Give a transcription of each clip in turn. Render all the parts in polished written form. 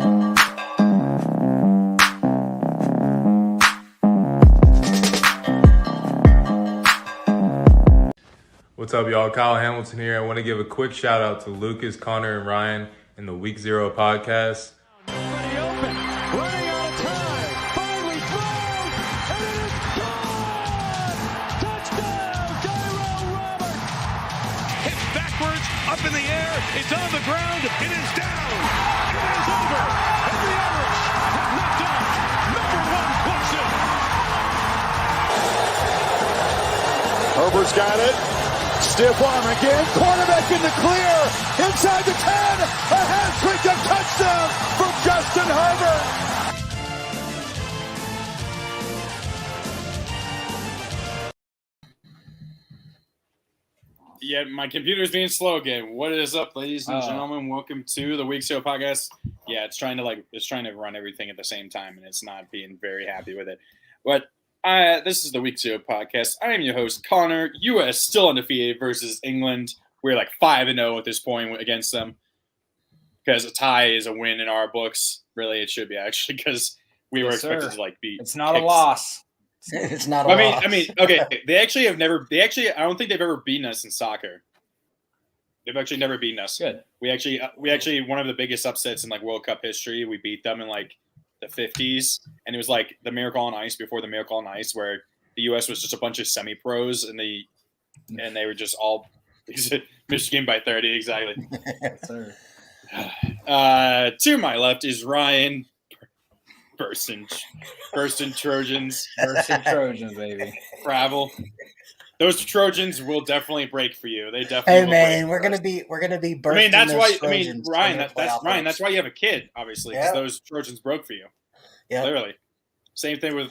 What's up, y'all? Kyle Hamilton here. I want to give a quick shout out to Lucas, Connor, and Ryan in the Week 0 podcast. Running out of time, finally throws, and it is gone! Touchdown, Tyrell Roberts! Hit backwards, up in the air, it's on the ground, it is down! It is over, and the Irish have knocked off number one Clemson! Herbert's got it. Stiff arm again. Quarterback in the clear. Inside the 10. A hat-trick, a touchdown from Justin Herbert. Yeah, my computer's being slow again. What is up, ladies and gentlemen? Welcome to the Week 0 podcast. Yeah, it's trying to run everything at the same time, and it's not being very happy with it. But this is the Week 0 podcast. I am your host, Connor. U.S. still undefeated versus England. We're like 5-0 at this point against them because a tie is a win in our books. Really, it should be actually because we were expected to beat. It's not a loss. It's not a loss. I mean, okay. I don't think they've ever beaten us in soccer. They've actually never beaten us. Good. We actually one of the biggest upsets in World Cup history. We beat them in the 50s, and it was the Miracle on Ice before the Miracle on Ice, where the U.S. was just a bunch of semi-pros, and they were just all Michigan by 30 exactly. Yes, sir. To my left is Ryan. Bursting Trojans. Bursting Trojans, baby. Travel. Those Trojans will definitely break for you. They definitely. Hey will man, break we're gonna be bursting. I mean, that's why. Trojans Ryan. That's why you have a kid, obviously, because Yep. those Trojans broke for you. Yeah. Literally. Same thing with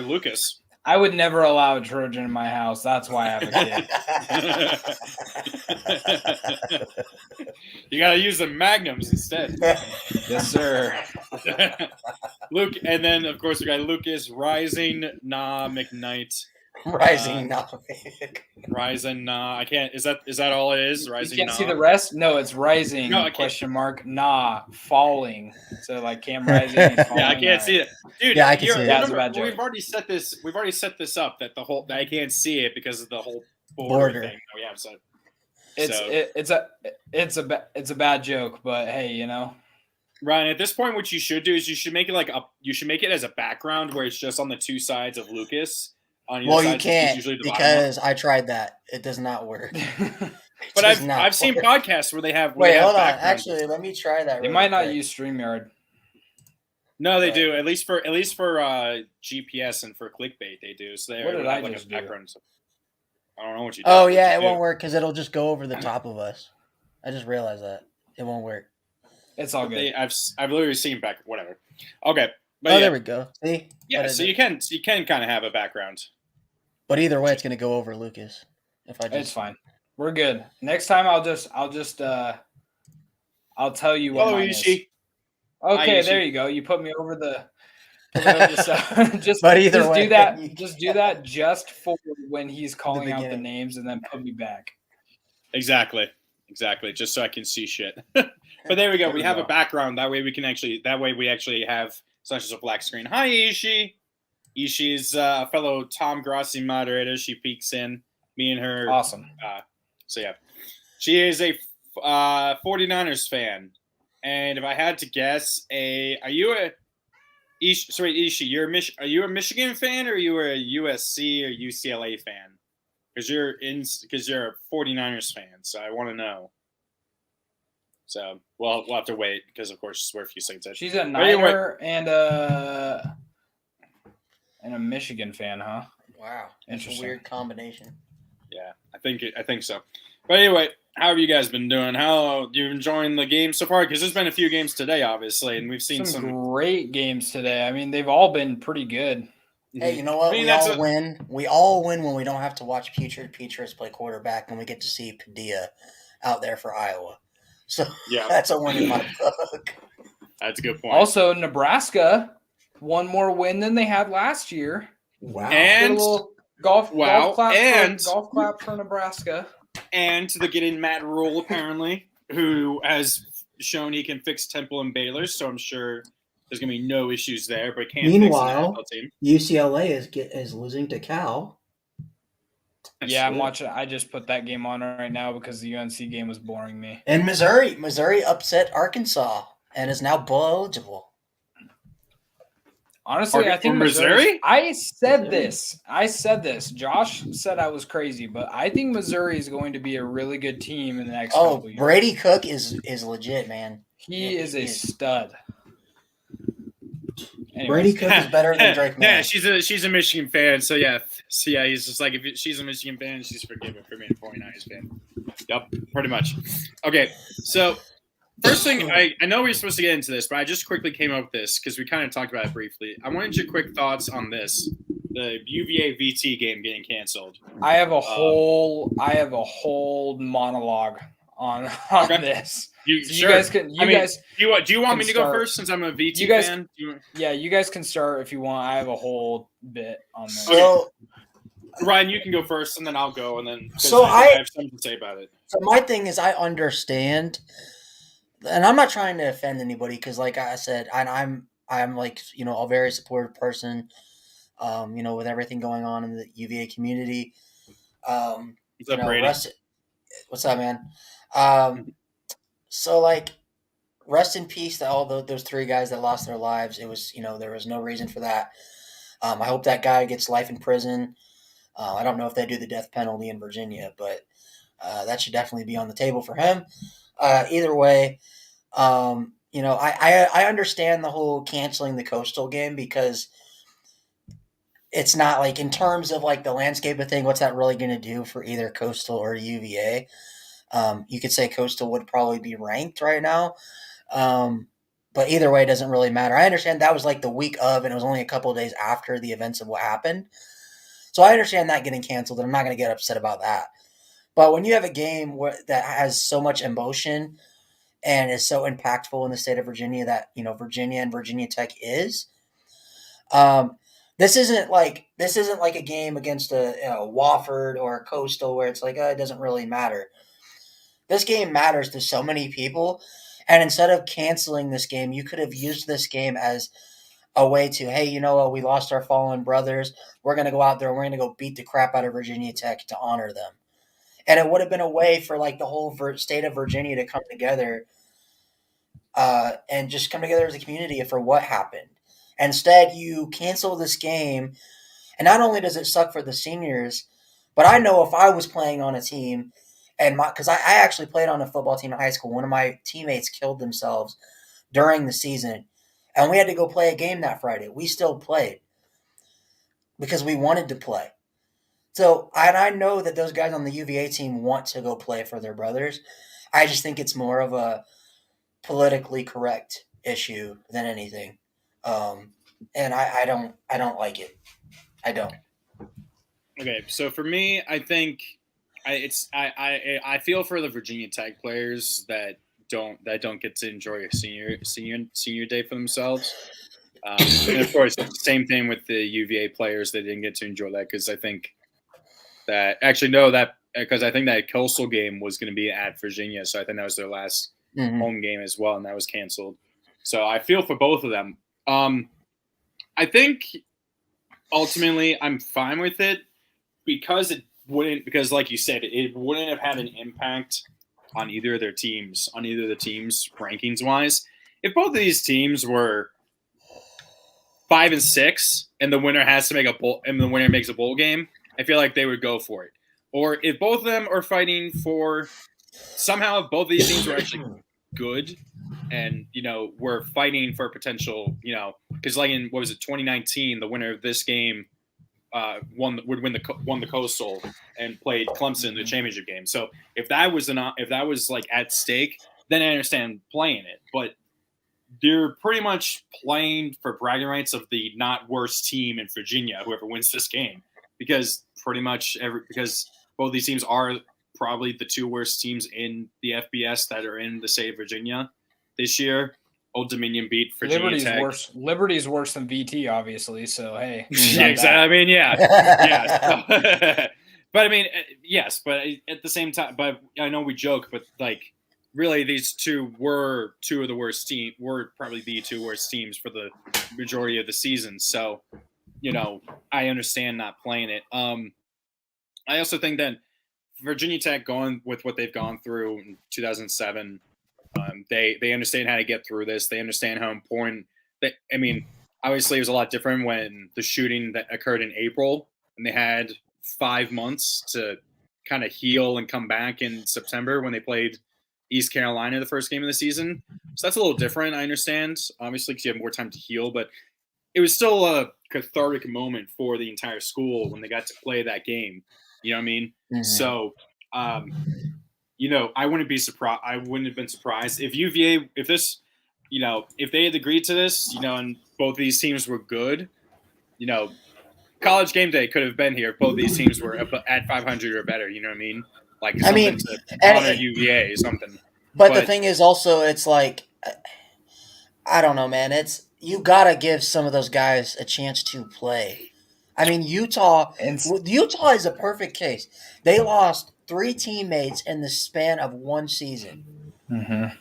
Lucas. I would never allow a Trojan in my house. That's why I have a kid. You gotta use the Magnums instead. Yes, sir. Luke, and then of course we got Lucas Rising McKnight. Rising Rising I can't. Is that all it is? Rising. You can't see the rest. No, it's rising. No, Falling. So Cam Rising. Falling, yeah, I can't see it, dude. Yeah, I can see it. That's a bad joke. We've already set this up that that I can't see it because of the whole border thing that we have. So it's a bad joke, but hey, you know. Ryan, at this point, what you should do is you should make it you should make it as a background where it's just on the two sides of Lucas. Well, you can't because I tried that. It does not work. But I've seen podcasts where they have. Wait, hold on. Actually, let me try that. They might not use StreamYard. No, they do. At least for GPS and for clickbait, they do. So what did I have just a background. do? I don't know what you did. Oh yeah, it won't work because it'll just go over the top of us. I just realized that it won't work. It's all good. I've literally seen back. Whatever. Okay. But there we go. See? Yeah, so you can kind of have a background. But either way, it's going to go over Lucas. It's fine. We're good. Next time, I'll tell you what mine is. Okay, there you go. You put me over the. Just do that. Just do that just for when he's calling out the names, and then put me back. Exactly. Just so I can see shit. But there we go. We have a background. That way we actually have. It's not just a black screen. Hi, Ishii. Ishii's a fellow Tom Grassi moderator. She peeks in. Me and her. Awesome. So, yeah. She is a 49ers fan. And if I had to guess, are you a Ishii, are you a Michigan fan or are you a USC or UCLA fan? Because you're a 49ers fan. So I want to know. So we'll have to wait because, of course, we're a few seconds in. She's a Niner and a Michigan fan, huh? Wow, that's a weird combination. Yeah, I think so. But anyway, how have you guys been doing? How you enjoying the game so far? Because there's been a few games today, obviously, and we've seen some great games today. I mean, they've all been pretty good. Hey, you know what? We all win. We all win when we don't have to watch Petras play quarterback, and we get to see Padilla out there for Iowa. So yeah, that's a win in my book. That's a good point. Also, Nebraska, one more win than they had last year. Wow. And a little golf clap for Nebraska. And to the getting Matt Rule, apparently, who has shown he can fix Temple and Baylor, so I'm sure there's going to be no issues there. But can't Meanwhile, fix an NFL team. UCLA is losing to Cal. Yeah, I'm watching. I just put that game on right now because the UNC game was boring me. And Missouri upset Arkansas and is now bowl eligible. Honestly, I think Missouri. I said this. Josh said I was crazy, but I think Missouri is going to be a really good team in the next couple years. Brady Cook is legit, man. He is a stud. Anyways. Brady Cook is better than Drake May. Yeah, she's a Michigan fan, so yeah, he's just like, if she's a Michigan fan, she's forgiven for being a 49ers fan. Yep, pretty much. Okay, so first thing, I know we were supposed to get into this, but I just quickly came up with this because we kind of talked about it briefly. I wanted your quick thoughts on this, the UVA VT game getting canceled. I have a whole monologue on this. You guys can. Do you want me to go first since I'm a VT fan? Yeah, you guys can start if you want. I have a whole bit on this. Okay. Ryan, you can go first, and then I'll go, and then I have something to say about it. So my thing is, I understand, and I'm not trying to offend anybody because, like I said, I'm like a very supportive person. With everything going on in the UVA community. What's up, Brady? What's up, man? So like, rest in peace to all those three guys that lost their lives. It was, there was no reason for that. I hope that guy gets life in prison. I don't know if they do the death penalty in Virginia, but that should definitely be on the table for him. Either way, I understand the whole canceling the Coastal game because it's not like in terms of like the landscape of thing, what's that really going to do for either Coastal or UVA? You could say Coastal would probably be ranked right now. But either way, it doesn't really matter. I understand that was like the week of, and it was only a couple of days after the events of what happened. So I understand that getting canceled, and I'm not going to get upset about that. But when you have a game that has so much emotion and is so impactful in the state of Virginia that, Virginia and Virginia Tech is, this isn't like a game against a Wofford or a Coastal where it's like, it doesn't really matter. This game matters to so many people, and instead of canceling this game, you could have used this game as a way to, hey, we lost our fallen brothers. We're going to go out there and we're going to go beat the crap out of Virginia Tech to honor them. And it would have been a way for like the whole state of Virginia to come together and just come together as a community for what happened. Instead, you cancel this game, and not only does it suck for the seniors, but I know if I was playing on a team, because I actually played on a football team in high school, one of my teammates killed themselves during the season, and we had to go play a game that Friday. We still played because we wanted to play. So, and I know that those guys on the UVA team want to go play for their brothers. I just think it's more of a politically correct issue than anything. And I don't like it. I don't. Okay, so for me, I think I feel for the Virginia Tech players that don't get to enjoy a senior day for themselves. And of course, same thing with the UVA players that didn't get to enjoy that because I think that because I think that Coastal game was going to be at Virginia, so I think that was their last home game as well, and that was canceled. So I feel for both of them. I think ultimately I'm fine with it because like you said, it wouldn't have had an impact on either of the teams rankings wise. If both of these teams were 5 and 6 and the winner has to make a bowl and the winner makes a bowl game, I feel like they would go for it. Or if both of them are fighting for somehow if both of these teams were actually good and we're fighting for potential, because like in 2019, the winner of this game won the Coastal and played Clemson in the championship game. So if that was like at stake, then I understand playing it. But they're pretty much playing for bragging rights of the not worst team in Virginia, whoever wins this game, because because both these teams are probably the two worst teams in the FBS that are in the state of Virginia this year. Old Dominion beat Virginia Tech. Liberty's worse than VT, obviously. So hey, exactly. I mean, yeah. But I mean, yes. But at the same time, but I know we joke, but like really these two were two of the worst teams. Were probably the two worst teams for the majority of the season. So, I understand not playing it. I also think that Virginia Tech, going with what they've gone through in 2007, they understand how to get through this. They understand how important. Obviously, it was a lot different when the shooting that occurred in April, and they had 5 months to kind of heal and come back in September when they played East Carolina the first game of the season. So that's a little different. I understand, obviously, because you have more time to heal, but it was still a cathartic moment for the entire school when they got to play that game. You know what I mean? Mm-hmm. So, I wouldn't be surprised. I wouldn't have been surprised if UVA, if they had agreed to this, and both these teams were good, College Game Day could have been here if both these teams were at 500 or better. You know what I mean? Like something to honor UVA or something. But the thing is also, it's like, I don't know, man. You gotta give some of those guys a chance to play. I mean, Utah is a perfect case. They lost 3 teammates in the span of one season. Mm-hmm.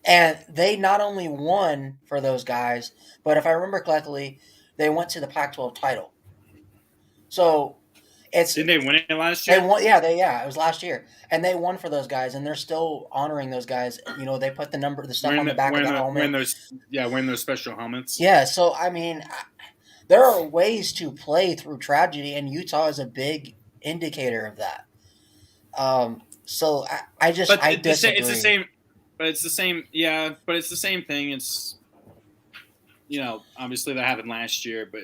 And they not only won for those guys, but if I remember correctly, they went to the Pac-12 title. So didn't they win it last year? They won, it was last year, and they won for those guys, and they're still honoring those guys. They put the stuff on the back of the helmet. Wearing those special helmets. Yeah, so I mean, there are ways to play through tragedy, and Utah is a big indicator of that. So I disagree. It's the same, but it's the same. Yeah, but it's the same thing. It's obviously that happened last year, but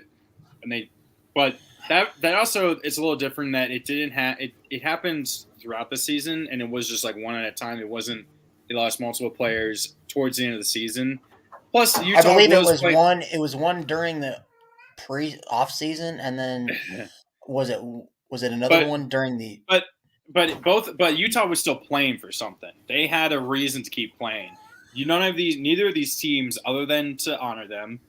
that also it's a little different that it didn't have it happened throughout the season, and it was just like one at a time. It wasn't they lost multiple players towards the end of the season. Plus, Utah I believe it was one. It was one during the off season, and then was it another one during the? But Utah was still playing for something. They had a reason to keep playing. Neither of these teams, other than to honor them,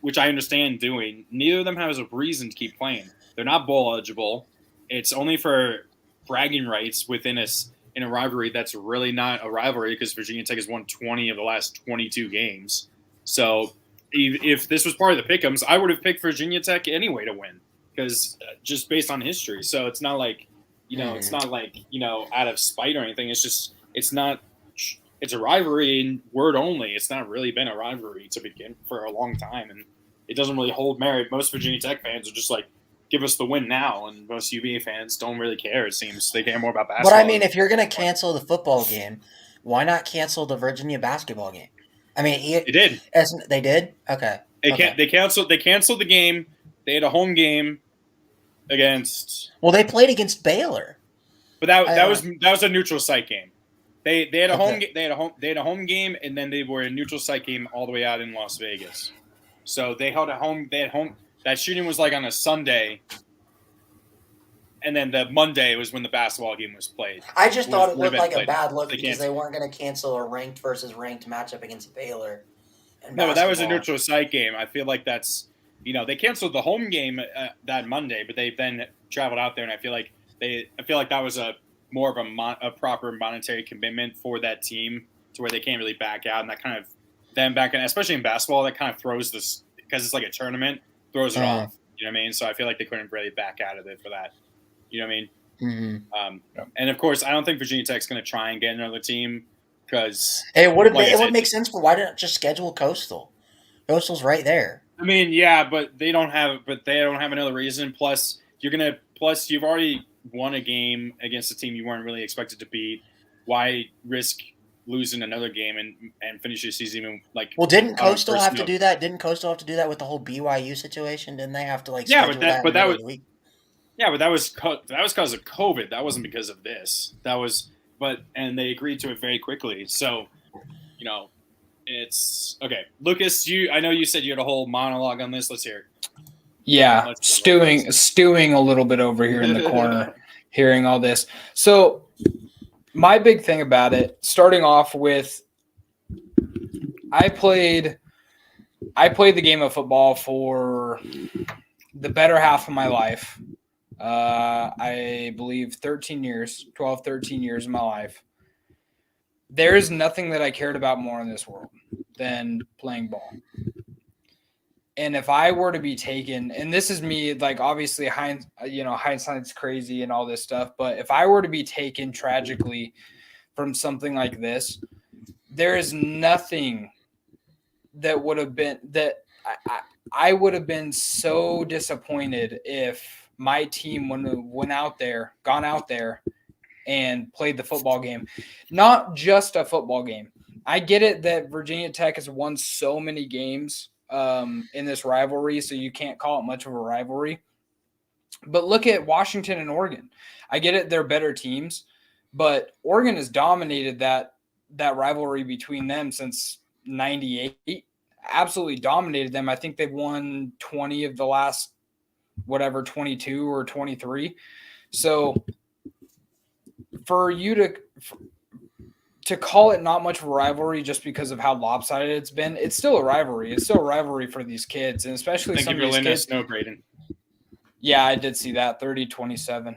which I understand doing, neither of them has a reason to keep playing. They're not bowl eligible. It's only for bragging rights in a rivalry that's really not a rivalry because Virginia Tech has won 20 of the last 22 games. So if this was part of the pick'ems, I would have picked Virginia Tech anyway to win because just based on history. So it's not like, it's not like, out of spite or anything. It's just, it's a rivalry in word only. It's not really been a rivalry to begin for a long time. And it doesn't really hold merit. Most Virginia Tech fans are just like, give us the win now. And most UVA fans don't really care, it seems. They care more about basketball. But I mean, if you're going to cancel the football game, why not cancel the Virginia basketball game? I mean, they did. They did? Okay. They canceled the game. They had a home game against. Well, they played against Baylor. But that was a neutral site game. They had a home they had a home game, and then they were a neutral site game all the way out in Las Vegas. So they held a home. They had home. That shooting was like on a Sunday, and then the Monday was when the basketball game was played. I just thought it looked like a bad look because they weren't going to cancel a ranked versus ranked matchup against Baylor. No, but that was a neutral site game. I feel like that's they canceled the home game that Monday, but they then traveled out there, and I feel like that was a more of a proper monetary commitment for that team to where they can't really back out, and that kind of them back in, especially in basketball, that kind of throws this because it's like a tournament, throws it off. You know what I mean? So I feel like they couldn't really back out of it for that. You know what I mean? Mm-hmm. And of course, I don't think Virginia Tech's going to try and get another team because it would make sense for why didn't just schedule Coastal? Coastal's right there. I mean, yeah, but they don't have another reason. Plus, you've already won a game against a team you weren't really expected to beat. Why risk losing another game and finish your season even like? Well, didn't Coastal have to do that? Didn't Coastal have to do that with the whole BYU situation? Didn't they have to schedule that was the week? Yeah, but that was because of COVID. That wasn't because of this. And they agreed to it very quickly. So, it's okay. Lucas, I know you said you had a whole monologue on this. Let's hear it. Yeah, stewing a little bit over here in the corner, hearing all this. So my big thing about it, starting off with, I played the game of football for the better half of my life. I believe 13 years of my life. there is nothing that I cared about more in this world than playing ball. And if I were to be taken, and this is me, like obviously hindsight's crazy and all this stuff, but if I were to be taken tragically from something like this, there is nothing that would have been that I would have been so disappointed if my team gone out there and played the football game, not just a football game. I get it that Virginia Tech has won so many games in this rivalry, so you can't call it much of a rivalry. But look at Washington and Oregon. I get it, they're better teams, but Oregon has dominated that rivalry between them since 98. Absolutely dominated them. I think they've won 20 of the last 22 or 23. So for you to call it not much of a rivalry just because of how lopsided it's been, it's still a rivalry. It's still a rivalry for these kids, and especially some of these kids. No, Braden. Yeah, I did see that, 30-27.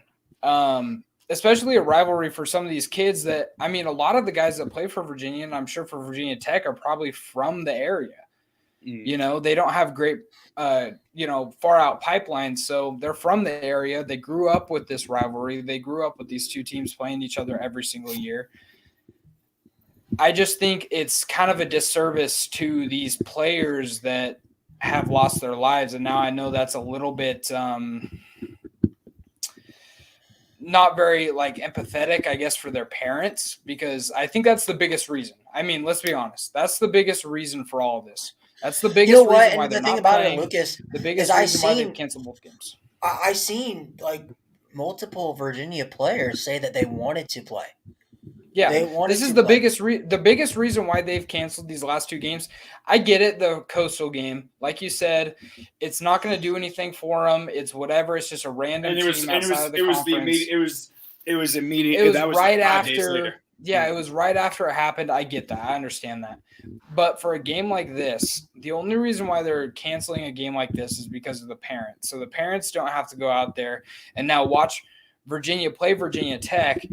Especially a rivalry for some of these kids that, I mean, a lot of the guys that play for Virginia, and I'm sure for Virginia Tech, are probably from the area. You know, they don't have great, far out pipelines, so they're from the area. They grew up with this rivalry. They grew up with these two teams playing each other every single year. I just think it's kind of a disservice to these players that have lost their lives. And now I know that's a little bit not very empathetic, I guess, for their parents, because I think that's the biggest reason. I mean, let's be honest. That's the biggest reason for all of this. That's the biggest reason why they're not playing. Lucas, the biggest reason why they've canceled both games. I seen multiple Virginia players say that they wanted to play. Yeah, this is the biggest reason why they've canceled these last two games. I get it, the Coastal game, like you said, it's not going to do anything for them. It's whatever. It's just a random team outside of the conference. It was immediate. It was that was right 5 days after. later. Yeah, it was right after it happened. I get that. I understand that. But for a game like this, the only reason why they're canceling a game like this is because of the parents. So the parents don't have to go out there and now watch Virginia play Virginia Tech,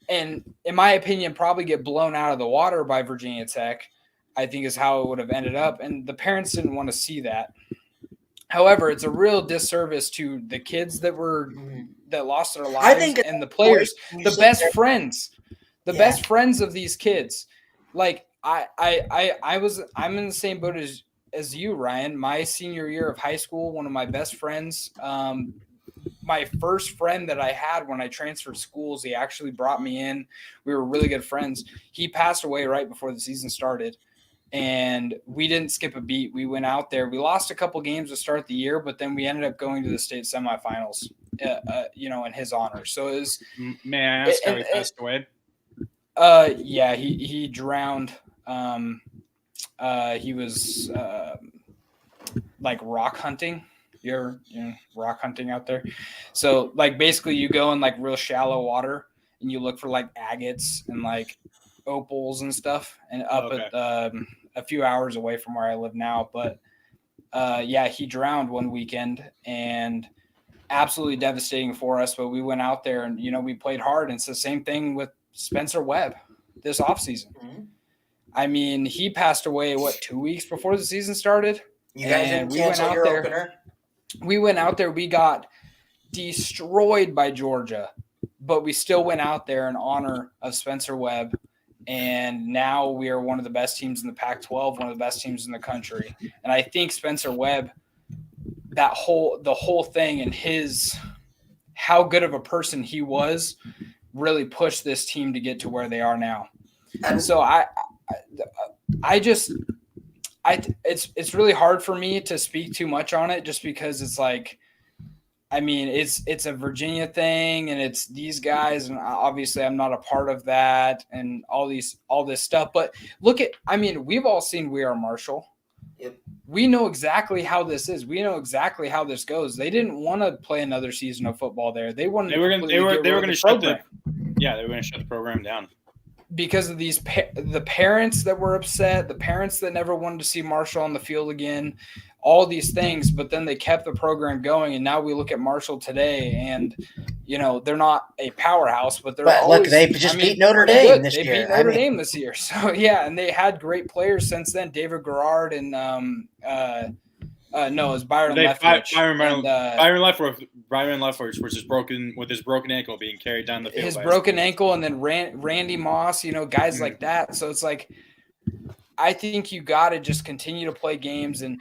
and in my opinion, probably get blown out of the water by Virginia Tech, I think is how it would have ended up. And the parents didn't want to see that. However, it's a real disservice to the kids that lost their lives, and the players, the best friends, best friends of these kids. Like I'm in the same boat as you, Ryan. My senior year of high school, one of my best friends, my first friend that I had when I transferred schools, he actually brought me in. We were really good friends. He passed away right before the season started, and we didn't skip a beat. We went out there. We lost a couple games to start the year, but then we ended up going to the state semifinals, in his honor. So it was. May I ask how he passed away? Yeah, he drowned. He was rock hunting. You're rock hunting out there. So basically you go in real shallow water and you look for agates and opals and stuff, and up at a few hours away from where I live now. But he drowned one weekend, and absolutely devastating for us. But we went out there and, we played hard. And it's the same thing with Spencer Webb this offseason. Mm-hmm. I mean, he passed away, 2 weeks before the season started? You guys didn't cancel your opener? We went out there. We got destroyed by Georgia, but we still went out there in honor of Spencer Webb. And now we are one of the best teams in the Pac-12, one of the best teams in the country. And I think Spencer Webb, the whole thing, and how good of a person he was, really pushed this team to get to where they are now. And so it's really hard for me to speak too much on it, just because it's it's a Virginia thing, and it's these guys, and obviously I'm not a part of that and all this stuff. But we've all seen We Are Marshall. Yep. We know exactly how this is. We know exactly how this goes. They didn't want to play another season of football there. They were going to shut the program down because of the parents that were upset, the parents that never wanted to see Marshall on the field again, all these things. But then they kept the program going, and now we look at Marshall today, and they're not a powerhouse, but they're But always, look, they just beat Notre Dame this year. They beat Notre Dame this year. So, yeah, and they had great players since then. David Garrard and no, it was Byron Leftwich. Byron Leftwich, which is broken with his broken ankle being carried down the field. His broken ankle, and then Randy Moss, guys like that. So it's like, I think you got to just continue to play games, and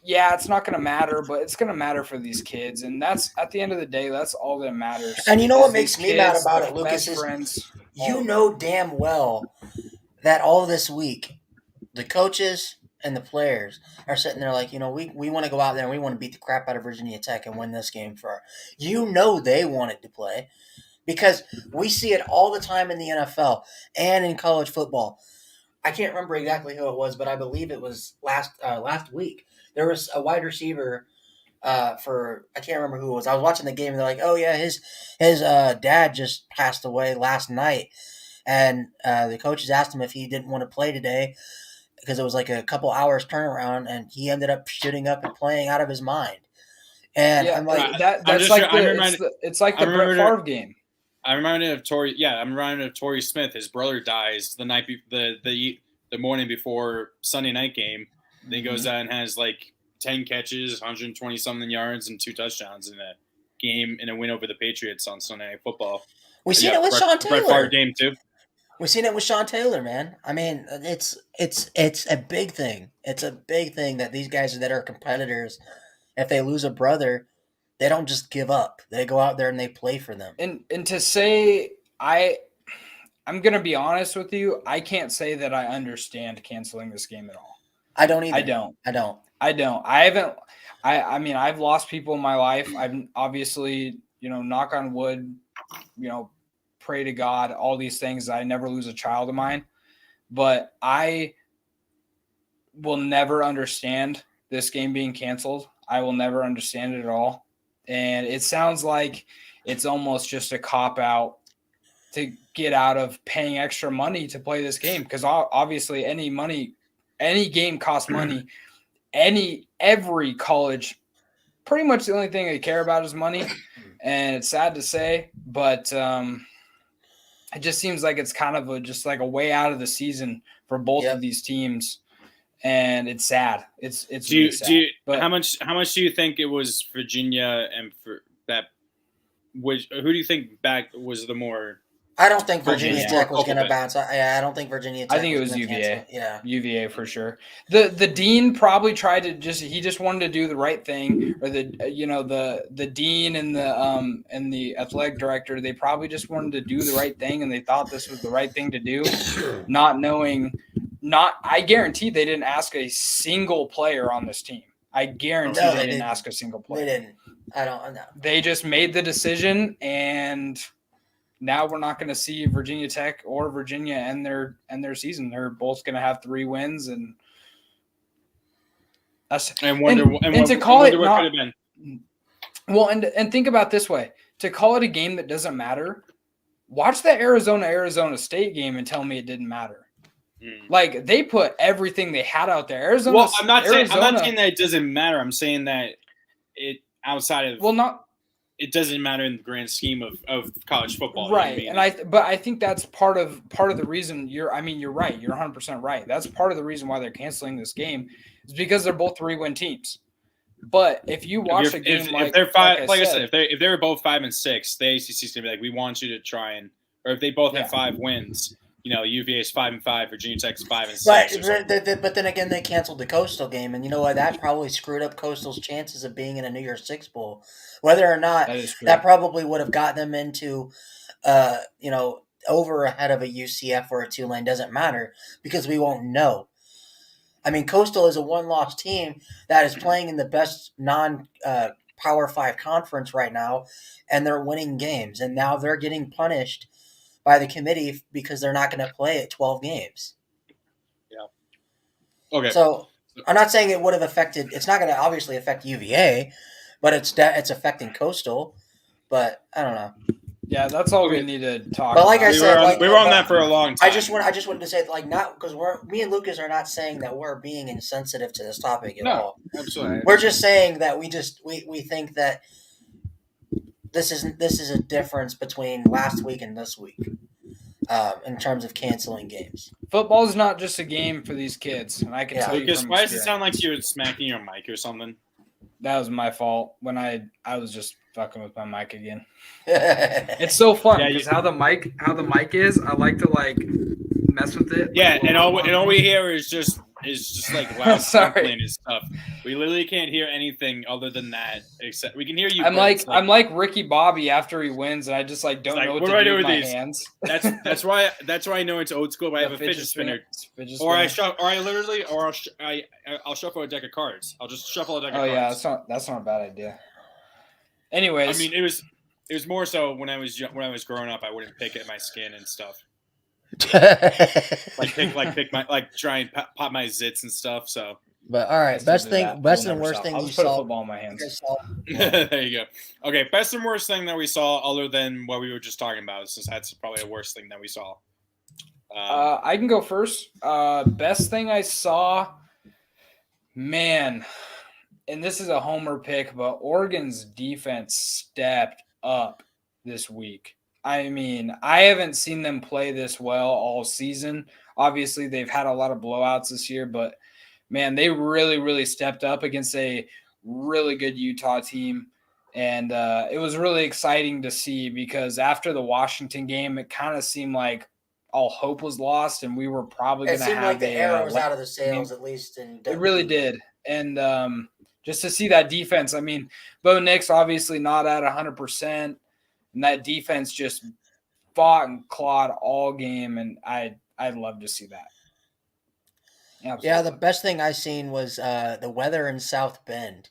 yeah, it's not going to matter, but it's going to matter for these kids, and that's at the end of the day, that's all that matters. And you know what makes me mad about it, Lucas, is you know damn well that all this week, the coaches and the players are sitting there like, we want to go out there and we want to beat the crap out of Virginia Tech and win this game for. They wanted to play, because we see it all the time in the NFL and in college football. I can't remember exactly who it was, but I believe it was last week. There was a wide receiver I can't remember who it was. I was watching the game and they're like, oh yeah, his dad just passed away last night. And the coaches asked him if he didn't want to play today because it was like a couple hours turnaround, and he ended up shooting up and playing out of his mind. And I'm like, it's like the Brett Favre game. I'm reminded of Torrey Smith. His brother dies the morning before Sunday night game. Then he goes out and has like 10 catches, 120 something yards, and 2 touchdowns in a game in a win over the Patriots on Sunday Night Football. We seen it with Sean Taylor. Brett Favre game too. We've seen it with Sean Taylor, man. I mean, it's a big thing. It's a big thing that these guys that are competitors, if they lose a brother, they don't just give up. They go out there and they play for them. And to say I'm gonna be honest with you, I can't say that I understand canceling this game at all. I don't either. I don't. I haven't. I mean, I've lost people in my life. I've obviously, knock on wood, pray to God, all these things. I never lose a child of mine, but I will never understand this game being canceled. I will never understand it at all. And it sounds like it's almost just a cop-out to get out of paying extra money to play this game, because obviously any game costs money. Every college, pretty much the only thing they care about is money. And it's sad to say, but it just seems like it's kind of just like a way out of the season for both of these teams. And it's sad. It's really sad. But how much do you think it was Virginia and for that? Who do you think back was the more? I don't think Virginia Tech was going to bounce. I don't think Virginia Tech. I think it was UVA. Yeah, UVA for sure. The dean probably tried to just wanted to do the right thing, or the dean and the athletic director, they probably just wanted to do the right thing, and they thought this was the right thing to do, not knowing. I guarantee they didn't ask a single player on this team. I guarantee they didn't ask a single player. They didn't. I don't know. They just made the decision, and now we're not going to see Virginia Tech or Virginia end their season. They're both going to have 3 wins, and that's and to call it not. Could have been. Well, and think about it this way: to call it a game that doesn't matter. Watch the Arizona State game and tell me it didn't matter. Like, they put everything they had out there. Arizona. Well, I'm not saying that it doesn't matter. I'm saying that it outside of it doesn't matter in the grand scheme of college football, right? You know what I mean? But I think that's part of the reason. You're right. You're 100% right. That's part of the reason why they're canceling this game is because they're both 3-win teams. But if you watch a game if they're 5, like I said, if they were both 5 and 6, the ACC's gonna be like, we want you to try and, or if they both have 5 wins. UVA is 5 and 5, Virginia Tech's 5 and 6. Right, but then again, they canceled the Coastal game, and you know what? That probably screwed up Coastal's chances of being in a New Year's Six bowl. Whether or not that probably would have got them into, over ahead of a UCF or a Tulane doesn't matter because we won't know. I mean, Coastal is a 1-loss team that is playing in the best non-Power 5 conference right now, and they're winning games, and now they're getting punished by the committee because they're not going to play at 12 games. Yeah. Okay. So I'm not saying it would have affected. It's not going to obviously affect UVA, but it's affecting Coastal. But I don't know. Yeah, that's all we need to talk. But like about. I said, we were on that for a long time. I just wanted to say, not because me and Lucas are not saying that we're being insensitive to this topic at all. Absolutely. We're just saying that we think that this is a difference between last week and this week in terms of canceling games. Football is not just a game for these kids, and I can tell you Lucas, from why experience. does it sound like you're smacking your mic or something? That was my fault when I was just fucking with my mic again. It's so fun because how the mic is, I like to like mess with it. Yeah, and all we hear is just like loud sprinkling and stuff. We literally can't hear anything other than that, except we can hear you. I'm like Ricky Bobby after he wins, and I just like don't know what to do with my hands. That's why I know it's old school. But I have a fidget spinner, or I'll shuffle a deck of cards. I'll just shuffle a deck of cards. Oh yeah, that's not a bad idea. Anyways, I mean it was more so when I was growing up. I wouldn't pick at my skin and stuff. Try and pop my zits and stuff. So, but all right, best and worst thing I'll just put a football in my hands. There you go. Okay, best and worst thing that we saw, other than what we were just talking about, since that's probably a worst thing that we saw. I can go first. Best thing I saw, man, and this is a homer pick, but Oregon's defense stepped up this week. I mean, I haven't seen them play this well all season. Obviously, they've had a lot of blowouts this year, but, man, they really, really stepped up against a really good Utah team. And it was really exciting to see because after the Washington game, it kind of seemed like all hope was lost and we were probably going to have like the arrow was out of the sails, at least. It really did. And just to see that defense, I mean, Bo Nix obviously not at 100%. And that defense just fought and clawed all game, and I'd love to see that. Absolutely. Yeah, the best thing I seen was the weather in South Bend,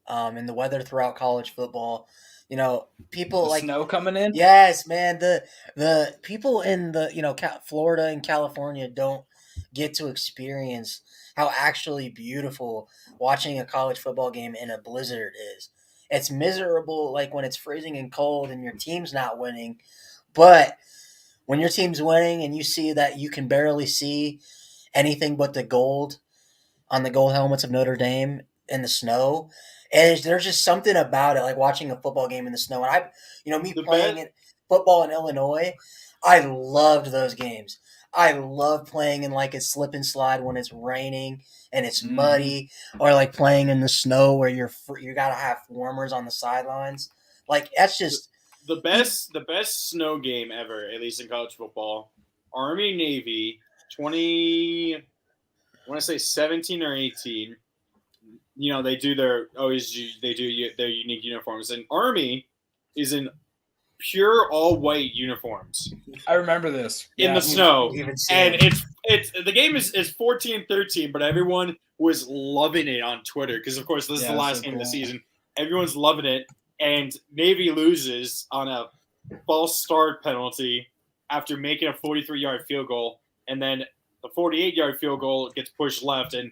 and the weather throughout college football. You know, people like snow coming in. Yes, man. The people in the Florida and California don't get to experience how actually beautiful watching a college football game in a blizzard is. It's miserable, like when it's freezing and cold and your team's not winning. But when your team's winning and you see that you can barely see anything but the gold on the gold helmets of Notre Dame in the snow, and there's just something about it, like watching a football game in the snow. And playing football in Illinois, I loved those games. I love playing in like a slip and slide when it's raining and it's muddy, or like playing in the snow where you gotta have warmers on the sidelines. Like that's just the best snow game ever, at least in college football. Army Navy 20, I want to say 17 or 18. You know they do their unique uniforms, and Army is in pure all white uniforms. I remember this in the snow, and it's the game is 14-13, but everyone was loving it on Twitter because of course this is the last game of the season. Everyone's loving it, and Navy loses on a false start penalty after making a 43-yard field goal, and then the 48-yard field goal gets pushed left. And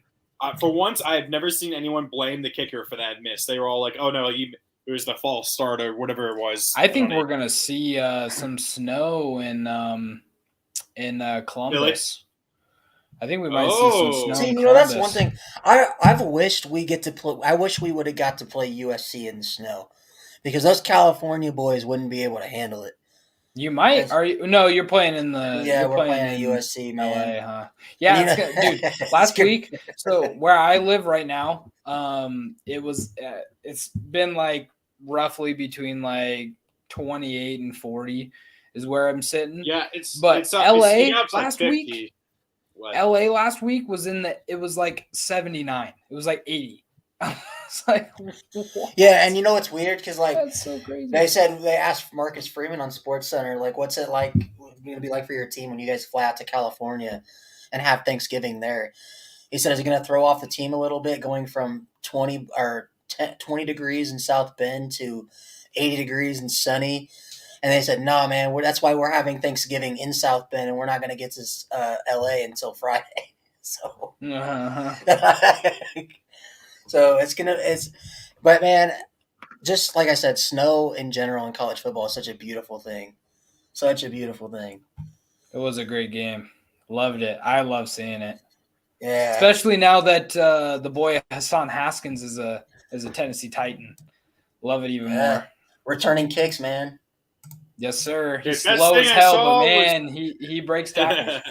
for once, I have never seen anyone blame the kicker for that miss. They were all like, "Oh no, it was the false start or whatever it was." I think we're gonna see some snow in Columbus. Really? I think we might see some snow. See, in Columbus. That's one thing. I've wished we get to play. I wish we would have got to play USC in the snow, because those California boys wouldn't be able to handle it. You might. Are you? No, you're playing in the. Yeah, we're playing at USC, man. LA, huh? Yeah, dude. Last week, so where I live right now, it's been like roughly between like 28 and 40 is where I'm sitting. Yeah, LA last week. LA last week was it was like 79. It was like 80. It's like, what? Yeah, and you know what's weird? Because like that's so crazy. They asked Marcus Freeman on SportsCenter, like, what's it like going to be like for your team when you guys fly out to California and have Thanksgiving there? He said, is it going to throw off the team a little bit, going from 20 degrees in South Bend to 80 degrees and sunny? And they said, no, man, that's why we're having Thanksgiving in South Bend, and we're not going to get to LA until Friday. So. So but man, just like I said, snow in general in college football is such a beautiful thing. Such a beautiful thing. It was a great game. Loved it. I love seeing it. Yeah. Especially now that the boy Hassan Haskins is a Tennessee Titan. Love it even more. Returning kicks, man. Yes, sir. He's slow as hell, but man, he breaks tackles.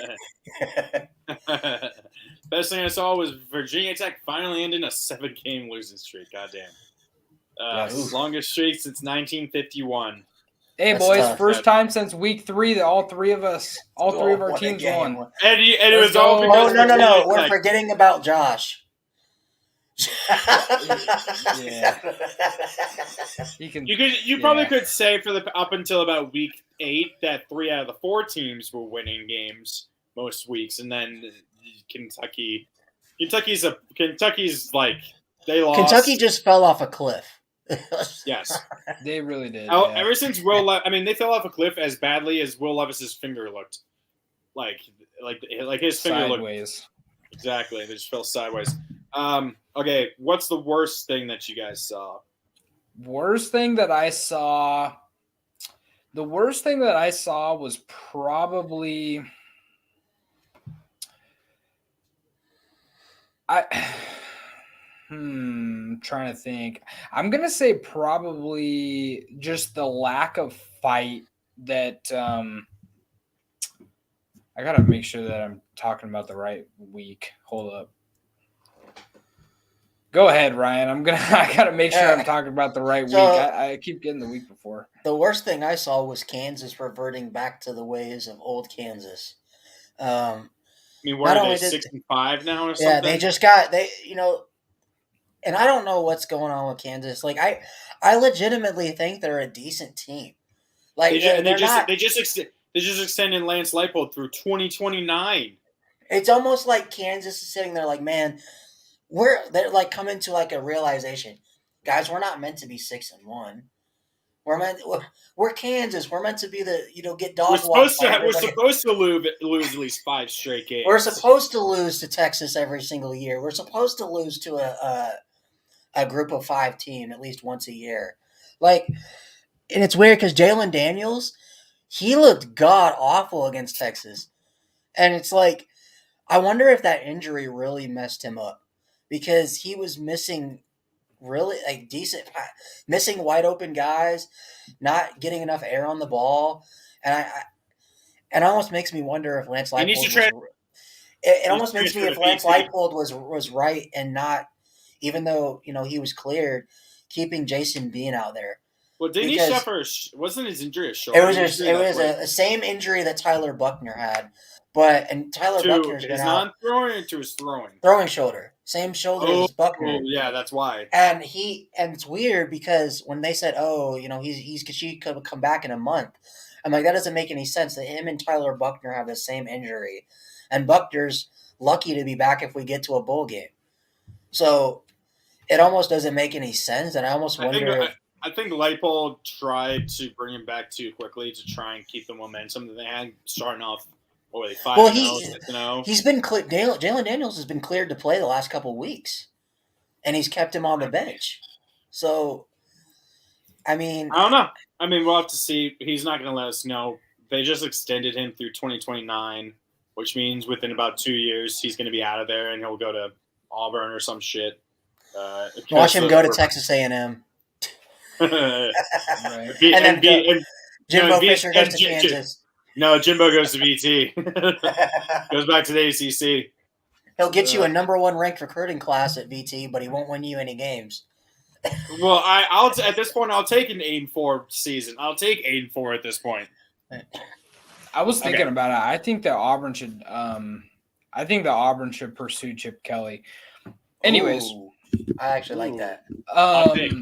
Best thing I saw was Virginia Tech finally ending a 7-game losing streak. Goddamn. Yes. Longest streak since 1951. Hey, that's boys, tough. First time since week 3 that all three of our teams won. And it was all because no. We're forgetting about Josh. Yeah. You probably could say for up until about week 8 that 3 out of the 4 teams were winning games most weeks, and then Kentucky's like they lost. Kentucky just fell off a cliff. Yes, they really did. Ever since they fell off a cliff as badly as Will Levis's finger looked, like his finger sideways. Looked exactly. They just fell sideways. Okay, what's the worst thing that you guys saw? Worst thing that I saw. The worst thing that I saw was probably. Trying to think. I'm going to say probably just the lack of fight that I got to make sure that I'm talking about the right week. Hold up. Go ahead, Ryan. I got to make sure I'm talking about the right week. I keep getting the week before. The worst thing I saw was Kansas reverting back to the ways of old Kansas. I mean, what are they, 6-5 now or something? Yeah, they just got and I don't know what's going on with Kansas. Like I legitimately think they're a decent team. Like they just extended Lance Leipold through 2029. It's almost like Kansas is sitting there like, man, they're like coming to like a realization, guys, we're not meant to be 6-1. We're Kansas. We're meant to be get dog walked. We're supposed to lose at least 5 straight games. We're supposed to lose to Texas every single year. We're supposed to lose to a group of 5 team at least once a year. Like, and it's weird because Jalen Daniels, he looked god awful against Texas, and it's like, I wonder if that injury really messed him up because he was missing. Really missing wide open guys, not getting enough air on the ball, and it almost makes me wonder if Lance Leipold it almost makes me if Lance Leipold was right and not, even though he was cleared, keeping Jason Bean out there. Well, didn't he suffer? Wasn't his injury a shoulder? It was a same injury that Tyler Buckner had, and Tyler Buckner's been out. Non-throwing to his throwing. Throwing shoulder. Same shoulder as Buckner. Oh, yeah, that's why. And it's weird because when they said, she could come back in a month, I'm like, that doesn't make any sense that him and Tyler Buckner have the same injury. And Buckner's lucky to be back if we get to a bowl game. So it almost doesn't make any sense. And I almost wonder I think Leipold tried to bring him back too quickly to try and keep the momentum that they had starting off. He's been cleared. Jalen Daniels has been cleared to play the last couple of weeks, and he's kept him on the bench. So, I mean, I don't know. I mean, we'll have to see. He's not going to let us know. They just extended him through 2029, which means within about 2 years he's going to be out of there and he'll go to Auburn or some shit. Watch him go to Texas A&M. Right. And then Jimbo Fisher goes to Kansas. No, Jimbo goes to VT. Goes back to the ACC. He'll get you a number 1 ranked recruiting class at VT, but he won't win you any games. Well, I'll at this point I'll take an 8-4 season. I'll take 8-4 at this point. I was thinking about it. I think that Auburn should. I think that Auburn should pursue Chip Kelly. Anyways, I actually like that. I'll take.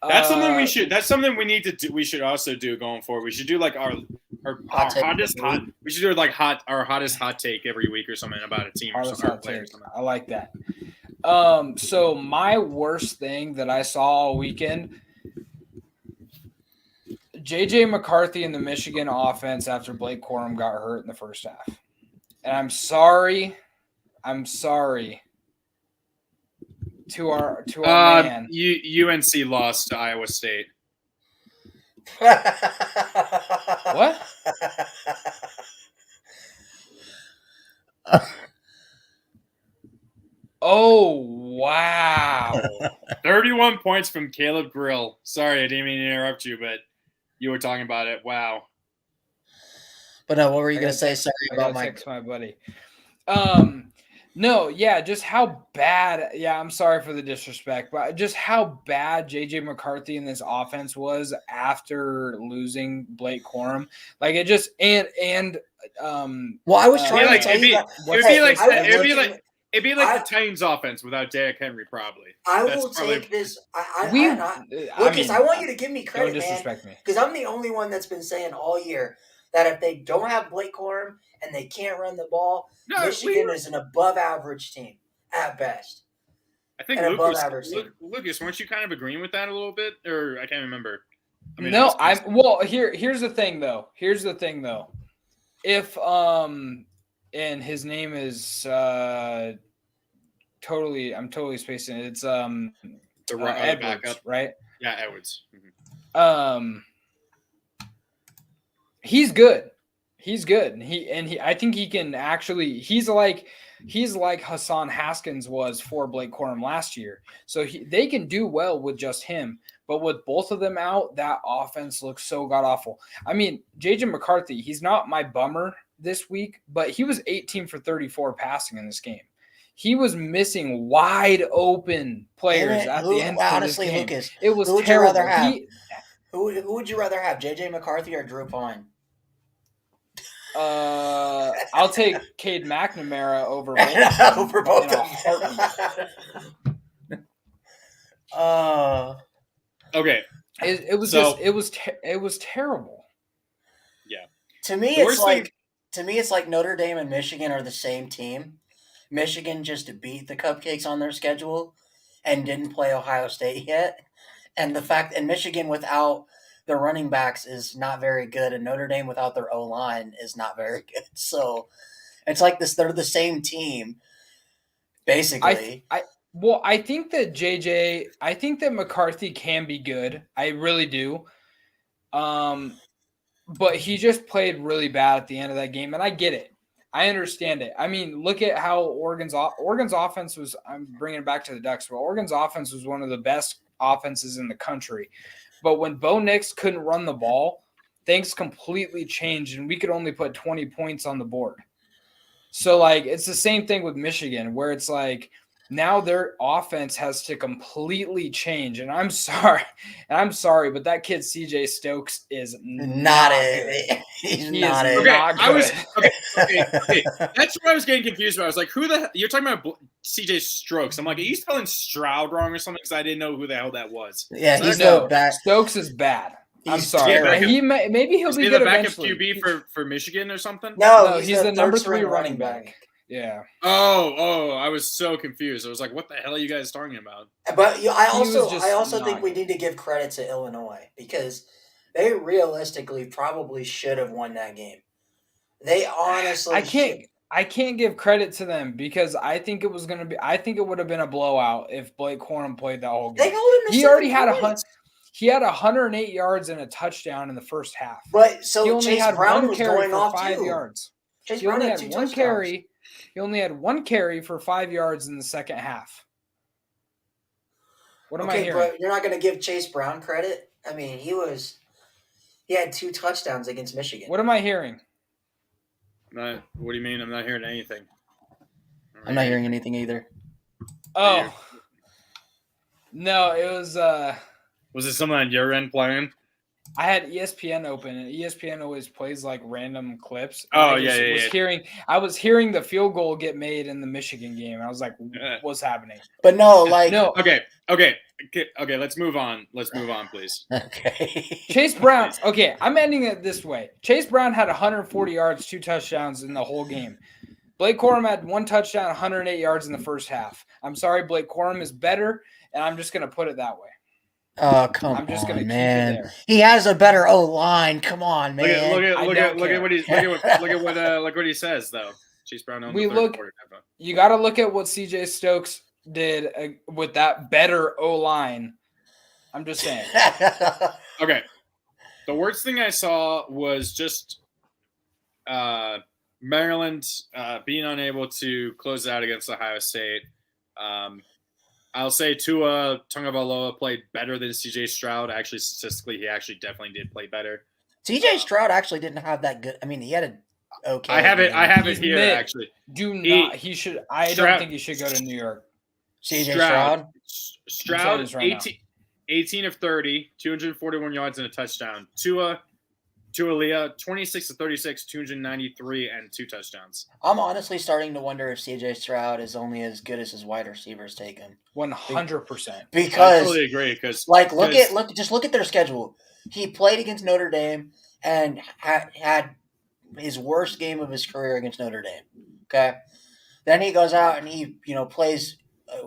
That's something we should. That's something we need to do. We should also do going forward. We should do like our hottest hot. We should do like our hottest hot take every week or something about a team or something. I like that. So my worst thing that I saw all weekend, JJ McCarthy in the Michigan offense after Blake Corum got hurt in the first half, and I'm sorry. To our man. UNC lost to Iowa State. What? Oh, Wow. 31 points from Caleb Grill. Sorry, I didn't mean to interrupt you, but you were talking about it. Wow. But no, what were you going to say? Sorry about my buddy. No, yeah, just how bad. Yeah, I'm sorry for the disrespect, but just how bad JJ McCarthy in this offense was after losing Blake Corum. Like it just well, I was trying to tell you it'd be like the Titans offense without Derrick Henry, probably. I want you to give me credit, don't disrespect me, because I'm the only one that's been saying all year that if they don't have Blake Corum and they can't run the ball, Michigan is an above-average team at best. I think Lucas, weren't you kind of agreeing with that a little bit, or I can't remember? Here's the thing though. If and his name is I'm totally spacing it. It's Edwards, right? Yeah, Edwards. Mm-hmm. He's good. I think he can actually. He's like Hassan Haskins was for Blake Corum last year. So they can do well with just him. But with both of them out, that offense looks so god awful. I mean, JJ McCarthy, he's not my bummer this week, but he was 18 for 34 passing in this game. He was missing wide open players at the end of this game. Lucas, it was terrible. Who would you rather have, JJ McCarthy or Drew Pine? I'll take Cade McNamara over both of them. Okay. It was terrible. Yeah. To me, it's like Notre Dame and Michigan are the same team. Michigan just beat the Cupcakes on their schedule and didn't play Ohio State yet. And Michigan without their running backs is not very good, and Notre Dame without their O-line is not very good. So it's like this, they're the same team, basically. I think that McCarthy can be good. I really do. But he just played really bad at the end of that game, and I get it. I understand it. I mean, look at how Oregon's offense was. I'm bringing it back to the Ducks, but Oregon's offense was one of the best offenses in the country. But when Bo Nix couldn't run the ball, things completely changed, and we could only put 20 points on the board. So, like, it's the same thing with Michigan, where it's like now their offense has to completely change. And I'm sorry, but that kid CJ Stokes is not it. He's not it. Okay. That's what I was getting confused about. I was like, you're talking about CJ Stokes. I'm like, are you spelling Stroud wrong or something? Because I didn't know who the hell that was. Yeah, he's so bad. Stokes is bad. I'm sorry. Maybe he'll be good eventually. QB for Michigan or something? No, he's the number 3 running back. Yeah. Oh, I was so confused. I was like, what the hell are you guys talking about? But I also think we need to give credit to Illinois because they realistically probably should have won that game. They honestly I can't give credit to them because I think it would have been a blowout if Blake Corum played that whole game. They held him to He already had He had 108 yards and a touchdown in the first half. But so he only Chase had Brown one was carry going for off 5 too. yards. Chase He Brown only had had 2 one touchdowns. carry. He only had one carry for 5 yards in the second half. What am I hearing? But you're not going to give Chase Brown credit? I mean, he had 2 touchdowns against Michigan. What am I hearing? What do you mean? I'm not hearing anything. I'm not hearing anything either. Oh. No, it was Was it something on your end playing? I had ESPN open, and ESPN always plays like random clips. Oh, I was hearing the field goal get made in the Michigan game. And I was like, "What's happening?" But no, like no. Okay. Let's move on. Please. Okay. Chase Brown. Okay, I'm ending it this way. Chase Brown had 140 yards, 2 touchdowns in the whole game. Blake Corum had 1 touchdown, 108 yards in the first half. I'm sorry, Blake Corum is better, and I'm just going to put it that way. Oh, come on, just gonna man. keep it there. He has a better O-line. Come on, man. Look at what he says though. Chase Brown on the third quarter. You got to look at what CJ Stokes did with that better O-line. I'm just saying. Okay. The worst thing I saw was just Maryland being unable to close out against Ohio State. I'll say Tua Tagovailoa played better than C.J. Stroud. Actually, statistically, he actually definitely did play better. C.J. Stroud actually didn't have that good. I mean, he had a okay. I have it here mid. actually. He should. I don't think he should go to New York. C.J. Stroud, 18 of 30, 241 yards and a touchdown. Tua Leah, 26 of 36, 293 and 2 touchdowns. I'm honestly starting to wonder if C.J. Stroud is only as good as his wide receivers take him. 100%. Because I totally agree. Because look at their schedule. He played against Notre Dame and had his worst game of his career against Notre Dame. Okay, then he goes out and he plays.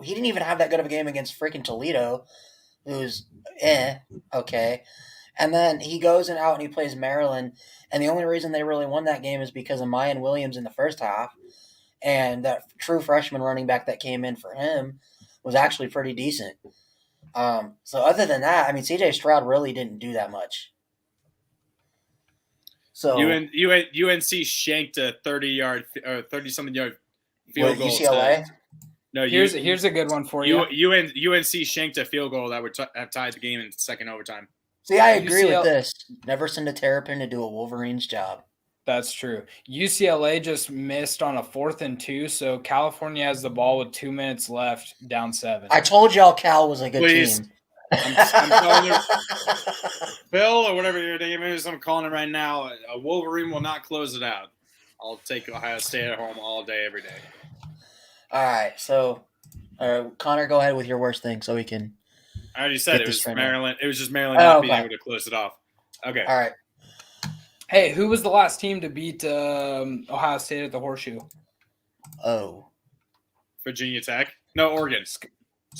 He didn't even have that good of a game against freaking Toledo, who's okay. And then he goes out and he plays Maryland, and the only reason they really won that game is because of Mayan Williams in the first half, and that true freshman running back that came in for him was actually pretty decent. So other than that, I mean, C.J. Stroud really didn't do that much. So UNC shanked a 30-something yard field goal. UCLA? No, here's a good one for you. UNC shanked a field goal that would have tied the game in second overtime. See, I agree with this. Never send a Terrapin to do a Wolverine's job. That's true. UCLA just missed on a 4th and 2, so California has the ball with 2 minutes left, down 7. I told y'all Cal was a good team. I'm calling you, Phil, or whatever your name is. I'm calling it right now. A Wolverine will not close it out. I'll take Ohio State at home all day, every day. All right, so Connor, go ahead with your worst thing so we can. I already said it was Maryland. It was just Maryland not being able to close it off. Okay. All right. Hey, who was the last team to beat Ohio State at the Horseshoe? Oh. Virginia Tech? No, Oregon.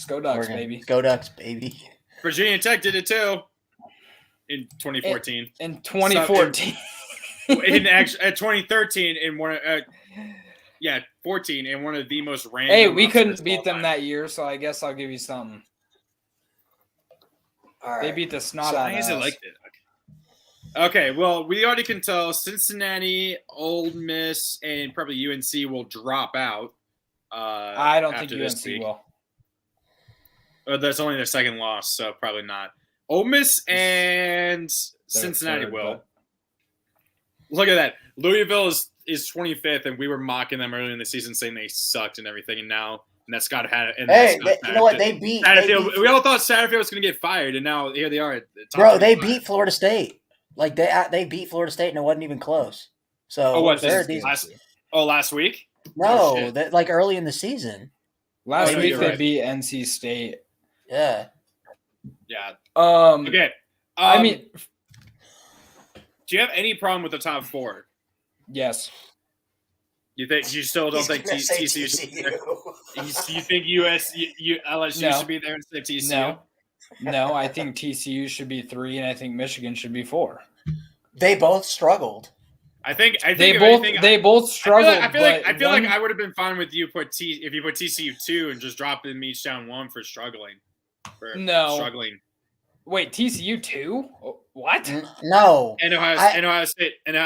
Go Ducks, baby. Go Ducks, baby. Virginia Tech did it too in 2014. In 2014. At 2013 in one 14 in one of the most random. Hey, we couldn't beat them that year, so I guess I'll give you something. All right. They beat the snot out of us. Like that? Okay, well, we already can tell Cincinnati, Ole Miss, and probably UNC will drop out. I don't think UNC will. That's only their second loss, so probably not. Ole Miss and Cincinnati will. Look at that. Louisville is 25th, and we were mocking them earlier in the season, saying they sucked and everything, and now Scott had it. Hey, you know what? They beat. We all thought Satterfield was going to get fired, and now here they are. Bro, they beat Florida State. Like they beat Florida State, and it wasn't even close. So last week? No, like early in the season. Last week they beat NC State. Yeah. Yeah. Okay. I mean, do you have any problem with the top 4? Yes. You still don't think TCU should be there? You think LSU should be there instead of TCU? No, I think TCU should be 3, and I think Michigan should be 4. They both struggled. I think they both struggled. I feel like I would have been fine with you if you put TCU 2 and just drop them each down 1 for struggling. Struggling. Wait, TCU 2? What? No. And Ohio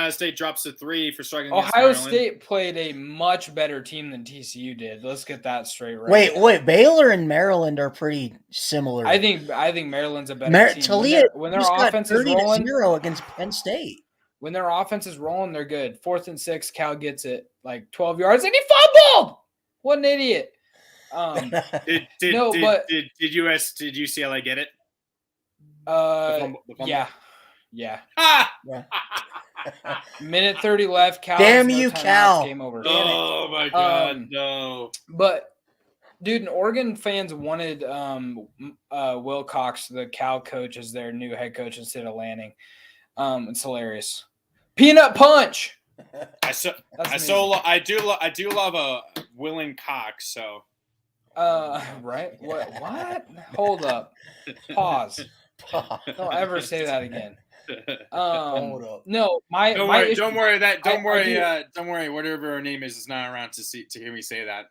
State drops to 3 for struggling. Ohio State played a much better team than TCU did. Let's get that straight right. Wait, Baylor and Maryland are pretty similar. I think Maryland's a better team. Toledo when their offense is rolling, 0 against Penn State. When their offense is rolling, they're good. 4th and 6, Cal gets it like 12 yards, and he fumbled. What an idiot! Did UCLA get it? Yeah. Minute 30 left. Cal. Damn you, Cal! Game over. Oh my God, no! But dude, Oregon fans wanted Will Cox, the Cal coach, as their new head coach instead of Lanning. It's hilarious. Peanut punch. I do love a willing Cox. So. Right? What? Hold up. Pause. Don't ever say that again. Hold up. No, don't worry. Whatever her name is not around to hear me say that.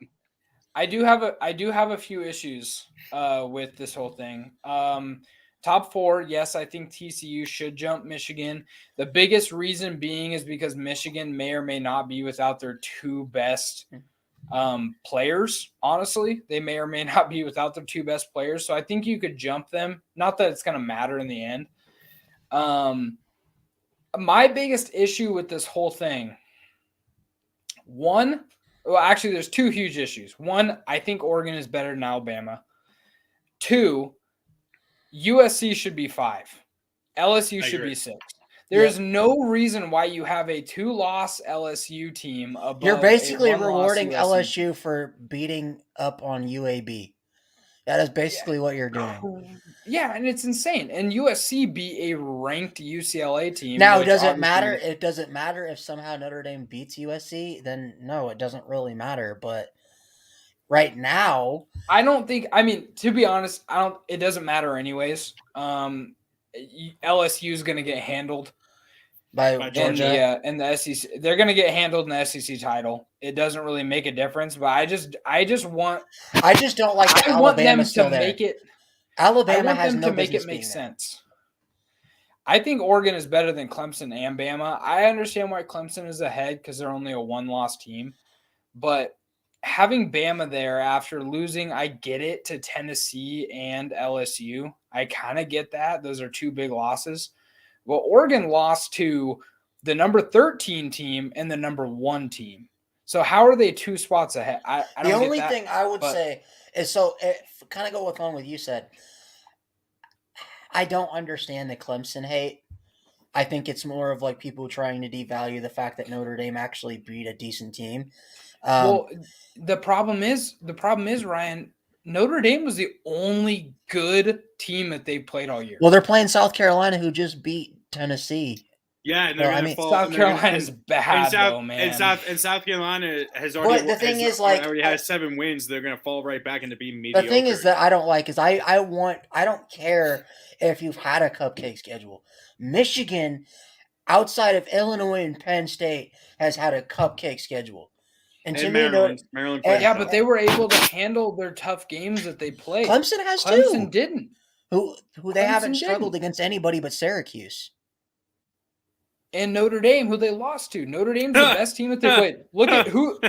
I do have a few issues with this whole thing. Top 4, yes, I think TCU should jump Michigan. The biggest reason being is because Michigan may or may not be without their 2 best players. Honestly, they may or may not be without their 2 best players. So I think you could jump them. Not that it's going to matter in the end. My biggest issue with this whole thing, there's 2 huge issues. One, I think Oregon is better than Alabama. 2, USC should be 5. LSU should be 6. There is no reason why you have a 2-loss LSU team above. You're basically a rewarding USC LSU for beating up on UAB. That is basically what you're doing. Yeah, and it's insane. And USC beat a ranked UCLA team. Now, does it matter? It doesn't matter if somehow Notre Dame beats USC. Then no, it doesn't really matter. But right now, I don't think. I mean, to be honest, it doesn't matter anyways. LSU is going to get handled by Georgia and the SEC. They're going to get handled in the SEC title. It doesn't really make a difference. But I just don't like. I want them to make it. Alabama has no to make it make sense. I think Oregon is better than Clemson and Bama. I understand why Clemson is ahead because they're only a 1-loss team, but having Bama there after losing, I get it, to Tennessee and LSU. I kind of get that. Those are 2 big losses. Well, Oregon lost to the number 13 team and the number 1 team. So how are they 2 spots ahead? I don't the get only that, thing I would say is kind of go with what you said. I don't understand the Clemson hate. I think it's more of like people trying to devalue the fact that Notre Dame actually beat a decent team. Well, the problem is, Ryan, Notre Dame was the only good team that they played all year. Well, they're playing South Carolina, who just beat Tennessee. Yeah, and South Carolina is bad, though, man. And South Carolina has already has 7 wins. They're going to fall right back into being mediocre. The thing is that I don't like is I don't care if you've had a cupcake schedule. Michigan, outside of Illinois and Penn State, has had a cupcake schedule. And Maryland but they were able to handle their tough games that they played. Clemson has too. Clemson didn't. Who they haven't struggled against anybody but Syracuse. And Notre Dame, who they lost to. Notre Dame's the best team that they played. Look at who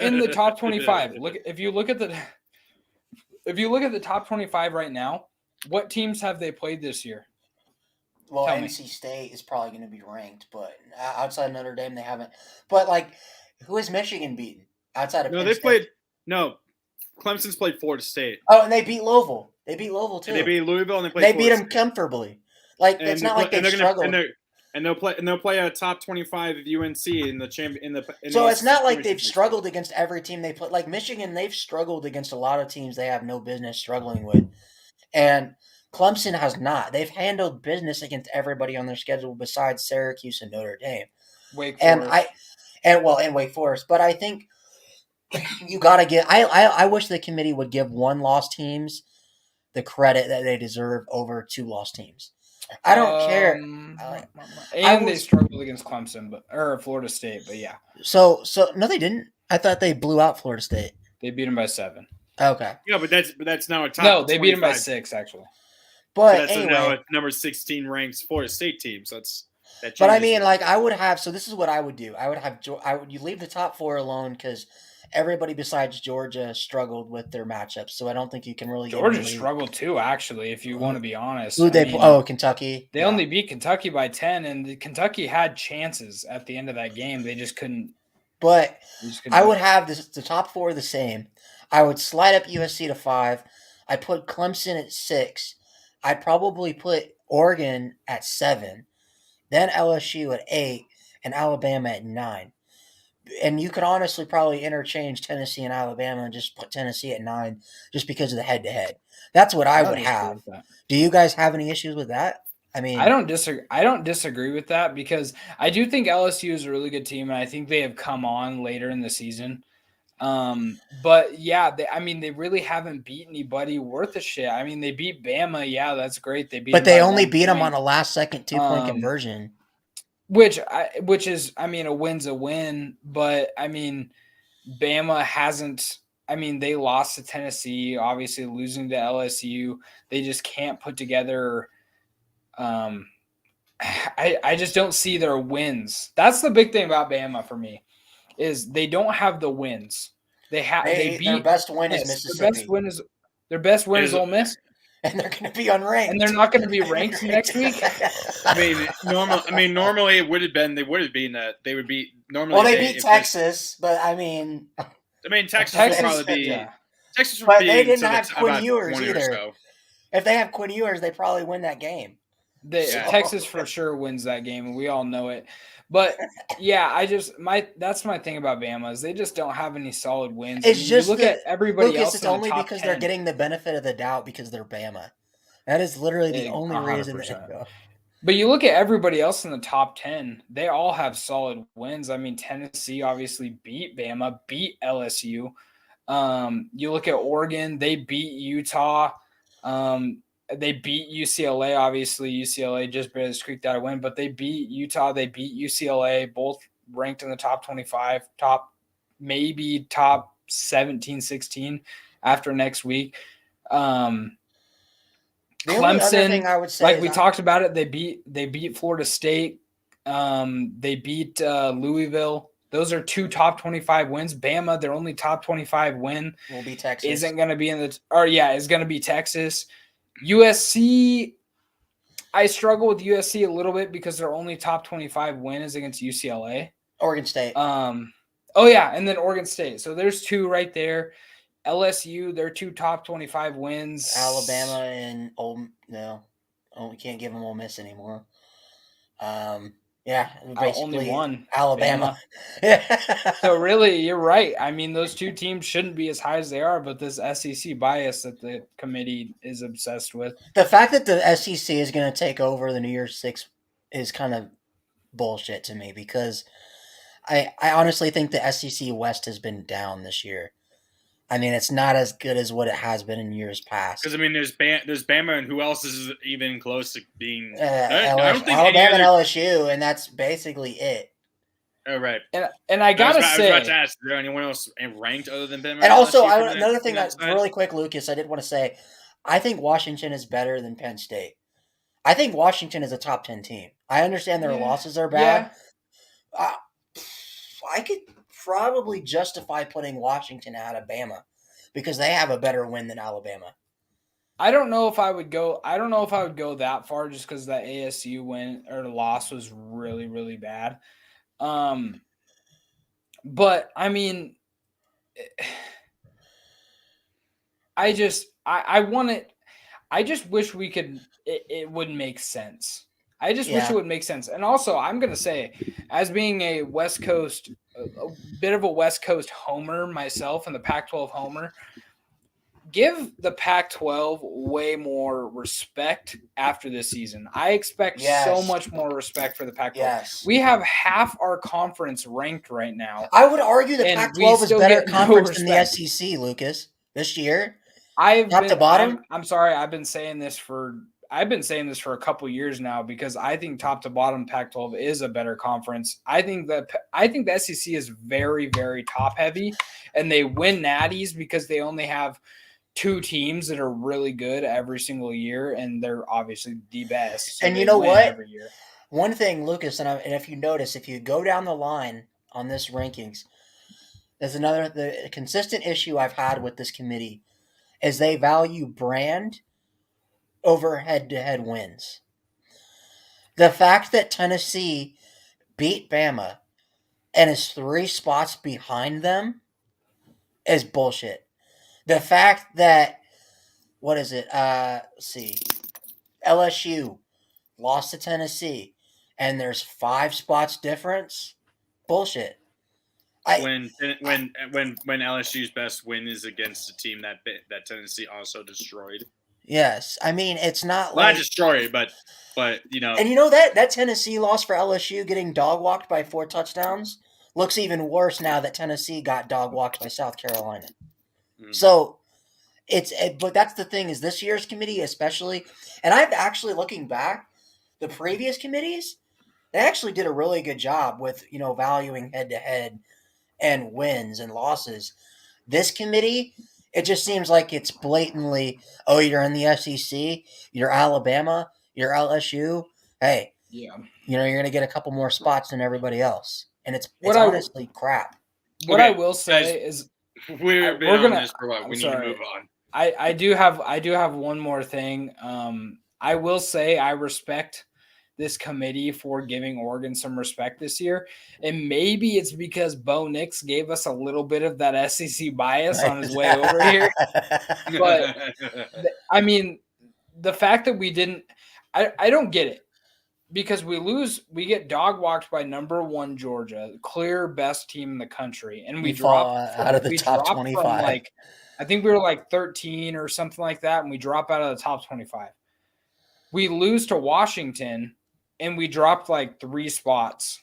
in the top 25. If you look at the top 25 right now, what teams have they played this year? Well, NC State is probably going to be ranked, but outside of Notre Dame, they haven't. But who has Michigan beaten outside of? No, they've played. No, Clemson's played Florida State. Oh, and they beat Louisville. They beat Louisville too. And they beat Louisville, and they beat them comfortably. It's not like they've struggled. And they'll play a top 25 of UNC in the champion. So it's not like they've struggled against every team they play. Like Michigan, they've struggled against a lot of teams they have no business struggling with, and Clemson has not. They've handled business against everybody on their schedule besides Syracuse and Notre Dame. Wake Forest. And Wake Forest. But I think you got to get. I wish the committee would give 1-loss teams the credit that they deserve over 2-loss teams. I don't care. They struggled against Clemson, or Florida State, but yeah. So no, they didn't. I thought they blew out Florida State. They beat them by 7. Okay. Yeah, but that's now a top. No, they beat them by 6 actually. But that's anyway, now a number 16 ranked Florida State team. So but I mean, I would have. So this is what I would do. You leave the top 4 alone because everybody besides Georgia struggled with their matchups. So I don't think you can really. Georgia struggled too, actually. If you want to be honest. Who they? Kentucky. They only beat Kentucky by 10, and Kentucky had chances at the end of that game. They just couldn't. But I would have the top 4 the same. I would slide up USC to 5. I put Clemson at 6. I'd probably put Oregon at 7. Then LSU at 8 and Alabama at 9. And you could honestly probably interchange Tennessee and Alabama and just put Tennessee at 9 just because of the head-to-head. That's what I would have. Do you guys have any issues with that? I mean, I don't disagree with that because I do think LSU is a really good team, and I think they have come on later in the season. But yeah, they really haven't beat anybody worth a shit. I mean, they beat Bama. Yeah, that's great. But they only beat them on a last-second 2-point conversion. Which is, I mean, a win's a win. But, I mean, Bama hasn't – I mean, they lost to Tennessee, obviously losing to LSU. They just can't put together I just don't see their wins. That's the big thing about Bama for me is they don't have the wins. They beat their best win is Mississippi. Their best win is Ole Miss. And they're going to be unranked. And they're not going to be ranked next week. Normally it would have been. They would have been. They would be normally. Well, they beat Texas, but Texas would probably be. Yeah. Texas would but be. They didn't have Quinn Ewers either. So. If they have Quinn Ewers, they probably win that game. Texas for sure wins that game, and we all know it. But yeah, that's my thing about Bama is they just don't have any solid wins. It's just look at everybody else. It's only because 10. They're getting the benefit of the doubt because they're Bama. That is literally the only reason. But you look at everybody else in the top 10; they all have solid wins. I mean, Tennessee obviously beat Bama, beat LSU. You look at Oregon; they beat Utah. They beat UCLA. Obviously, UCLA just barely squeaked out a win, but they beat Utah. They beat UCLA, both ranked in the top 25, maybe top 17, 16 after next week. Clemson, I would say like we talked about it, they beat Florida State. They beat Louisville. Those are 2 top 25 wins. Bama, their only top 25 win will be Texas. Is going to be Texas. USC, I struggle with USC a little bit because their only top 25 win is against UCLA. Oregon State. And then Oregon State. So there's 2 right there. LSU, their 2 top 25 wins. Alabama and we can't give them Ole Miss anymore. Only one. Alabama. So really, you're right. I mean, those 2 teams shouldn't be as high as they are, but this SEC bias that the committee is obsessed with. The fact that the SEC is going to take over the New Year's Six is kind of bullshit to me because I honestly think the SEC West has been down this year. I mean, it's not as good as what it has been in years past. Because, I mean, there's Bama, and who else is even close to being Alabama and LSU, and that's basically it. Oh, right. And I got to say. I was about to ask, is there anyone else ranked other than Bama? And also, another thing that's really quick, Lucas, I did want to say, I think Washington is better than Penn State. I think Washington is a top 10 team. I understand their losses are bad. Yeah. I could probably justify putting Washington out of Bama because they have a better win than Alabama. I don't know if I would go that far just because that ASU win or loss was really, really bad. But I mean, I just wish we could. It would make sense. I just wish it would make sense. And also, I'm going to say, as being a West Coast, a bit of a West Coast homer myself and the Pac-12 homer, give the Pac-12 way more respect after this season. I expect so much more respect for the Pac-12. Yes. We have half our conference ranked right now. I would argue the Pac-12 is better conference than the SEC, Lucas, this year. Top to bottom? I'm sorry, I've been saying this for a couple years now because I think top to bottom Pac-12 is a better conference. I think the SEC is very, very top heavy, and they win natties because they only have 2 teams that are really good every single year, and they're obviously the best. So and you know what? Every year. One thing, Lucas, and if you notice, if you go down the line on this rankings, there's the consistent issue I've had with this committee is they value brand over head-to-head wins. The fact that Tennessee beat Bama and is 3 spots behind them is bullshit. The fact that, LSU lost to Tennessee and there's 5 spots difference, bullshit. When LSU's best win is against a team that Tennessee also destroyed. Yes, I mean it's not not destroyed, but you know. And you know that Tennessee loss for LSU getting dog walked by 4 touchdowns looks even worse now that Tennessee got dog walked by South Carolina. Mm. So but that's the thing is this year's committee especially, and I've actually looking back, the previous committees they actually did a really good job with valuing head to head and wins and losses. This committee. It just seems like it's blatantly, you're in the SEC, you're Alabama, you're LSU. Hey, you're going to get a couple more spots than everybody else. And it's honestly crap. What I will say is We're on this for what? We need to move on. I do have one more thing. I will say I respect this committee for giving Oregon some respect this year. And maybe it's because Bo Nix gave us a little bit of that SEC bias on his way over here. But, I mean, the fact that we didn't – I don't get it. Because we get dog walked by number 1 Georgia, clear best team in the country, and we fall out of the top 25. From I think we were like 13 or something like that, and we drop out of the top 25. We lose to Washington, and we dropped like 3 spots,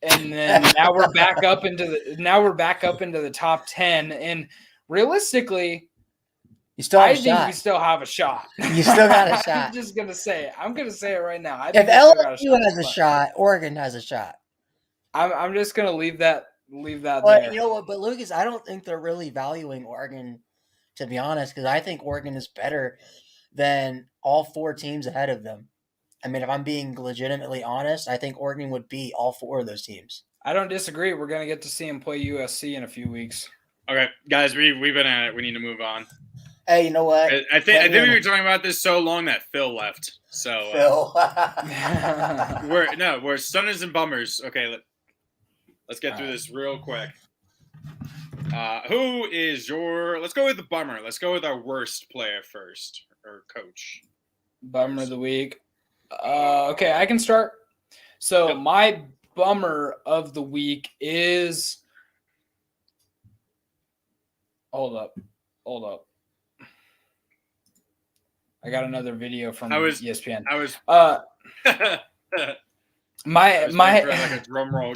and then now we're back up into the top 10. And realistically, you still have I think we still have a shot. You still got a shot. I'm just gonna say it. I'm gonna say it right now. If LSU has a shot, Oregon has a shot. I'm just gonna leave that but there. You know what? But Lucas, I don't think they're really valuing Oregon, to be honest, because I think Oregon is better than all 4 teams ahead of them. I mean, if I'm being legitimately honest, I think Oregon would beat all 4 of those teams. I don't disagree. We're gonna get to see him play USC in a few weeks. Okay, guys, we've been at it. We need to move on. Hey, you know what? I think we were talking about this so long that Phil left. So Phil, we're stunners and bummers. Okay, let's get through this real quick. Who is your? Let's go with the bummer. Let's go with our worst player first, or coach. Bummer of the week. Okay, I can start. So my bummer of the week is. Hold up. I got another video from ESPN. My like a drum roll.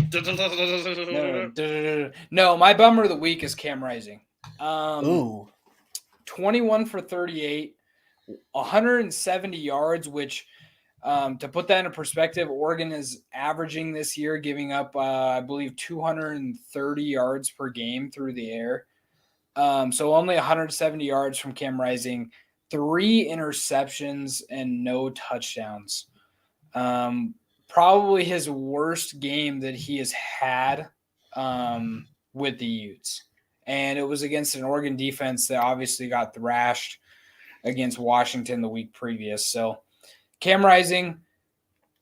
No, my bummer of the week is Cam Rising. 21 for 38, 170 yards, which to put that in perspective, Oregon is averaging this year, giving up I believe 230 yards per game through the air. So only 170 yards from Cam Rising. 3 interceptions and no touchdowns. Probably his worst game that he has had with the Utes. And it was against an Oregon defense that obviously got thrashed against Washington the week previous. So Cam Rising,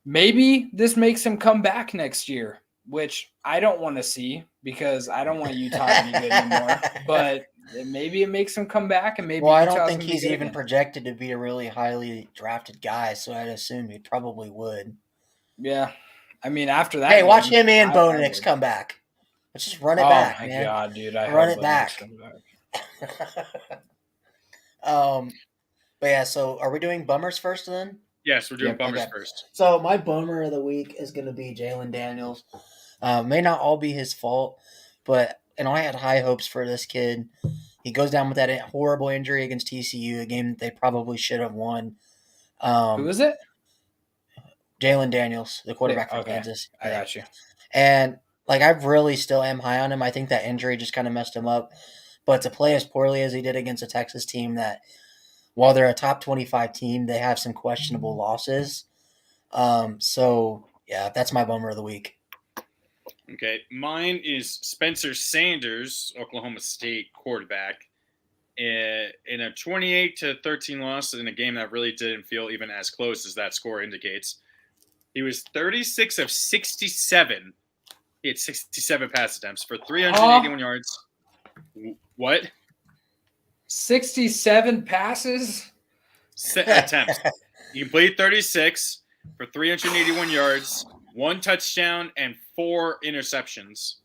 maybe this makes him come back next year, which I don't want to see because I don't want Utah to be good anymore. But maybe it makes him come back, and maybe. Well, I don't think he's even projected to be a really highly drafted guy, so I'd assume he probably would. Yeah, I mean after that. Hey, watch him and Bo Nix come back. Let's just run it back, man. Oh my god, dude! Run it back. But yeah, so are we doing bummers first then? Yes, we're doing bummers first. So my bummer of the week is going to be Jalen Daniels. May not all be his fault, but I had high hopes for this kid. He goes down with that horrible injury against TCU, a game that they probably should have won. Who is it? Jalen Daniels, the quarterback from Kansas. I got you. And I really still am high on him. I think that injury just kind of messed him up. But to play as poorly as he did against a Texas team that, while they're a top 25 team, they have some questionable losses. So, yeah, that's my bummer of the week. Okay, mine is Spencer Sanders, Oklahoma State quarterback, in a 28-13 loss in a game that really didn't feel even as close as that score indicates. He was 36 of 67. He had 67 pass attempts for 381 yards. What? 67 passes? Attempts. He completed 36 for 381 yards, 1 touchdown, and 4 interceptions.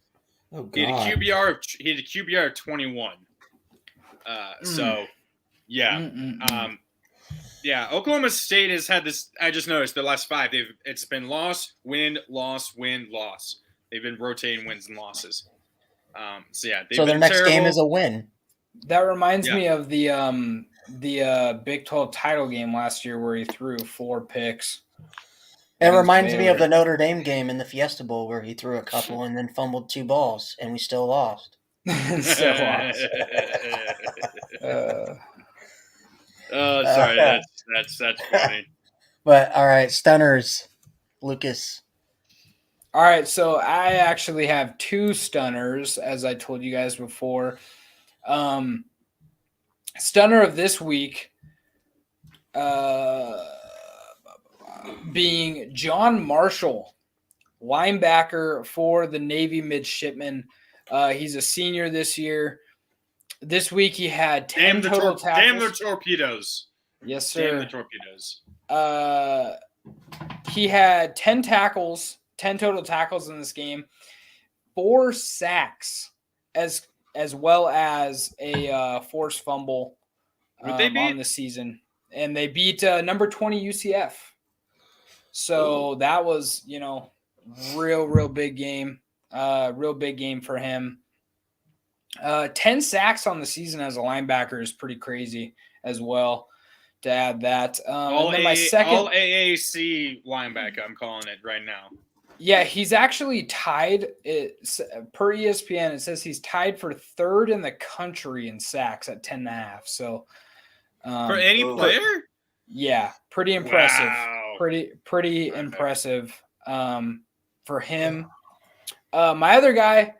Oh, God. He had a QBR of 21. So, yeah. Yeah, Oklahoma State has had this. I just noticed the last 5. It's been loss, win, loss, win, loss. They've been rotating wins and losses. So yeah. So their next game is a win. That reminds me of the Big 12 title game last year where he threw 4 picks. It reminds me of the Notre Dame game in the Fiesta Bowl where he threw a couple and then fumbled 2 balls, and we still lost. Sorry, that's funny. But all right, stunners, Lucas. All right, so I actually have 2 stunners, as I told you guys before. Stunner of this week being John Marshall, linebacker for the Navy midshipmen. He's a senior this year. This week he had 10 total tackles. Damn the torpedoes. Yes, sir. Damn the torpedoes. He had 10 tackles, 10 total tackles in this game, 4 sacks, as well as a forced fumble on the season. And they beat number 20 UCF. So that was, real big game. Real big game for him. 10 sacks on the season as a linebacker is pretty crazy as well, to add that. All AAC linebacker, I'm calling it right now. Yeah, he's actually tied. Per ESPN, it says he's tied for 3rd in the country in sacks at 10.5. So for any player? Yeah, pretty impressive. Wow. Pretty impressive for him. My other guy,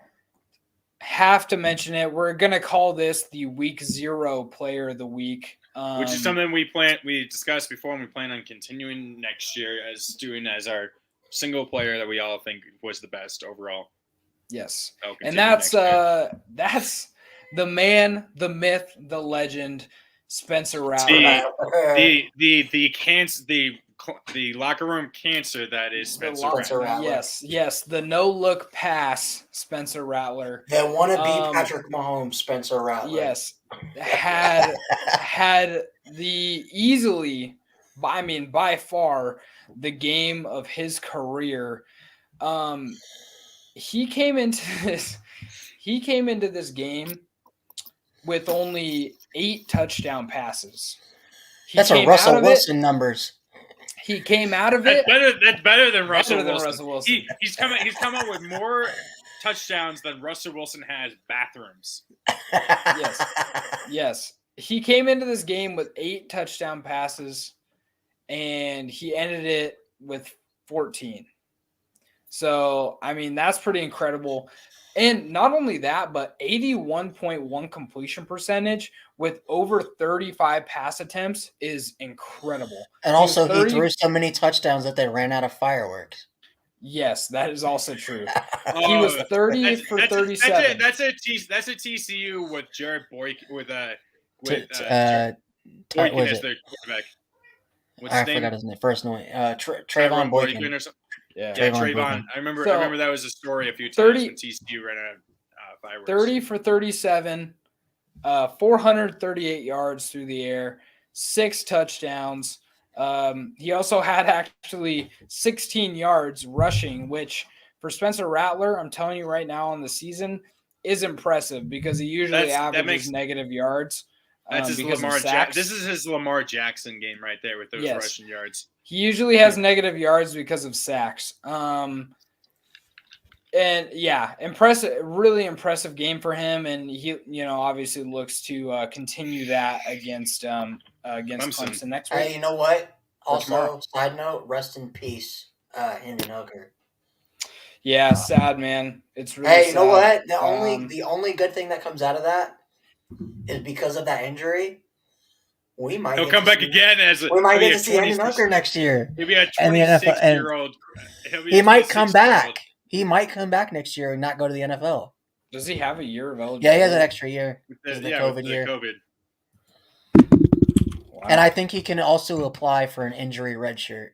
have to mention it. We're gonna call this the Week 0 Player of the Week, which is something we discussed before, and we plan on continuing next year as our single player that we all think was the best overall. Yes, and that's the man, the myth, the legend, Spencer Rattler. The locker room cancer that is Spencer Rattler. Yes, the no-look pass, Spencer Rattler. The wannabe Patrick Mahomes, Spencer Rattler. Yes, had the easily, by far, the game of his career. He came into this game with only 8 touchdown passes. That's a Russell Wilson numbers. He came out of it. That's better than Russell Wilson. He's come out with more touchdowns than Russell Wilson has bathrooms. Yes. He came into this game with 8 touchdown passes, and he ended it with 14. So, that's pretty incredible. And not only that, but 81.1 completion percentage with over 35 pass attempts is incredible. And also, he threw so many touchdowns that they ran out of fireworks. Yes, that is also true. He was 30 for 37. That's a TCU with Jared Boyk Boykin as their quarterback. I forgot his name. First name. Trayvon Boykin. Or something. Yeah, Trayvon. I remember that was a story a few times when TCU ran out of fireworks. 30 for 37, 438 yards through the air, 6 touchdowns. He also had actually 16 yards rushing, which for Spencer Rattler, I'm telling you right now on the season, is impressive because he usually averages negative yards. That's his Lamar Jackson. This is his Lamar Jackson game right there with those rushing yards. He usually has negative yards because of sacks. And yeah, really impressive game for him. And he, obviously looks to continue that against Clemson next week. Hey, you know what? Also, side note, rest in peace, Hendon Hooker. Yeah, sad, man. It's really Hey, sad. You know what? The only good thing that comes out of that is because of that injury. He'll come back again we might get to see Hendon Hooker next year. He'll be a 26-year-old. He might come back. He might come back next year and not go to the NFL. Does he have a year of eligibility? Yeah, he has an extra year. The COVID year. Wow. And I think he can also apply for an injury red shirt.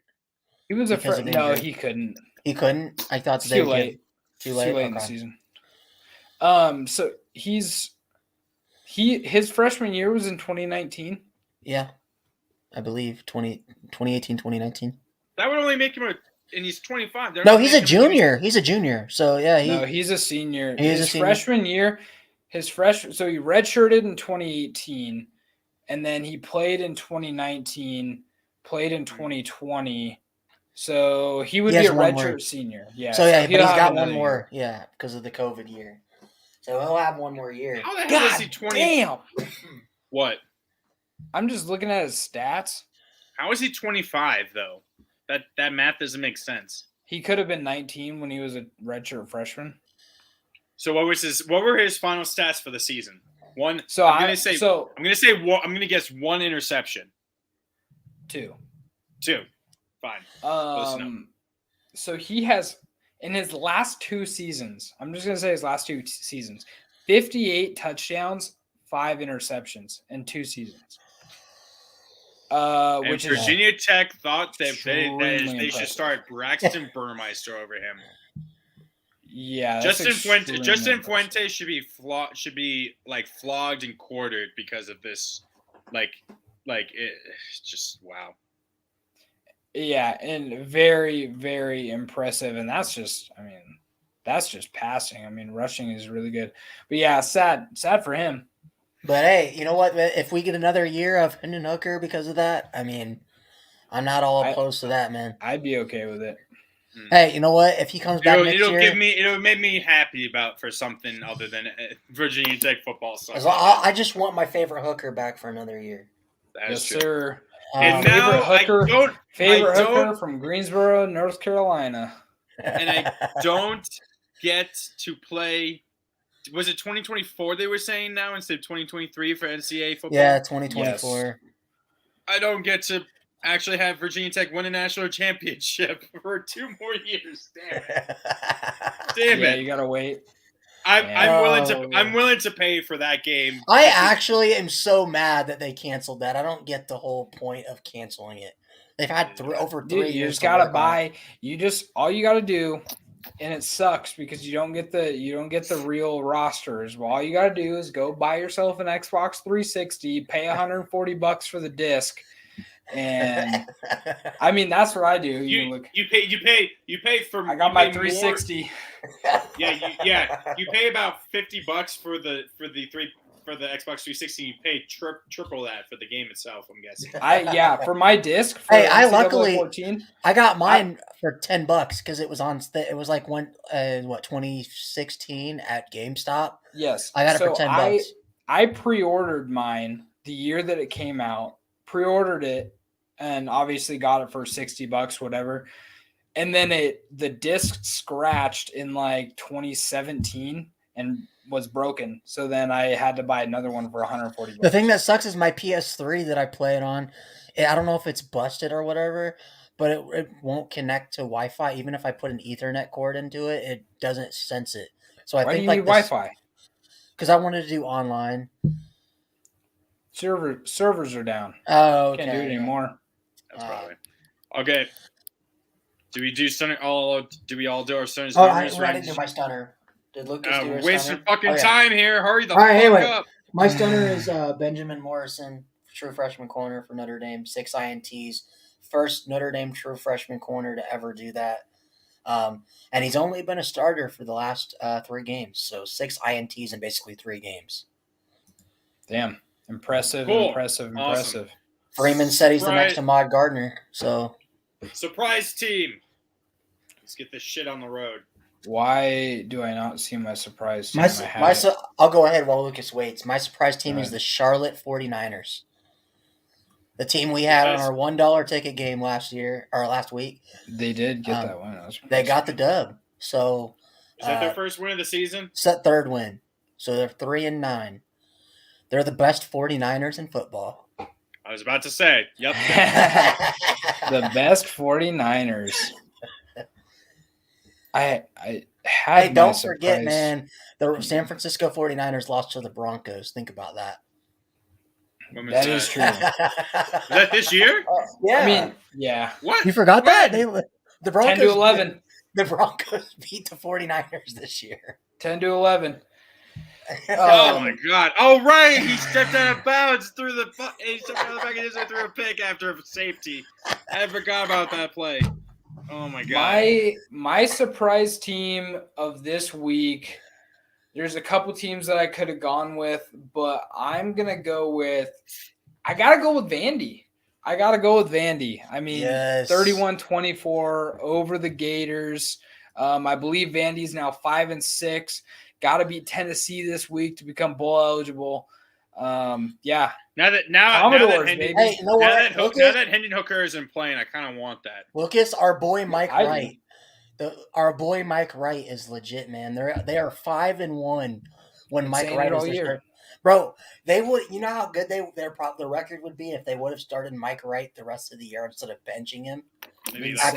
He was no, he couldn't. He couldn't? I thought too late. Too late in the season. So his freshman year was in 2019. Yeah, I believe 2018, 2019. That would only make him and he's 25. No, he's a junior. He's a junior. So yeah, he's a senior. His freshman year, so he redshirted in 2018, and then he played in 2019, played in 2020. So he would be a redshirt senior. Yeah. So yeah, but he's got one more. Yeah, because of the COVID year. So he'll have one more year. How the hell is he 20? Damn. What? I'm just looking at his stats. How is he 25 though? That math doesn't make sense. He could have been 19 when he was a redshirt freshman. So what were his final stats for the season? One. So I'm gonna guess one interception. Two. Fine. So he has in his last 2 seasons. I'm just gonna say his last 2 seasons, 58 touchdowns, 5 interceptions in 2 seasons. Which Virginia Tech thought that they should start Braxton Burmeister over him. Yeah, Justin Fuente should be flogged and quartered because of this. It's just wow. Yeah, and very, very impressive. And that's just passing. I mean, rushing is really good. But yeah, sad for him. But hey, you know what? If we get another year of Hendon Hooker because of that, I mean, I'm not all opposed to that, man. I'd be okay with it. Hey, you know what? If he comes back next year, it'll make me happy for something other than Virginia Tech football. I just want my favorite hooker back for another year. Yes, sir. And now favorite hooker from Greensboro, North Carolina. And I don't get to play. Was it 2024 they were saying now instead of 2023 for NCAA football? Yeah, 2024. Yes. I don't get to actually have Virginia Tech win a national championship for 2 more years. Damn it! Yeah, you gotta wait. I'm willing to pay for that game. I actually am so mad that they canceled that. I don't get the whole point of canceling it. They've had over 3 years. You just gotta buy. All you gotta do, and it sucks because you don't get the real rosters. Well, all you gotta do is go buy yourself an Xbox 360, pay $140 for the disc. And I mean that's what I do. You pay for. I got my 360. You pay about $50 for the Xbox 360. You pay triple that for the game itself. I'm guessing. For my disc. I got mine for $10 because it was on. It was like 2016 at GameStop. Yes, I got it for $10. I pre-ordered mine the year that it came out. Pre-ordered it. And obviously got it for $60, whatever. And then the disc scratched in like 2017 and was broken. So then I had to buy another one for $140. The thing that sucks is my PS3 that I play it on. I don't know if it's busted or whatever, but it won't connect to Wi-Fi. Even if I put an Ethernet cord into it, it doesn't sense it. So Why do you need Wi-Fi? Because I wanted to do online. Servers are down. Oh, okay. Can't do it anymore. That's probably okay. Do we do stunner? Do we all do our stunners? I didn't do my stunner. Did Lucas do his wasting fucking time here. Hurry the fuck up. My stunner is Benjamin Morrison, true freshman corner for Notre Dame, 6 INTs. First Notre Dame true freshman corner to ever do that. And he's only been a starter for the last 3 games. So 6 INTs in basically 3 games. Damn. Impressive, cool. Impressive. Freeman said he's the next Ahmad Gardner. So surprise team. Let's get this shit on the road. Why do I not see my surprise team? I'll go ahead while Lucas waits. My surprise team is the Charlotte 49ers. The team we had on our $1 ticket game last week. They did get that one. They got the dub. So is that their first win of the season? It's that 3rd win. So they're 3-9. They're the best 49ers in football. I was about to say, yep. The best 49ers. Don't forget, man, the San Francisco 49ers lost to the Broncos. Think about that. That is true. Is that this year? Yeah. I mean, yeah. What? You forgot that? The Broncos 10-11. The Broncos beat the 49ers this year. 10-11. Oh my God! Oh right, he stepped out of bounds through the. He stepped out of the back and threw a pick after a safety. I forgot about that play. Oh my God! My surprise team of this week. There's a couple teams that I could have gone with, but I'm gonna go with. I gotta go with Vandy. I mean, 31-24 over the Gators. I believe Vandy's now 5-6. Got to beat Tennessee this week to become bowl eligible. Now that Hendon Hooker isn't playing, I kind of want that. Lucas, our boy Mike Wright. Our boy Mike Wright is legit, man. They are 5-1 when Mike Wright is there. Bro, they would. You know how good their record would be if they would have started Mike Wright the rest of the year instead of benching him. Maybe like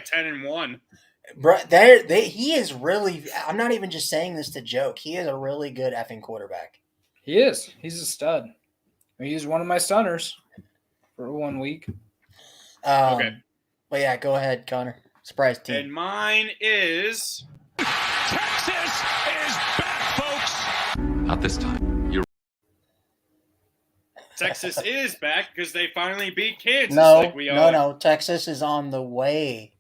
10-1. Bro, he is really. I'm not even just saying this to joke. He is a really good effing quarterback. He is. He's a stud. He's one of my stunners for 1 week. Okay. But yeah, go ahead, Connor. Surprise team. And mine is Texas is back, folks. Not this time. Texas is back because they finally beat Kansas. No. Texas is on the way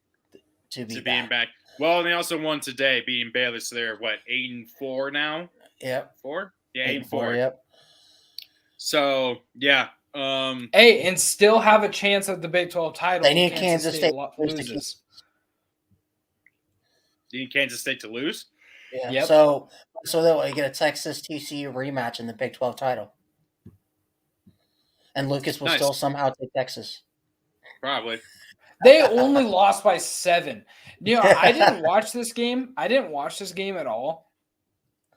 to being back. Well, they also won today, beating Baylor. So they're 8-4 now. Yep. 4. Yeah, 8-4. Yep. So yeah. Hey, and still have a chance at the Big 12 title. They need Kansas State loses. You need Kansas State to lose? Yeah. Yep. So they'll get a Texas TCU rematch in the Big 12 title. And Lucas will still somehow take Texas. Probably. They only lost by 7. I didn't watch this game. I didn't watch this game at all.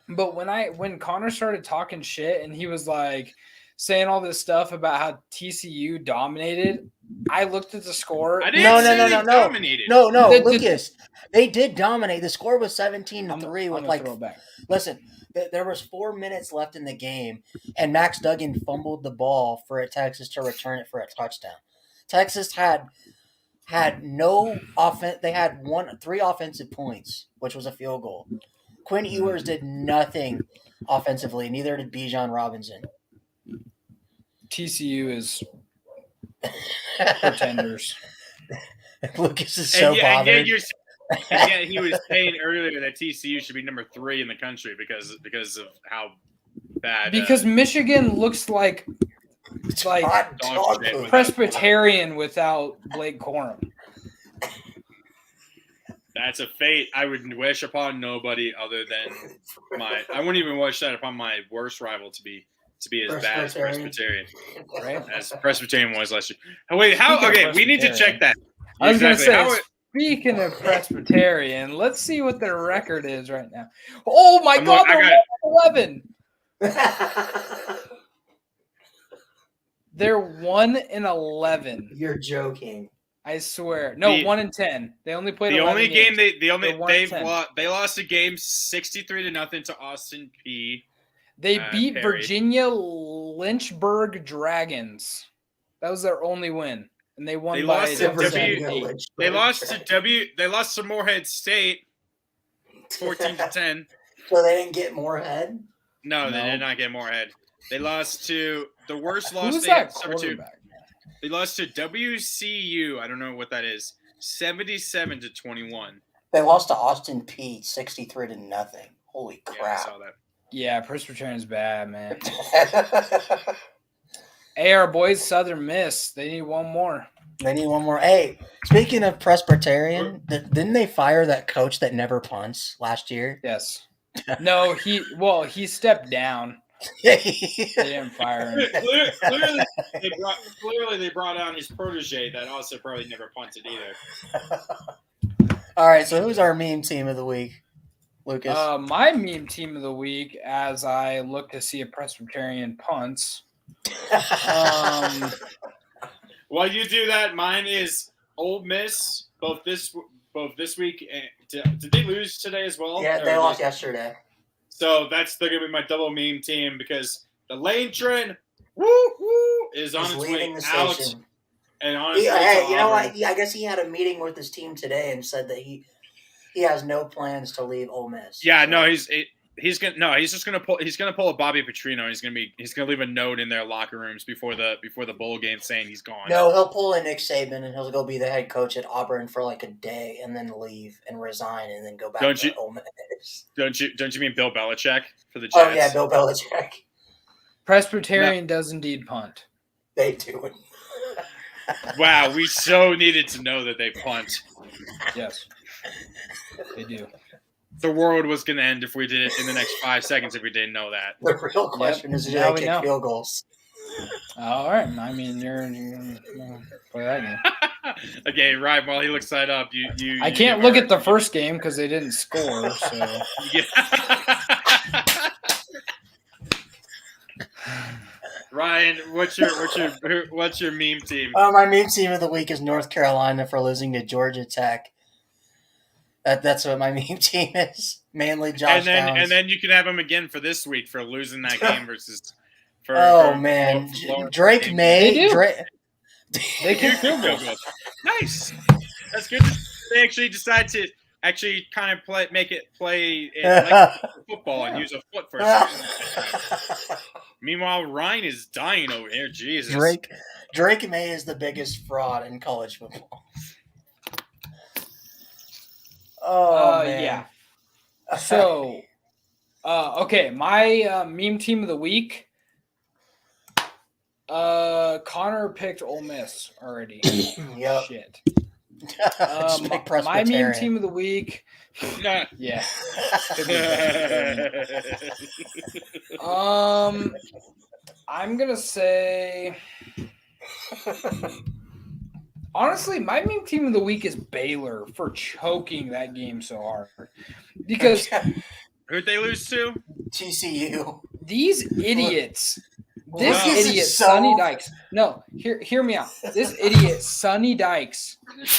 But when Connor started talking shit and he was like saying all this stuff about how TCU dominated, I looked at the score. I didn't say they dominated. No, Lucas. They did dominate. The score was 17-3 with listen, there was 4 minutes left in the game, and Max Duggan fumbled the ball for Texas to return it for a touchdown. Texas had no offense. They had 3 offensive points, which was a field goal. Quinn Ewers did nothing offensively. Neither did Bijan Robinson. TCU is pretenders. Lucas is so bothered. And yet he was saying earlier that TCU should be number 3 in the country because of how bad. Because Michigan looks like Presbyterian without Blake Corum. That's a fate I would wish upon nobody other than I wouldn't even wish that upon my worst rival to be as bad as Presbyterian. Right? As Presbyterian was last year. Oh, wait, we need to check that. I was going to say, speaking of Presbyterian, let's see what their record is right now. Oh, my God, they're 11. They're 1-11. You're joking. I swear. No, 1-10. They only played. The only game they lost a game 63-0 to Austin P. They beat Perry. Virginia Lynchburg Dragons. That was their only win, and they won by. They lost to Morehead State, 14-10. So they didn't get Morehead. No, they did not get Morehead. They lost to the worst loss. Who's that quarterback? They lost to WCU. I don't know what that is. 77-21. They lost to Austin P 63-0. Holy crap! Yeah, I saw that. Yeah, Presbyterian's bad, man. Hey, our boys, Southern Miss. They need one more. Hey, speaking of Presbyterian, didn't they fire that coach that never punts last year? Yes. No, he stepped down. They didn't fire him. Clearly, they brought on his protege that also probably never punted either. All right, so who's our meme team of the week, Lucas? My meme team of the week, as I look to see a Presbyterian punts. While you do that, mine is Ole Miss. Both this week. Did they lose today as well? Yeah, they lost yesterday. So they're going to be my double meme team because the lane trend is on its way out. And honestly, you know what? I guess he had a meeting with his team today and said that he has no plans to leave Ole Miss. Yeah, so. He's gonna pull a Bobby Petrino. He's gonna leave a note in their locker rooms before the bowl game saying he's gone. No, he'll pull a Nick Saban and he'll go be the head coach at Auburn for like a day and then leave and resign and then go back to Ole Miss. Don't you mean Bill Belichick for the Jets? Oh yeah, Bill Belichick. Presbyterian does indeed punt. They do. Wow, we so needed to know that they punt. Yes, they do. The world was going to end if we did it in the next 5 seconds if we didn't know that. The real question is, do they kick field goals? All right. I mean, you're play that game. Okay, Ryan, while he looks that up, I can't look at the first game because they didn't score. So Ryan, what's your meme team? My meme team of the week is North Carolina for losing to Georgia Tech. That's what my meme team is. Mainly Josh Downs. And then you can have him again for this week for losing that game versus. Drake May. They can field goals. Nice. That's good. They actually decide to kind of make it play like football and use a foot for a second. Meanwhile, Ryan is dying over here. Jesus. Drake May is the biggest fraud in college football. Man. Yeah. So, okay, my meme team of the week. Connor picked Ole Miss already. Yep. Shit. My meme team of the week. Yeah. I'm gonna say. Honestly, my meme team of the week is Baylor for choking that game so hard. Because who'd they lose to? TCU. These idiots. This idiot, Sonny Dykes. No, hear me out. This idiot, Sonny Dykes,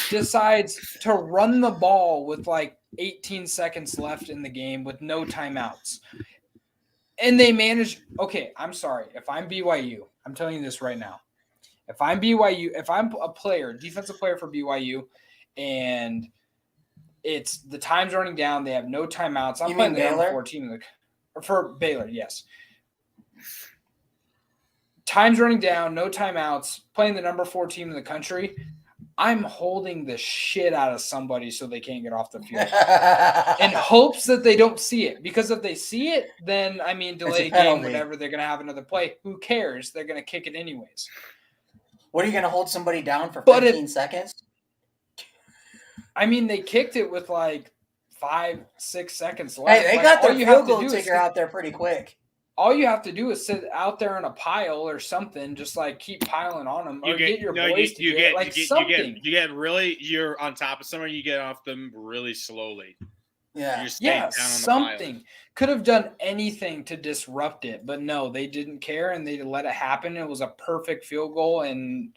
decides to run the ball with like 18 seconds left in the game with no timeouts. And they managed. Okay, I'm sorry. If I'm BYU, I'm telling you this right now. If I'm BYU, if I'm a player, defensive player for BYU, and it's the time's running down, they have no timeouts. I'm playing the number 14 for Baylor, yes. Time's running down, no timeouts, playing the number 4 team in the country. I'm holding the shit out of somebody so they can't get off the field in hopes that they don't see it. Because if they see it, then, delay game, whatever, they're going to have another play. Who cares? They're going to kick it anyways. What, are you going to hold somebody down for 15 seconds? They kicked it with like 5-6 seconds left. Hey, they got their field goal ticker out there pretty quick. All you have to do is sit out there in a pile or something, just like keep piling on them, or get your boys to get something. You're on top of someone, you get off them really slowly. Yeah, something. Could have done anything to disrupt it, but no, they didn't care and they let it happen. It was a perfect field goal, and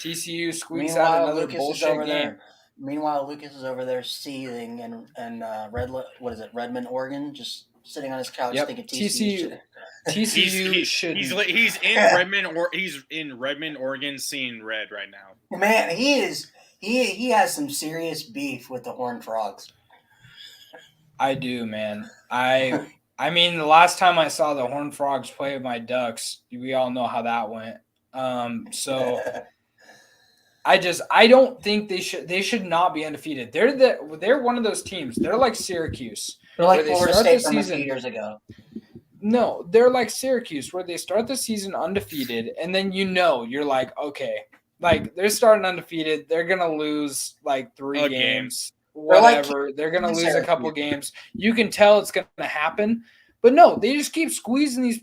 TCU squeaks out another bullshit game. Meanwhile, Lucas is over there seething and Redmond, Oregon, just sitting on his couch thinking TCU should. He's in Redmond, or he's in Redmond, Oregon, seeing red right now. Man, he has some serious beef with the Horned Frogs. I do, man. The last time I saw the Horned Frogs play with my Ducks, we all know how that went. So I don't think they should not be undefeated. They're one of those teams. They're like Syracuse. They're like Florida State from a few years ago. No, they're like Syracuse, where they start the season undefeated, and then you're like, okay, like they're starting undefeated. They're gonna lose like 3 games, whatever. They're gonna lose a couple games. You can tell it's gonna happen, but no, they just keep squeezing these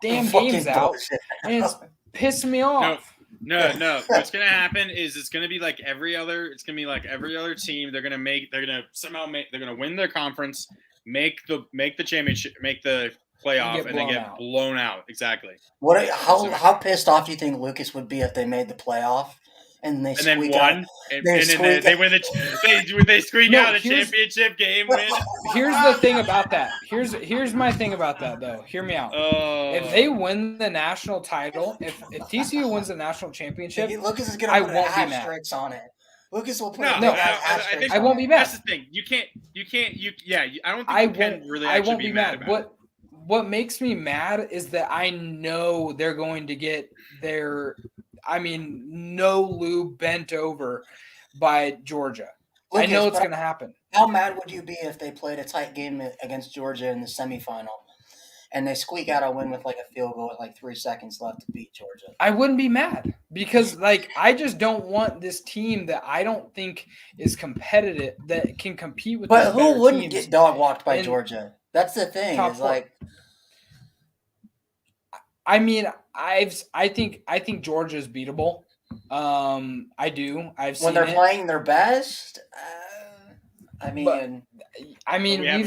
damn games out, and it's pissing me off. No. What's gonna happen is it's gonna be like every other team. They're gonna win their conference, make the championship, make the playoff, and they get blown out. Exactly. How pissed off do you think Lucas would be if they made the playoff and they squeak out? They squeak out a championship game win? Here's the thing about that. Here's my thing about that, though. Hear me out. If they win the national title, if TCU wins the national championship, Lucas is going to put an asterisk on it. Lucas will put I won't be mad. That's the thing. I don't think you can really actually be mad about it. What makes me mad is that I know they're going to get no lube bent over by Georgia. Lucas, I know it's going to happen. How mad would you be if they played a tight game against Georgia in the semifinal and they squeak out a win with like a field goal with like 3 seconds left to beat Georgia? I wouldn't be mad because I just don't want this team that I don't think is competitive that can compete with. But who wouldn't get dog walked by Georgia? That's the thing. Is like. I think Georgia's beatable. I do. I've seen when they're playing their best. We've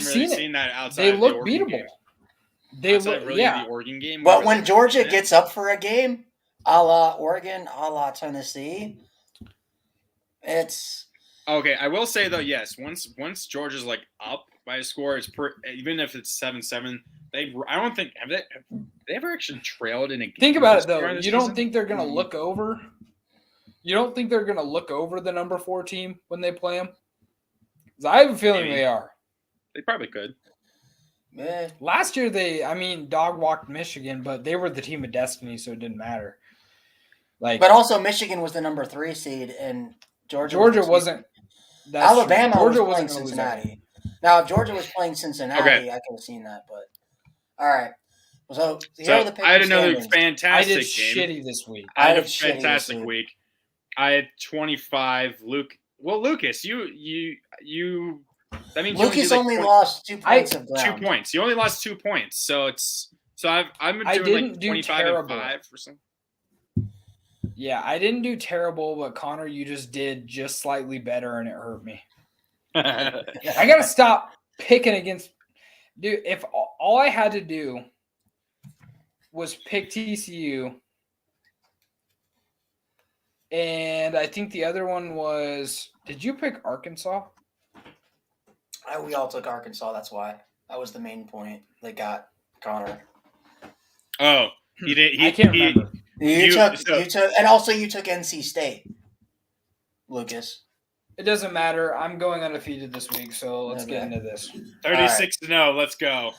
seen it. That outside they look Oregon beatable. game. The Oregon game. But when Georgia gets up for a game, a la Oregon, a la Tennessee, it's okay. I will say though, yes. Once Georgia's like up by a score, it's even if it's 7-7. I don't think have they ever actually trailed in a game. Think about it though. You don't think they're going to look over? You don't think they're going to look over the number 4 team when they play them? Because I have a feeling they are. They probably could. Last year dog walked Michigan, but they were the team of destiny, so it didn't matter. But also Michigan was the number 3 seed, and Georgia wasn't. Alabama Georgia was playing Cincinnati. Now, if Georgia was playing Cincinnati, I could have seen that. But all right. So I had another fantastic game. Shitty this week. I had a fantastic week. I had 25. Lucas, you. That means Lucas only lost 2 points of ground. 2 points. You only lost 2 points. So I'm doing like 25 and 5 or something. Yeah, I didn't do terrible, but Connor, you just did just slightly better, and it hurt me. I gotta stop picking against. Dude, if all I had to do was pick TCU, and I think the other one was. Did you pick Arkansas? We all took Arkansas. That's why. That was the main point that got Connor. Oh, he did. I can't remember. You took, and also you took NC State, Lucas. It doesn't matter. I'm going undefeated this week, so let's get into this. 36-0. Let's go.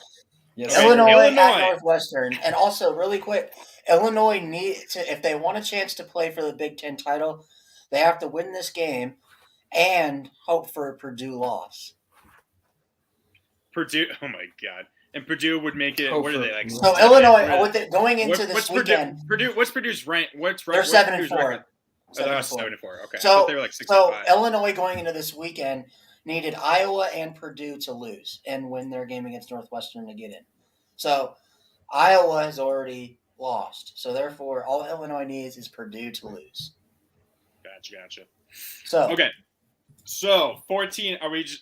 Yes. Illinois at Northwestern, and also really quick, Illinois if they want a chance to play for the Big Ten title, they have to win this game and hope for a Purdue loss. Purdue, oh my God. And Purdue would make it. What are they like? So Illinois, going into this weekend, what's Purdue's rank? They're 7-4. 7-4. Okay. So they were like 6-5. So Illinois going into this weekend needed Iowa and Purdue to lose and win their game against Northwestern to get in. So Iowa has already lost. So therefore, all Illinois needs is Purdue to lose. Gotcha. So okay. So 14.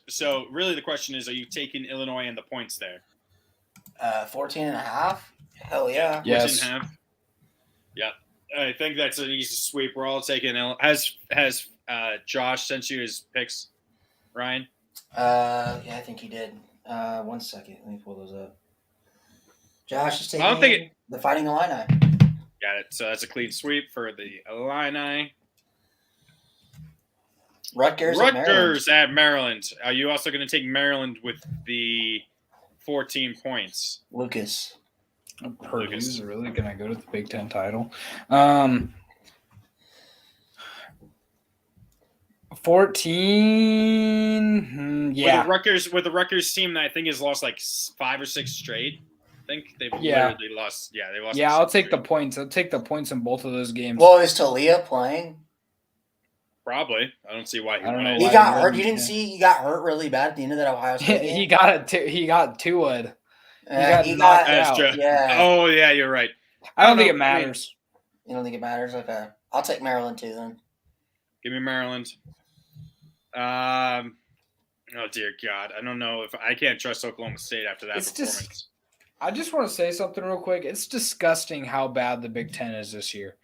So really, the question is: are you taking Illinois and the points there? 14.5. Hell yeah. Yes. 14.5. Yeah. I think that's an easy sweep. We're all taking. Has Josh sent you his picks, Ryan? Yeah, I think he did. 1 second. Let me pull those up. Josh is taking the Fighting Illini. Got it. So that's a clean sweep for the Illini. Rutgers at Maryland. Are you also going to take Maryland with the 14 points? Lucas. Purdue's really going to go to the Big Ten title. 14. Yeah. With the Rutgers team that I think has lost like 5 or 6 straight. I think they've literally lost. Yeah, they lost. Yeah, I'll take the points. I'll take the points in both of those games. Well, is Talia playing? Probably. I don't see why he don't know. He got hurt. You didn't see he got hurt really bad at the end of that Ohio State game? He got two-wood. He got out. Yeah. Oh, yeah, you're right. I don't think it matters. You don't think it matters? Okay. I'll take Maryland too then. Give me Maryland. Oh, dear God. I don't know if I can't trust Oklahoma State after that performance. I just want to say something real quick. It's disgusting how bad the Big Ten is this year.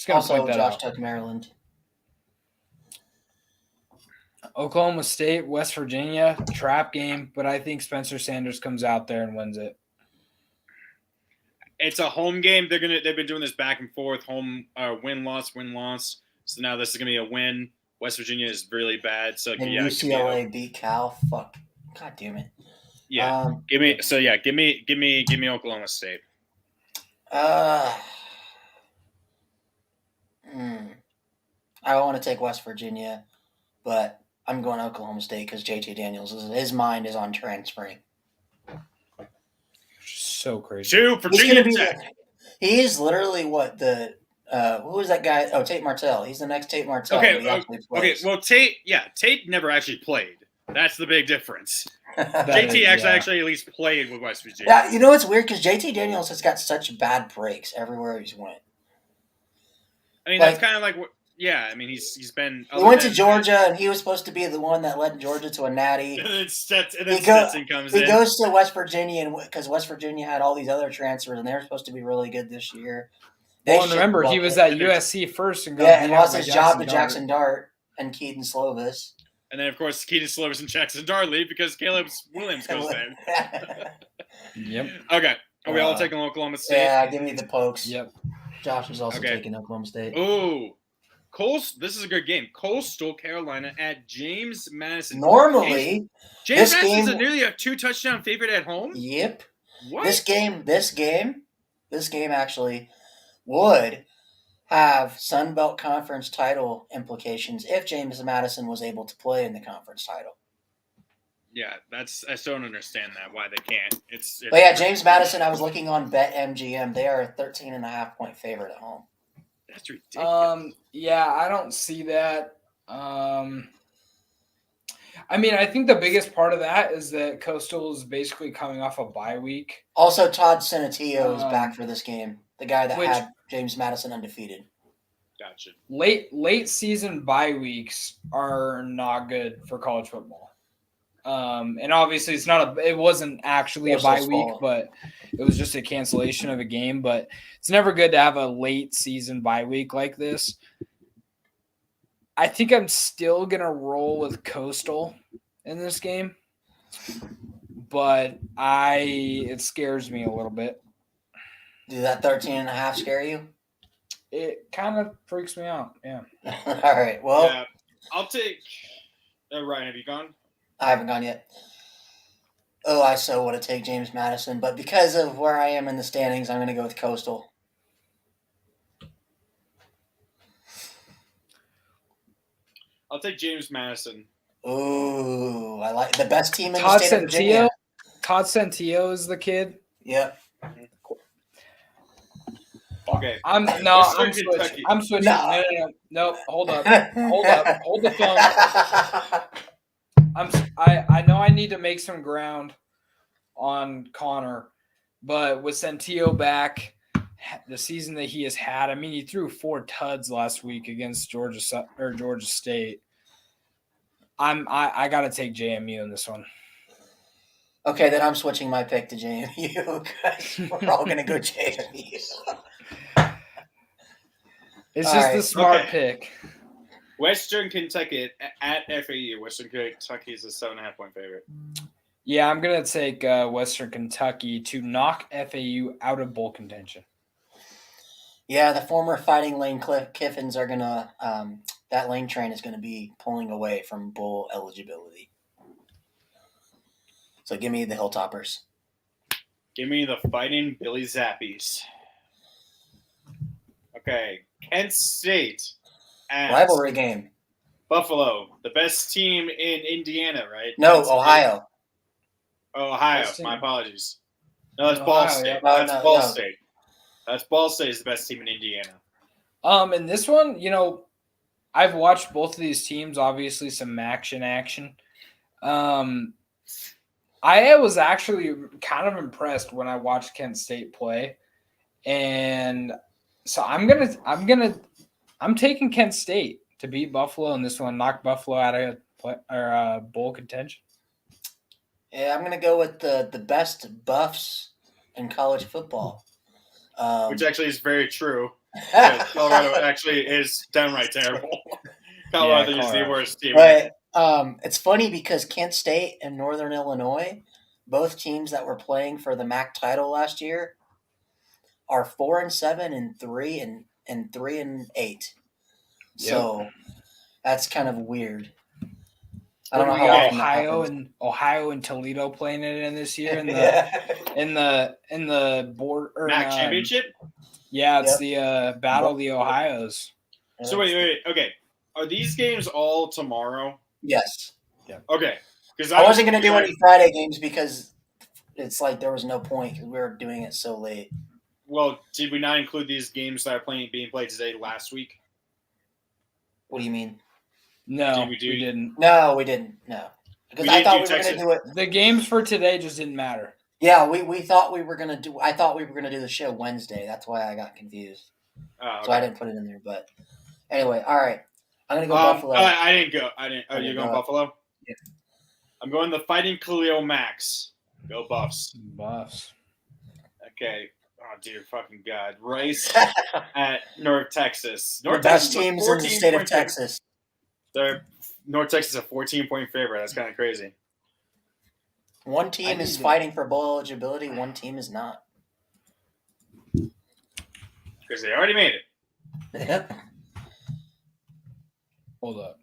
Also, Josh took Maryland. Oklahoma State, West Virginia, trap game, but I think Spencer Sanders comes out there and wins it. It's a home game. They've been doing this back and forth, home win-loss. So now this is gonna be a win. West Virginia is really bad. So and UCLA beat Cal. Fuck. God damn it. Yeah. Give me Oklahoma State. I want to take West Virginia, but I'm going to Oklahoma State because JT Daniels, his mind is on transferring. So crazy. Two Virginia Tech. He is literally what who was that guy? Oh, Tate Martell. He's the next Tate Martell. Okay. Well, Tate never actually played. That's the big difference. JT actually at least played with West Virginia. Yeah, you know it's weird because JT Daniels has got such bad breaks everywhere he's went. I mean, that's kind of like Yeah, I mean he's been. He went to Georgia, and he was supposed to be the one that led Georgia to a natty. And then Stetson comes in. He goes to West Virginia, and because West Virginia had all these other transfers, and they were supposed to be really good this year. Well, and remember, he was at USC first, and lost his job to Jackson Dart and Keaton Slovis. And then, of course, Keaton Slovis and Jackson Dart leave because Caleb Williams goes there. Yep. Okay. Are we all taking Oklahoma State? Yeah, give me the Pokes. Yep. Josh was also taking Oklahoma State. Ooh. This is a good game. Coastal Carolina at James Madison. Normally, James Madison's nearly a 2-touchdown favorite at home? Yep. What? This game actually would have Sun Belt Conference title implications if James Madison was able to play in the conference title. Yeah, I still don't understand that, why they can't. But yeah, James Madison, I was looking on BetMGM. They are a 13.5-point favorite at home. That's ridiculous. Yeah, I don't see that. I mean, I think the biggest part of that is that Coastal is basically coming off a bye week. Also, Todd Senatillo is back for this game. The guy that had James Madison undefeated. Gotcha. Late season bye weeks are not good for college football. And obviously it wasn't actually a bye week, but it was just a cancellation of a game. But it's never good to have a late season bye week like this. I think I'm still going to roll with Coastal in this game, but it scares me a little bit. Did that 13.5 scare you? It kind of freaks me out. Yeah. All right. Well, yeah, I'll take Ryan, have you gone? I haven't gone yet. Oh, I so want to take James Madison, but because of where I am in the standings, I'm going to go with Coastal. I'll take James Madison. Ooh, I like the best team in the state of Virginia. Todd Senatillo is the kid. Yep. Okay. I'm switching. I'm switching. No. Hold up. Hold the phone. I know I need to make some ground on Connor, but with Senatillo back, the season that he has had, I mean, he threw 4 tuds last week against Georgia State. I got to take JMU in this one. Okay, then I'm switching my pick to JMU because we're all going to go JMU. It's all just the smart pick. Western Kentucky at FAU. Western Kentucky is a 7.5-point favorite. Yeah, I'm going to take Western Kentucky to knock FAU out of bowl contention. Yeah, the former Fighting Lane Kiffins are going to that lane train is going to be pulling away from bowl eligibility. So give me the Hilltoppers. Give me the Fighting Billy Zappies. Okay, Kent State. Rivalry game. Buffalo, the best team in Indiana, right? No, Ohio. Ohio, my apologies. No, that's Ball State. That's Ball State. That's Ball State is the best team in Indiana. And this one, I've watched both of these teams, obviously some action. I was actually kind of impressed when I watched Kent State play. And so I'm taking Kent State to beat Buffalo in this one, knock Buffalo out of bowl contention. Yeah, I'm going to go with the best buffs in college football. Which actually is very true. Colorado actually is downright terrible. Colorado is the worst team. But it's funny because Kent State and Northern Illinois, both teams that were playing for the MAC title last year, are 4-7 and 3-8. Yep. So that's kind of weird. I don't know how Ohio and Toledo playing it in this year in the board MAC championship. Yeah, it's the Battle of the Ohio's. So wait. Okay, are these games all tomorrow? Yes. Yeah. Okay. Because I wasn't going to do any Friday games because it's like there was no point because we were doing it so late. Well, did we not include these games that are being played today last week? What do you mean? No, we didn't. No, we didn't. No, because I thought we were going to do it. The games for today just didn't matter. Yeah, we thought we were going to do. I thought we were going to do the show Wednesday. That's why I got confused. Oh, okay. So I didn't put it in there. But Anyway, all right. I'm gonna go Buffalo. I didn't go. Oh, you're going Buffalo? Yeah. I'm going the Fighting Khalil Max. Go Buffs. Buffs. Okay. Oh, dear fucking God. Rice at North Texas. The best teams in the state of Texas. North Texas is a 14-point favorite. That's kind of crazy. One team is fighting for bowl eligibility. One team is not. Because they already made it. Hold up.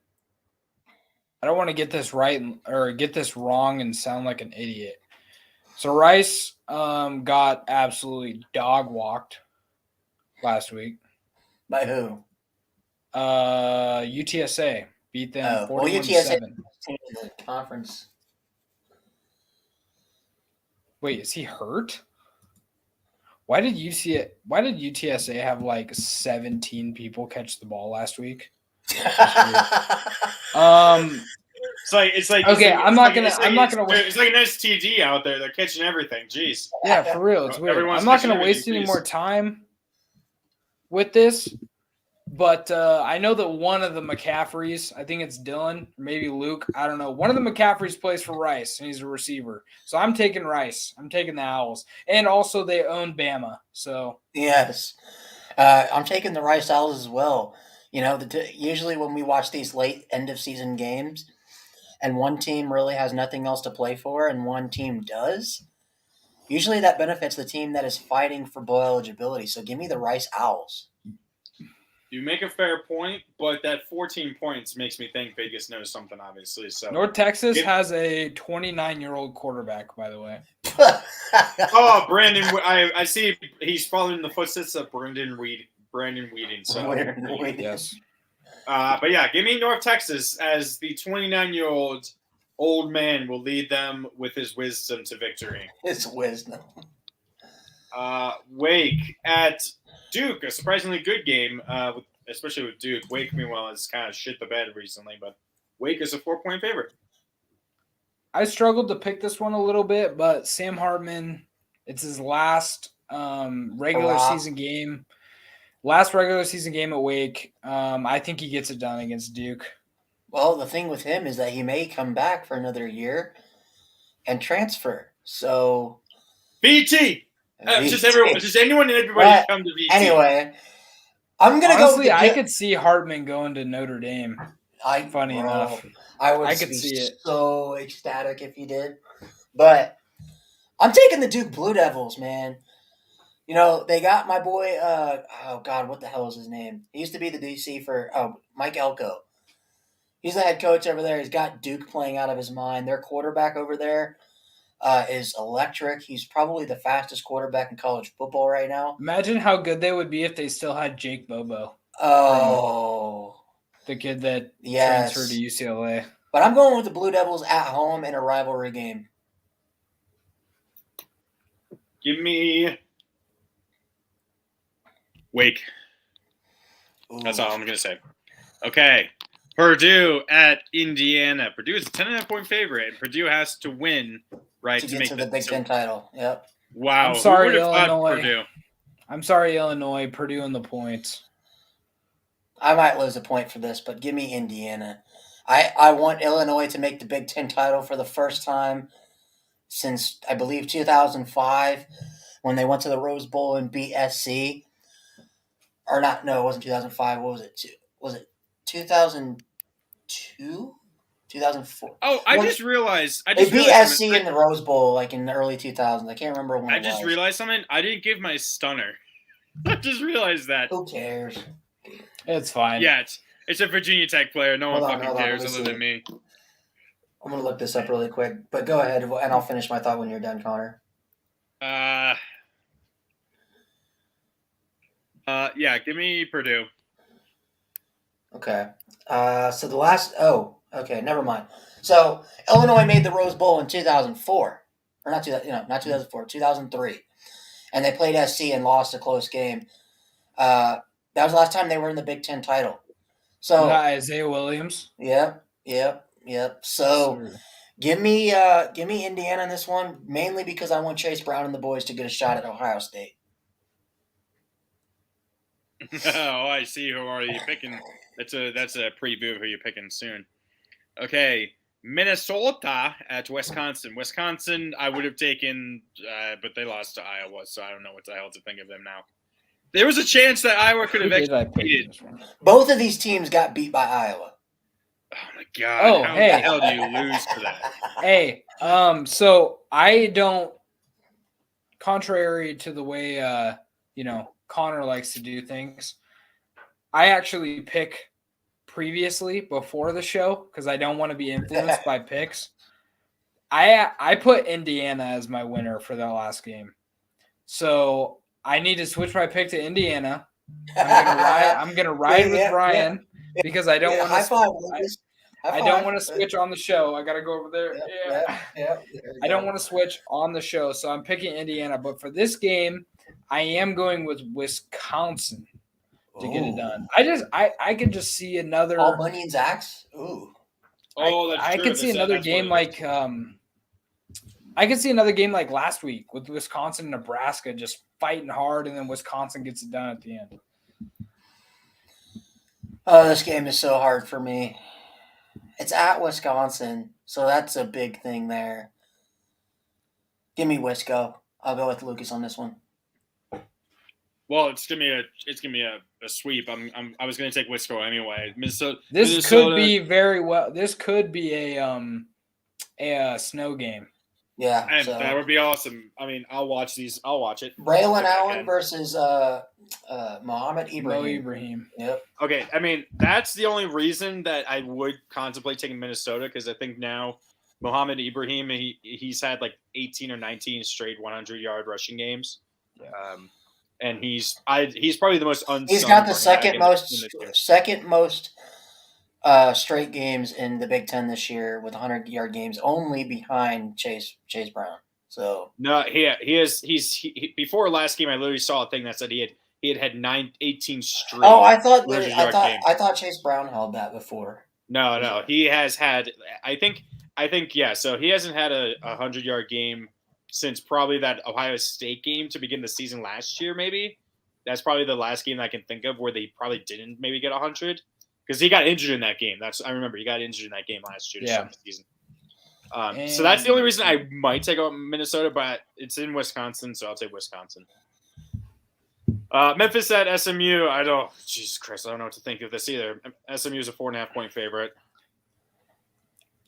I don't want to get this right or get this wrong and sound like an idiot. So Rice got absolutely dog walked last week. By who? UTSA beat them 41-7. Well, UTSA in the conference. Wait, is he hurt? Why did UTSA have like 17 people catch the ball last week? It's like okay. I'm not gonna. It's like an STD out there. They're catching everything. Jeez. Yeah, for real. It's weird. I'm not gonna waste any more time with this. But I know that one of the McCaffreys, I think it's Dylan, maybe Luke, I don't know. One of the McCaffreys plays for Rice, and he's a receiver. So I'm taking Rice. I'm taking the Owls. And also they own Bama. So yes. I'm taking the Rice Owls as well. You know, usually when we watch these late end-of-season games and one team really has nothing else to play for and one team does, usually that benefits the team that is fighting for bowl eligibility. So give me the Rice Owls. You make a fair point, but that 14 points makes me think Vegas knows something, obviously. So North Texas has a 29-year-old quarterback, by the way. Oh, Brandon! I see he's following the footsteps of Brandon Weeding. So yes. But yeah, give me North Texas as the 29-year-old old man will lead them with his wisdom to victory. His wisdom. Wake at Duke, a surprisingly good game, especially with Duke. Wake, meanwhile, has kind of shit the bed recently, but Wake is a 4-point favorite. I struggled to pick this one a little bit, but Sam Hartman, it's his last regular season game. Last regular season game at Wake. I think he gets it done against Duke. Well, the thing with him is that he may come back for another year and transfer. So BT! Just anyone and everybody come to BT. Anyway, I'm going to go with I could see Hartman going to Notre Dame. Funny enough. I could see it. So ecstatic if he did. But I'm taking the Duke Blue Devils, man. You know, they got my boy, oh God, what the hell is his name? He used to be the DC for Mike Elko. He's the head coach over there. He's got Duke playing out of his mind. Their quarterback over there is electric. He's probably the fastest quarterback in college football right now. Imagine how good they would be if they still had Jake Bobo. Oh. The kid that transferred to UCLA. But I'm going with the Blue Devils at home in a rivalry game. Give me Wake. Ooh. That's all I'm going to say. Okay. Purdue at Indiana. Purdue is a 10.5-point favorite. Purdue has to win, right, to get to the Big Ten title. Yep. Wow. I'm sorry, Illinois. I'm sorry, Illinois. Purdue in the points. I might lose a point for this, but give me Indiana. I want Illinois to make the Big Ten title for the first time since, I believe, 2005 when they went to the Rose Bowl and beat SC. Or not, no, it wasn't 2005. What was it? Was it 2002? 2004? Oh, I just realized. They beat SC in the Rose Bowl like in the early 2000s. I can't remember when I just realized something. I didn't give my stunner. I just realized that. Who cares? It's fine. Yeah, it's a Virginia Tech player. No one fucking cares other than me. I'm going to look this up really quick. But go ahead, and I'll finish my thought when you're done, Connor. Yeah, give me Purdue. Okay. So the last – okay, never mind. So Illinois made the Rose Bowl in 2004. Or not 2004, 2003. And they played SC and lost a close game. That was the last time they were in the Big Ten title. So Isaiah Williams. Yep. So give me Indiana in this one, mainly because I want Chase Brown and the boys to get a shot at Ohio State. Oh, I see. Who are you picking? That's a preview of who you're picking soon. Okay, Minnesota at Wisconsin. Wisconsin, I would have taken, but they lost to Iowa, so I don't know what the hell to think of them now. There was a chance that Iowa could have actually beat it. Both of these teams got beat by Iowa. Oh my God! How the hell do you lose to that? Hey, so I don't. Contrary to the way Connor likes to do things, I actually pick previously before the show because I don't want to be influenced by picks. I put Indiana as my winner for that last game, so I need to switch my pick to Indiana. I'm gonna ride with Ryan because I don't want to. I don't want to switch on the show. I got to go over there. I don't want to switch on the show, so I'm picking Indiana. But for this game, I am going with Wisconsin to get it done. I could just see another all Bunny and Zach's. Ooh. I could see another game like I could see another game like last week with Wisconsin and Nebraska just fighting hard, and then Wisconsin gets it done at the end. Oh, this game is so hard for me. It's at Wisconsin, so that's a big thing there. Give me Wisco. I'll go with Lucas on this one. Well, it's gonna be a sweep. I was gonna take Wisco anyway. Minnesota. Could be very well. This could be a snow game. Yeah, and that would be awesome. I mean, I'll watch these. I'll watch it. Braylon Allen versus Mohamed Ibrahim. Yep. Okay, I mean that's the only reason that I would contemplate taking Minnesota because I think now Mohamed Ibrahim he's had like 18 or 19 straight 100-yard rushing games, and he's probably the most unsung. He's got the second most straight games in the Big Ten this year with 100-yard games, only behind Chase Brown. So no, he's before last game I literally saw a thing that said he had 18 straight. Oh, I thought Chase Brown held that before. No, he has had. I think yeah. So he hasn't had a 100-yard game since probably that Ohio State game to begin the season last year. Maybe that's probably the last game I can think of where they probably didn't maybe get 100 because he got injured in that game. I remember he got injured in that game last year to start the season. So that's the only reason I might take out Minnesota, but it's in Wisconsin, so I'll take Wisconsin. Memphis at SMU. Jesus Christ, I don't know what to think of this either. SMU is a 4.5-point favorite.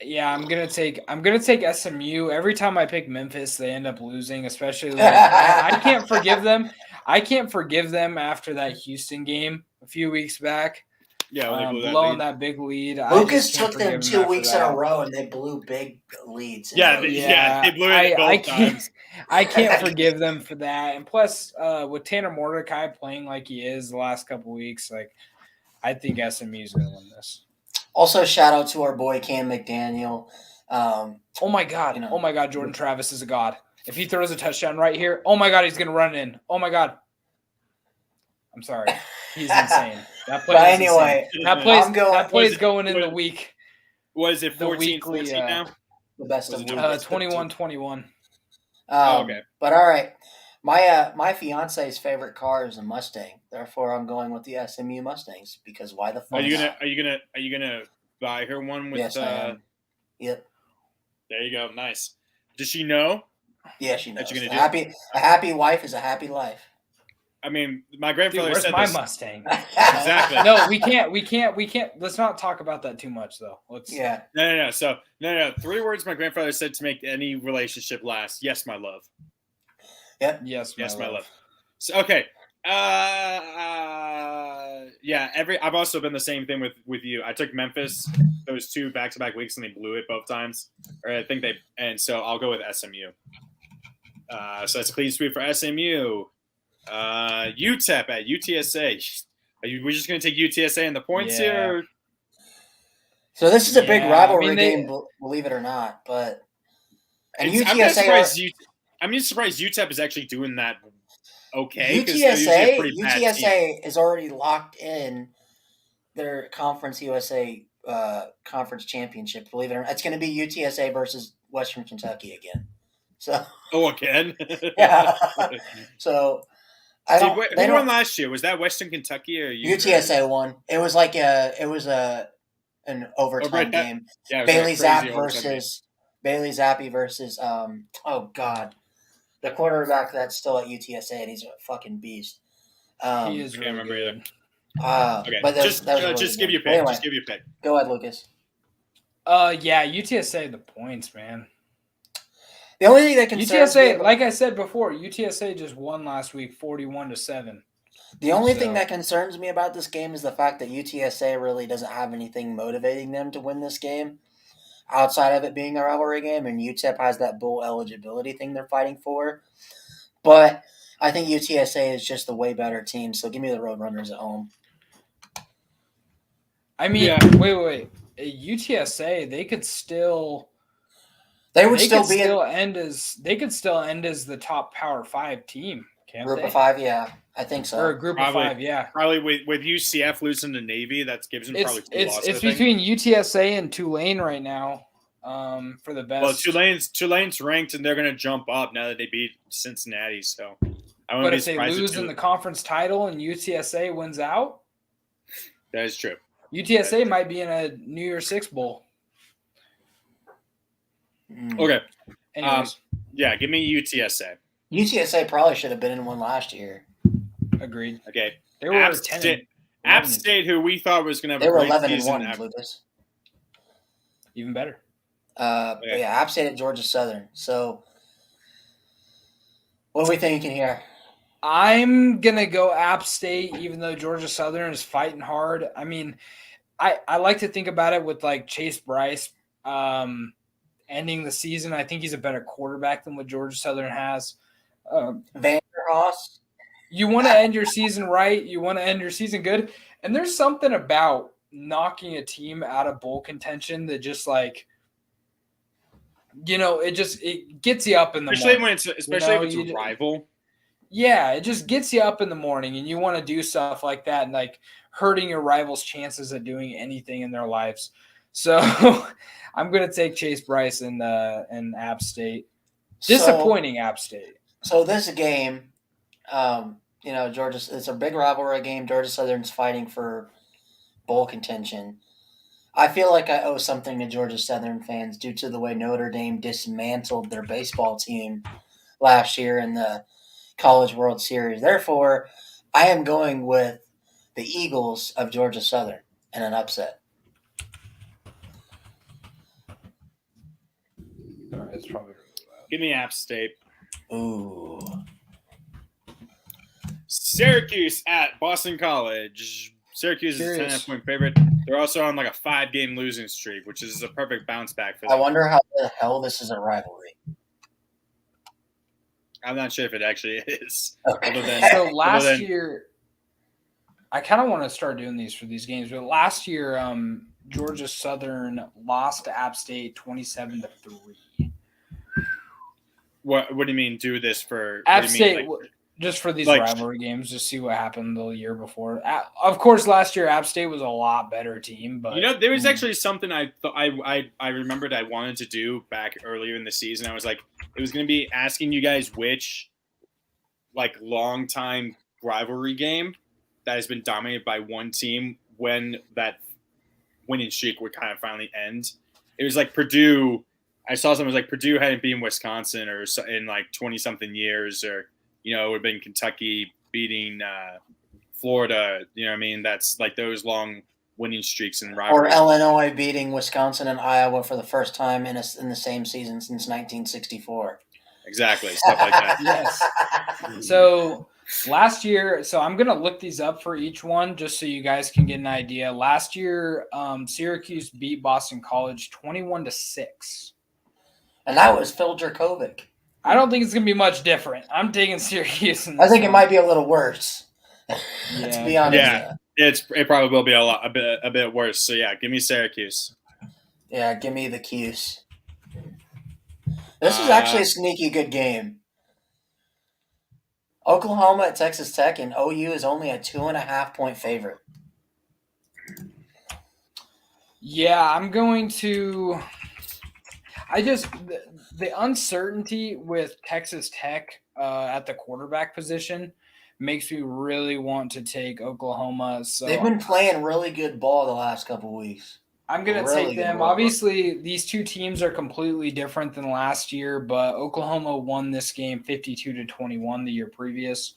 Yeah, I'm gonna take SMU. Every time I pick Memphis, they end up losing. Especially I can't forgive them. I can't forgive them after that Houston game a few weeks back. Yeah, when they blowing that big lead. Lucas took them 2 weeks in a row, and they blew big leads. Yeah, they blew it both times. I can't forgive them for that. And plus, with Tanner Mordecai playing like he is the last couple weeks, like I think SMU's going to win this. Also, shout out to our boy Cam McDaniel. Oh my God, Jordan Travis is a god. If he throws a touchdown right here, oh my God, he's going to run in. Oh my God. I'm sorry. He's insane. That play that play's going in the week. Was it 14-14 now? The best of 21-21. Okay. But all right. My fiance's favorite car is a Mustang. Therefore, I'm going with the SMU Mustangs because why the fuck? Are you gonna buy her one with? Yes, I am. Yep. There you go. Nice. Does she know? Yeah, she knows. A happy wife is a happy life. I mean, my grandfather said my this. Mustang? Exactly. No, we can't. Let's not talk about that too much, though. Yeah. No. So, no. 3 words my grandfather said to make any relationship last. Yes, my love. Yep. Yes, my love. So, okay. I've also been the same thing with you. I took Memphis those 2 back-to-back weeks and they blew it both times. So I'll go with SMU. So that's a clean sweep for SMU. UTEP at UTSA. Are we just going to take UTSA in the points here? So this is a big rivalry game, believe it or not. But I'm surprised UTEP is actually doing that okay. UTSA is already locked in their Conference USA conference championship. Believe it or not, it's going to be UTSA versus Western Kentucky again. So again? Yeah. So Who won last year? Was that Western Kentucky or UTSA won? It was like an overtime game. Yeah, Bailey Zappi versus oh god, the quarterback that's still at UTSA, and he's a fucking beast. He is really remember good. Okay, but just give you a pick. Anyway, just give you a pick. Go ahead, Lucas. Yeah, UTSA the points, man. The only thing that concerns UTSA, like I said before, UTSA just won last week, 41-7. The only thing that concerns me about this game is the fact that UTSA really doesn't have anything motivating them to win this game, outside of it being a rivalry game, and UTEP has that bowl eligibility thing they're fighting for. But I think UTSA is just the way better team, so give me the Roadrunners at home. I mean, wait. UTSA, they could still end as the top Power 5 team, can't Group they? of 5, yeah. I think so. Or a group of 5, yeah. Probably with UCF losing to Navy, that gives them probably 2 losses. It's between UTSA and Tulane right now for the best. Well, Tulane's ranked, and they're going to jump up now that they beat Cincinnati. So, but if they lose in the conference title and UTSA wins out, that is true. UTSA might be in a New Year's Six bowl. Okay. Anyways. Give me UTSA. UTSA probably should have been in one last year. Agreed. Okay. They were App State, who we thought was going to have they a were great 11-1, Lucas. Even better. But yeah, App State at Georgia Southern. So, what are we thinking here? I'm going to go App State, even though Georgia Southern is fighting hard. I mean, I like to think about it with like Chase Bryce ending the season. I think he's a better quarterback than what Georgia Southern has. Vanderhoff. You want to end your season right. You want to end your season good. And there's something about knocking a team out of bowl contention that just like, it gets you up in the morning. Especially if it's a rival. Yeah, it just gets you up in the morning, and you want to do stuff like that and like hurting your rivals' chances at doing anything in their lives. So I'm going to take Chase Bryce and App State. Disappointing App State. So this game, Georgia, it's a big rivalry game. Georgia Southern's fighting for bowl contention. I feel like I owe something to Georgia Southern fans due to the way Notre Dame dismantled their baseball team last year in the College World Series. Therefore, I am going with the Eagles of Georgia Southern in an upset. All right, it's probably give me App State. Ooh. Syracuse at Boston College. Syracuse is a 10.5-point favorite. They're also on like a 5-game losing streak, which is a perfect bounce back for them. I wonder how the hell this is a rivalry. I'm not sure if it actually is. Okay. Last year, I kind of want to start doing these for these games, but last year, Georgia Southern lost to App State 27-3. What do you mean? Do this for App State? Just for these rivalry games, just see what happened the year before. Of course, last year App State was a lot better team, but there was actually something I remembered I wanted to do back earlier in the season. I was like, it was going to be asking you guys which like long time rivalry game that has been dominated by one team when that winning streak would kind of finally end. It was like Purdue. I saw something like Purdue hadn't beaten Wisconsin or in like 20 something years, or it would have been Kentucky beating Florida. You know what I mean? That's like those long winning streaks in rivalry. Or Illinois beating Wisconsin and Iowa for the first time in the same season since 1964. Exactly, stuff like that. Yes. So last year, I'm going to look these up for each one just so you guys can get an idea. Last year, Syracuse beat Boston College 21-6. And that was Phil Jerkovic. I don't think it's going to be much different. I'm taking Syracuse. I think it might be a little worse. To be honest. Yeah, it probably will be a bit worse. So yeah, give me Syracuse. Yeah, give me the Cuse. This is actually a sneaky good game. Oklahoma at Texas Tech, and OU is only a 2.5-point favorite. Yeah, I'm going to. The uncertainty with Texas Tech at the quarterback position makes me really want to take Oklahoma. So they've been playing really good ball the last couple of weeks. I'm going to take them. Obviously, these two teams are completely different than last year, but Oklahoma won this game 52-21 the year previous.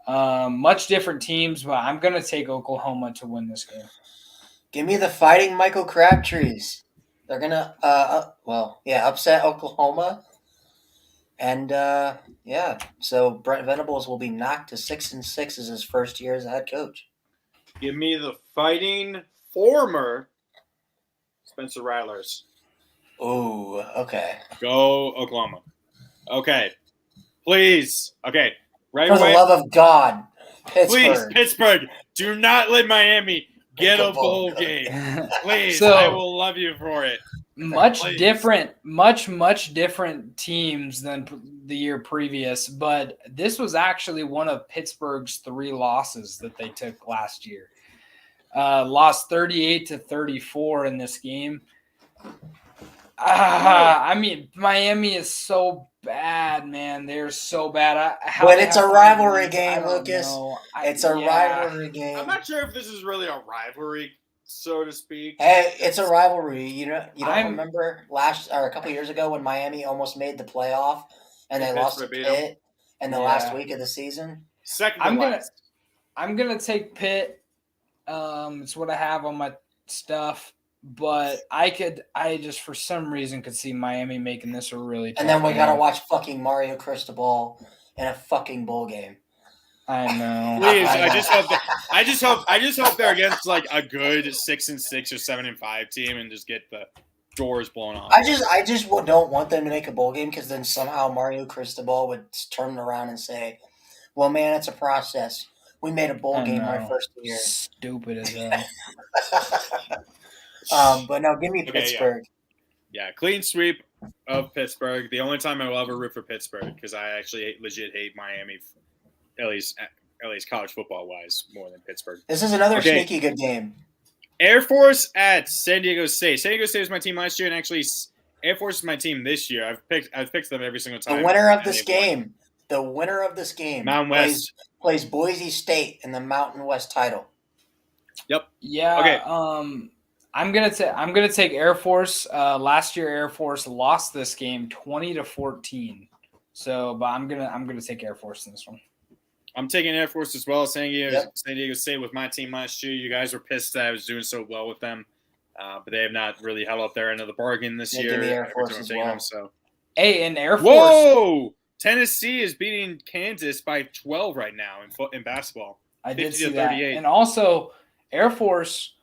Much different teams, but I'm going to take Oklahoma to win this game. Give me the Fighting Michael Crabtrees. They're going to, upset Oklahoma. And, so Brent Venables will be knocked to 6-6 as his first year as a head coach. Give me the Fighting former Spencer Rattlers. Ooh, okay. Go Oklahoma. Okay. Please. Okay. Right For away. the love of God, Pittsburgh. Please, Pittsburgh, do not let Miami get a bowl game. Please, I will love you for it. Much different teams than the year previous, but this was actually one of Pittsburgh's 3 losses that they took last year. Lost 38-34 in this game. I mean, Miami is so bad, man. They're so bad. But it's a rivalry game, Lucas. It's a rivalry game. I'm not sure if this is really a rivalry, so to speak. Hey, it's a rivalry. You don't remember a couple years ago when Miami almost made the playoff and they lost to Pitt in the last week of the season? I'm gonna take Pitt. It's what I have on my stuff. But I just for some reason could see Miami making this a really tough and then we game. Gotta watch fucking Mario Cristobal in a fucking bowl game. I know. Please, I just hope they're against like a good 6-6 or 7-5 team and just get the doors blown off. I just don't want them to make a bowl game because then somehow Mario Cristobal would turn around and say, "Well, man, it's a process. We made a bowl game my first year." Stupid as hell. But no, give me Pittsburgh. Yeah, clean sweep of Pittsburgh. The only time I will ever root for Pittsburgh because I actually legit hate Miami, at least college football wise, more than Pittsburgh. This is another sneaky good game. Air Force at San Diego State. San Diego State was my team last year, and actually Air Force is my team this year. I've picked them every single time. The winner of this game Mountain West plays Boise State in the Mountain West title. Yep. Yeah. Okay. I'm gonna take Air Force. Last year, Air Force lost this game 20-14. So, but I'm gonna take Air Force in this one. I'm taking Air Force as well. San Diego State with my team last year. You guys were pissed that I was doing so well with them, but they have not really held up their end of the bargain this year. Give me Air Force as well. Hey, in Air Force. Whoa! Tennessee is beating Kansas by 12 right now in basketball. I did see that. And also, Air Force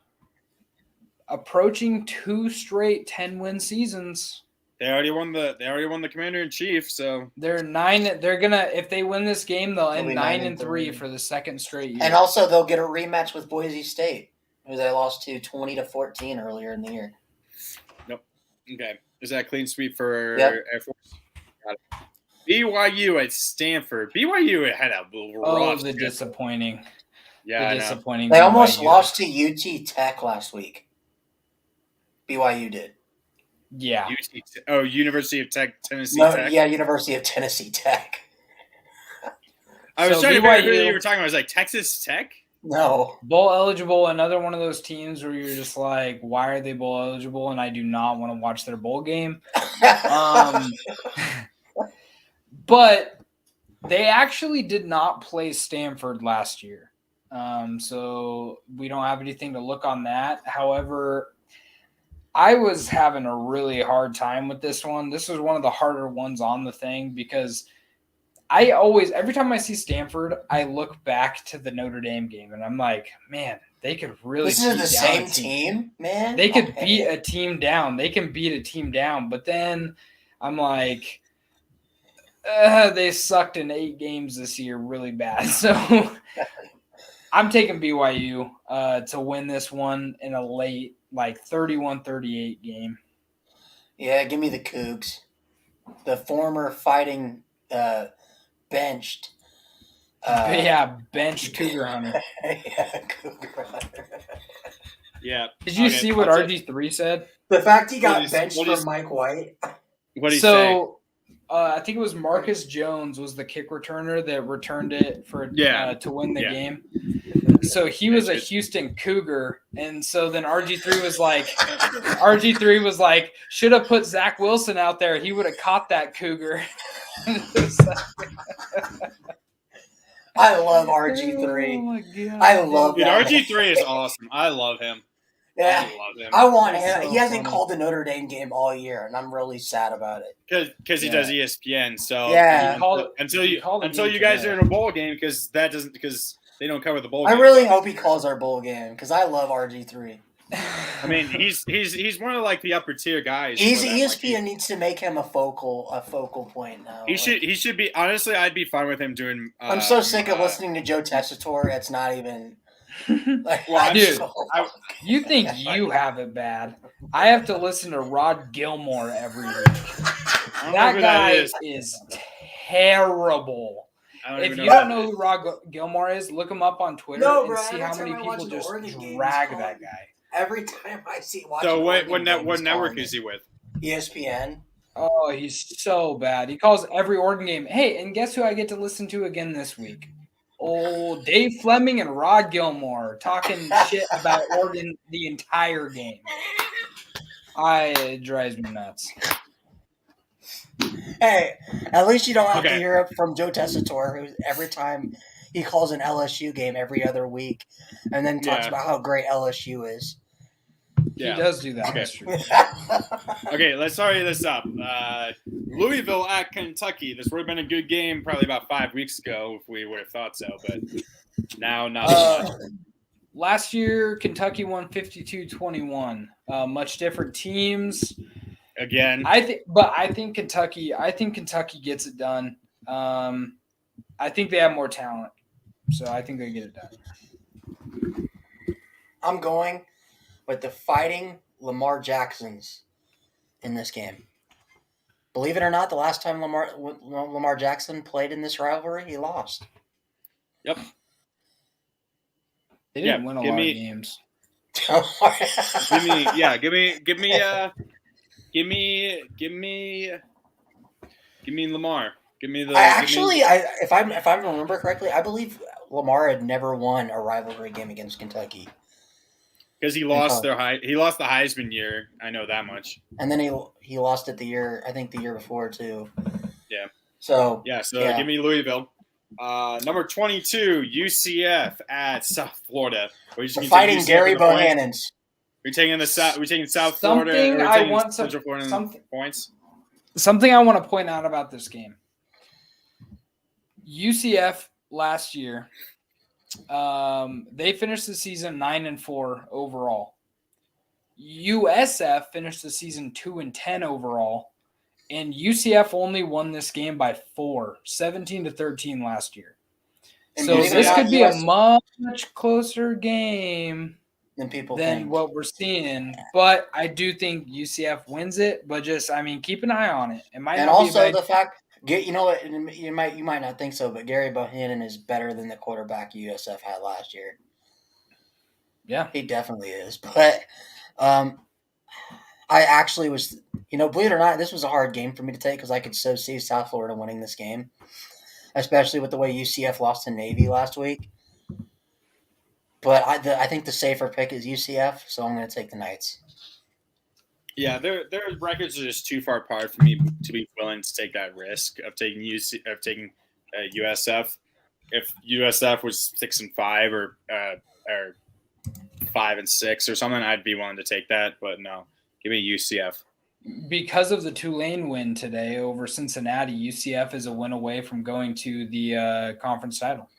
approaching 2 straight 10-win seasons. They already won the Commander in Chief, so they're 9. They're gonna, if they win this game, they'll end 9-3 for the second straight year. And also, they'll get a rematch with Boise State, who they lost to 20-14 earlier in the year. Nope. Okay, is that a clean sweep for Air Force? Got it. BYU at Stanford. BYU had a rough disappointing. Yeah, disappointing. They almost lost to UT Tech last week. BYU did. Yeah. University of Tennessee Tech. Yeah, University of Tennessee Tech. I was trying to figure out who you were talking about. I was like, Texas Tech? No. Bowl eligible, another one of those teams where you're just like, why are they bowl eligible? And I do not want to watch their bowl game. But they actually did not play Stanford last year. So we don't have anything to look on that. However, I was having a really hard time with this one. This was one of the harder ones on the thing because every time I see Stanford, I look back to the Notre Dame game and I'm like, man, they could really. This is the same team, man. They could beat a team down. They can beat a team down. But then I'm like, they sucked in 8 games this year really bad. So I'm taking BYU to win this one in a late, like 31-38 game. Yeah, give me the Cougs. The former fighting benched. Benched Cougar Hunter. Cougar Hunter. Yeah. Did you see what RG3 said? The fact he got benched for Mike White. What did he say? I think it was Marcus Jones was the kick returner that returned it for to win the game. So he was a Houston Cougar, and so then RG3 was like, should have put Zach Wilson out there. He would have caught that Cougar. I love RG3. Oh my God. I love that. RG3 is awesome. I love him. Yeah, I love him. I want him. So he hasn't funny. called the Notre Dame game all year, and I'm really sad about it. Because he does ESPN. So Yeah. until you guys are in a bowl game, because they don't cover the bowl I game. really hope he calls our bowl game because I love RG3. I mean, he's one of like the upper tier guys. ESPN needs to make him a focal point now. He should be. Honestly, I'd be fine with him doing. I'm so sick of listening to Joe Tessitore. It's not even. Like, Dude, you think you have it bad? I have to listen to Rod Gilmore every week. That guy is terrible. If you don't know who Rod Gilmore is, look him up on Twitter and see how many people just drag that guy. Every time I watch. So what network is he with? ESPN. Oh, he's so bad. He calls every Oregon game. Hey, and guess who I get to listen to again this week? Oh, Dave Fleming and Rod Gilmore talking shit about Oregon the entire game. It drives me nuts. Hey, at least you don't have to hear it from Joe Tessitore, who every time he calls an LSU game every other week, and then talks about how great LSU is. Yeah. He does do that. Okay. Okay, let's hurry this up. Louisville at Kentucky. This would have been a good game probably about 5 weeks ago if we would have thought so, but now not so much. Last year, Kentucky won 52-21. Much different teams. Again. I think Kentucky gets it done. I think they have more talent. So I think they get it done. I'm going with the Fighting Lamar Jacksons in this game. Believe it or not, the last time Lamar Jackson played in this rivalry, he lost. Yep. They didn't win a lot of games. Give me Lamar. Give me the. If I remember correctly, I believe Lamar had never won a rivalry game against Kentucky. Because he lost the Heisman year. I know that much. And then he lost it the year before too. Yeah. So give me Louisville. Number 22, UCF at South Florida. We're fighting Gary Bohannon's. We're taking South Florida. Central Florida points. Something I want to point out about this game. UCF last year, they finished the season 9-4 overall. USF finished the season 2-10 overall, and UCF only won this game by 4, 17-13 last year. And so this could be a much closer game than what we're seeing. But I do think UCF wins it. But keep an eye on it. It might and not also be the fact. You know what? You might not think so, but Gary Bohannon is better than the quarterback USF had last year. Yeah, he definitely is. But I actually was, believe it or not, this was a hard game for me to take because I could so see South Florida winning this game, especially with the way UCF lost to Navy last week. But I think the safer pick is UCF, so I'm going to take the Knights. Yeah, their records are just too far apart for me to be willing to take that risk of taking USF. If USF was 6-5 or 5-6 or something, I'd be willing to take that. But no, give me UCF. Because of the Tulane win today over Cincinnati, UCF is a win away from going to the conference title.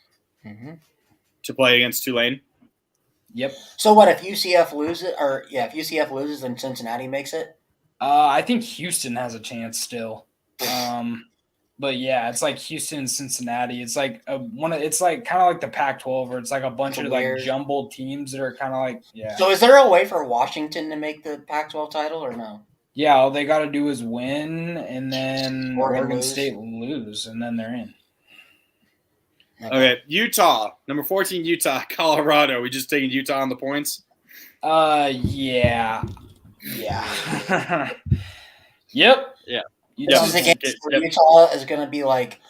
Mm-hmm. To play against Tulane. Yep. So what if UCF loses? If UCF loses, then Cincinnati makes it. I think Houston has a chance still. But yeah, it's like Houston and Cincinnati. It's like it's like kind of like the Pac-12, where it's like a bunch of like jumbled teams that are kind of like So is there a way for Washington to make the Pac-12 title or no? Yeah, all they got to do is win, and then Oregon State lose, and then they're in. Okay, Utah, number 14, Utah, Colorado. We just taking Utah on the points? Yeah. Yep. Yeah. This is a game where Utah is going to be like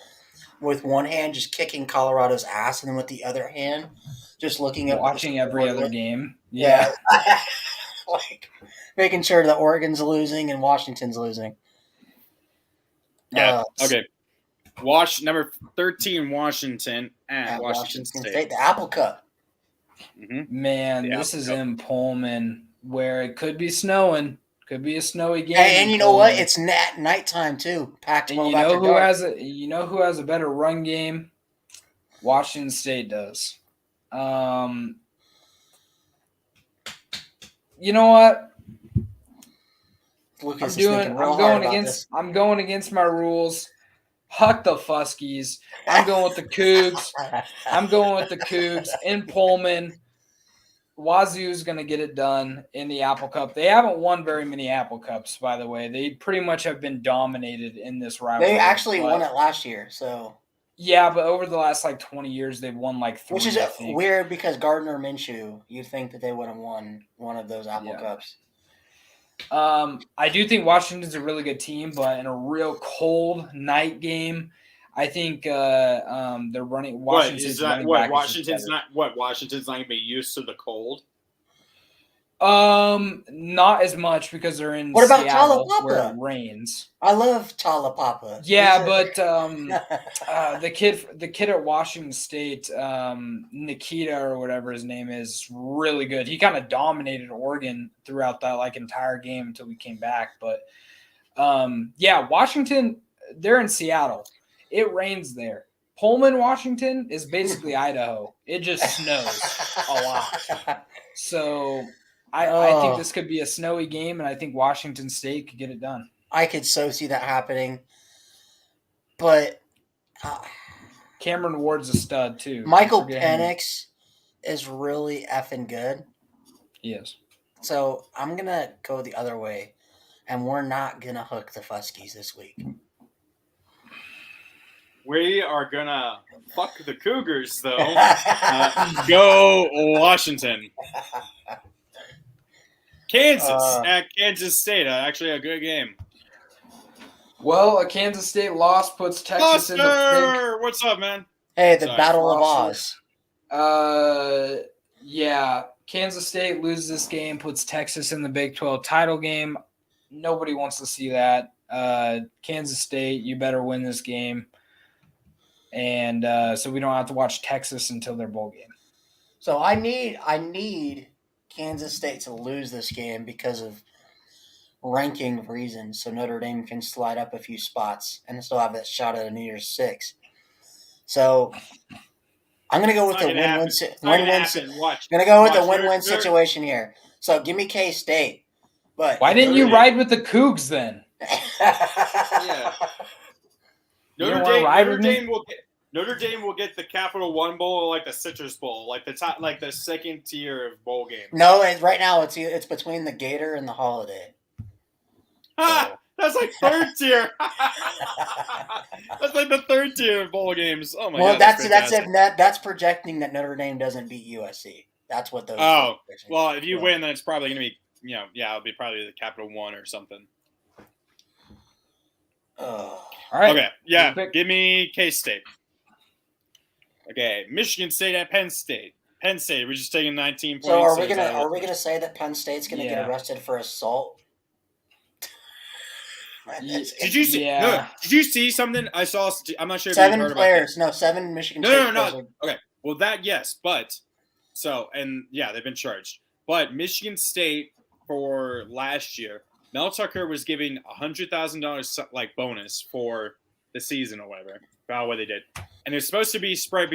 with one hand just kicking Colorado's ass, and then with the other hand just looking at watching every other game. Yeah. Like making sure that Oregon's losing and Washington's losing. Yeah. Okay. Number 13, Washington at Washington State. The Apple Cup. Mm-hmm. Man, this is in Pullman where it could be snowing. Could be a snowy game. And you know what? It's nighttime too. Pac-12 and you know who has a better run game? Washington State does. You know what? I'm going against my rules. Huck the Fuskies. I'm going with the Cougs. In Pullman. Wazoo's going to get it done in the Apple Cup. They haven't won very many Apple Cups, by the way. They pretty much have been dominated in this rivalry. They actually won it last year, so. Yeah, but over the last 20 years, they've won 3. Which is weird because Gardner Minshew, you'd think that they would have won one of those Apple Cups. I do think Washington's a really good team, but in a real cold night game, I think they're running. Washington's not going to be used to the cold. Not as much because they're in Seattle where it rains. I love Talapapa. Yeah, but the kid at Washington State, Nikita or whatever his name is, really good. He kind of dominated Oregon throughout that entire game until we came back. But Washington, they're in Seattle. It rains there. Pullman, Washington is basically Idaho. It just snows a lot. So I think this could be a snowy game, and I think Washington State could get it done. I could so see that happening. But Cameron Ward's a stud, too. Michael Penix is really effing good. Yes. So I'm going to go the other way, and we're not going to hook the Fuskies this week. We are going to fuck the Cougars, though. Go Washington. Kansas at Kansas State. Actually, a good game. Well, a Kansas State loss puts Texas in the big... What's up, man? Hey, Battle of Oz. Yeah. Kansas State loses this game, puts Texas in the Big 12 title game. Nobody wants to see that. Kansas State, you better win this game. And so we don't have to watch Texas until their bowl game. So I need Kansas State to lose this game because of ranking reasons, so Notre Dame can slide up a few spots and still have that shot at a New Year's Six. So I'm going to go with the win-win. I'm going to go with the win-win situation here. So give me K-State. But why didn't you ride with the Cougs then? Yeah. Notre Dame will get the Capital One Bowl or like the Citrus Bowl, like the top, like the second tier of bowl games. No, right now it's between the Gator and the Holiday. That's like third tier. That's like the third tier of bowl games. Oh my god! Well, that's projecting that Notre Dame doesn't beat USC. That's what those. Oh, well, if you win, then it's probably going to be it'll be probably the Capital One or something. Oh. All right. Okay. Yeah. Give me K-State. Okay. Michigan State at Penn State. Penn State. We're just taking 19 points. So are we gonna say that Penn State's gonna get arrested for assault? Did you see? Yeah. No, did you see something? I saw. I'm not sure. 7 players. No, 7 Michigan. No. Okay. Well, that yes, but they've been charged. But Michigan State for last year, Mel Tucker was giving $100,000 like bonus for the season or whatever. About what they did, and it's supposed to be shared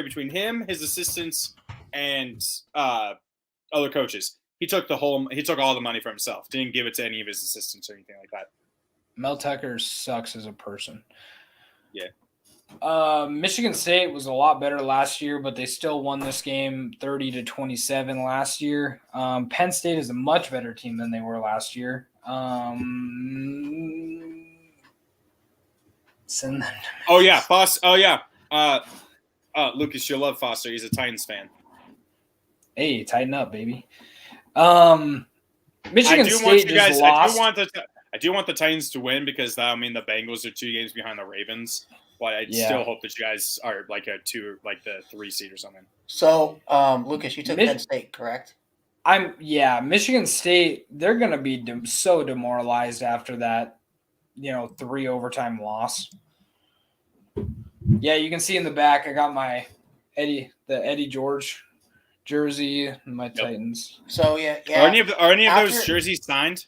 between him, his assistants, and other coaches. He took all the money for himself. Didn't give it to any of his assistants or anything like that. Mel Tucker sucks as a person. Yeah. Michigan State was a lot better last year, but they still won this game 30-27 last year. Penn State is a much better team than they were last year. Send them to me. Oh yeah, Foster. Oh yeah. Lucas, you'll love Foster. He's a Titans fan. Hey, tighten up, baby. Michigan State just lost. I do want the Titans to win because that'll mean the Bengals are 2 games behind the Ravens. But I still hope that you guys are like the 3 seed or something. So, Lucas, you took Penn State, correct? Michigan State, they're going to be so demoralized after that, 3 overtime loss. Yeah, you can see in the back, I got my Eddie George jersey and my Titans. So, yeah. Are any of those jerseys signed?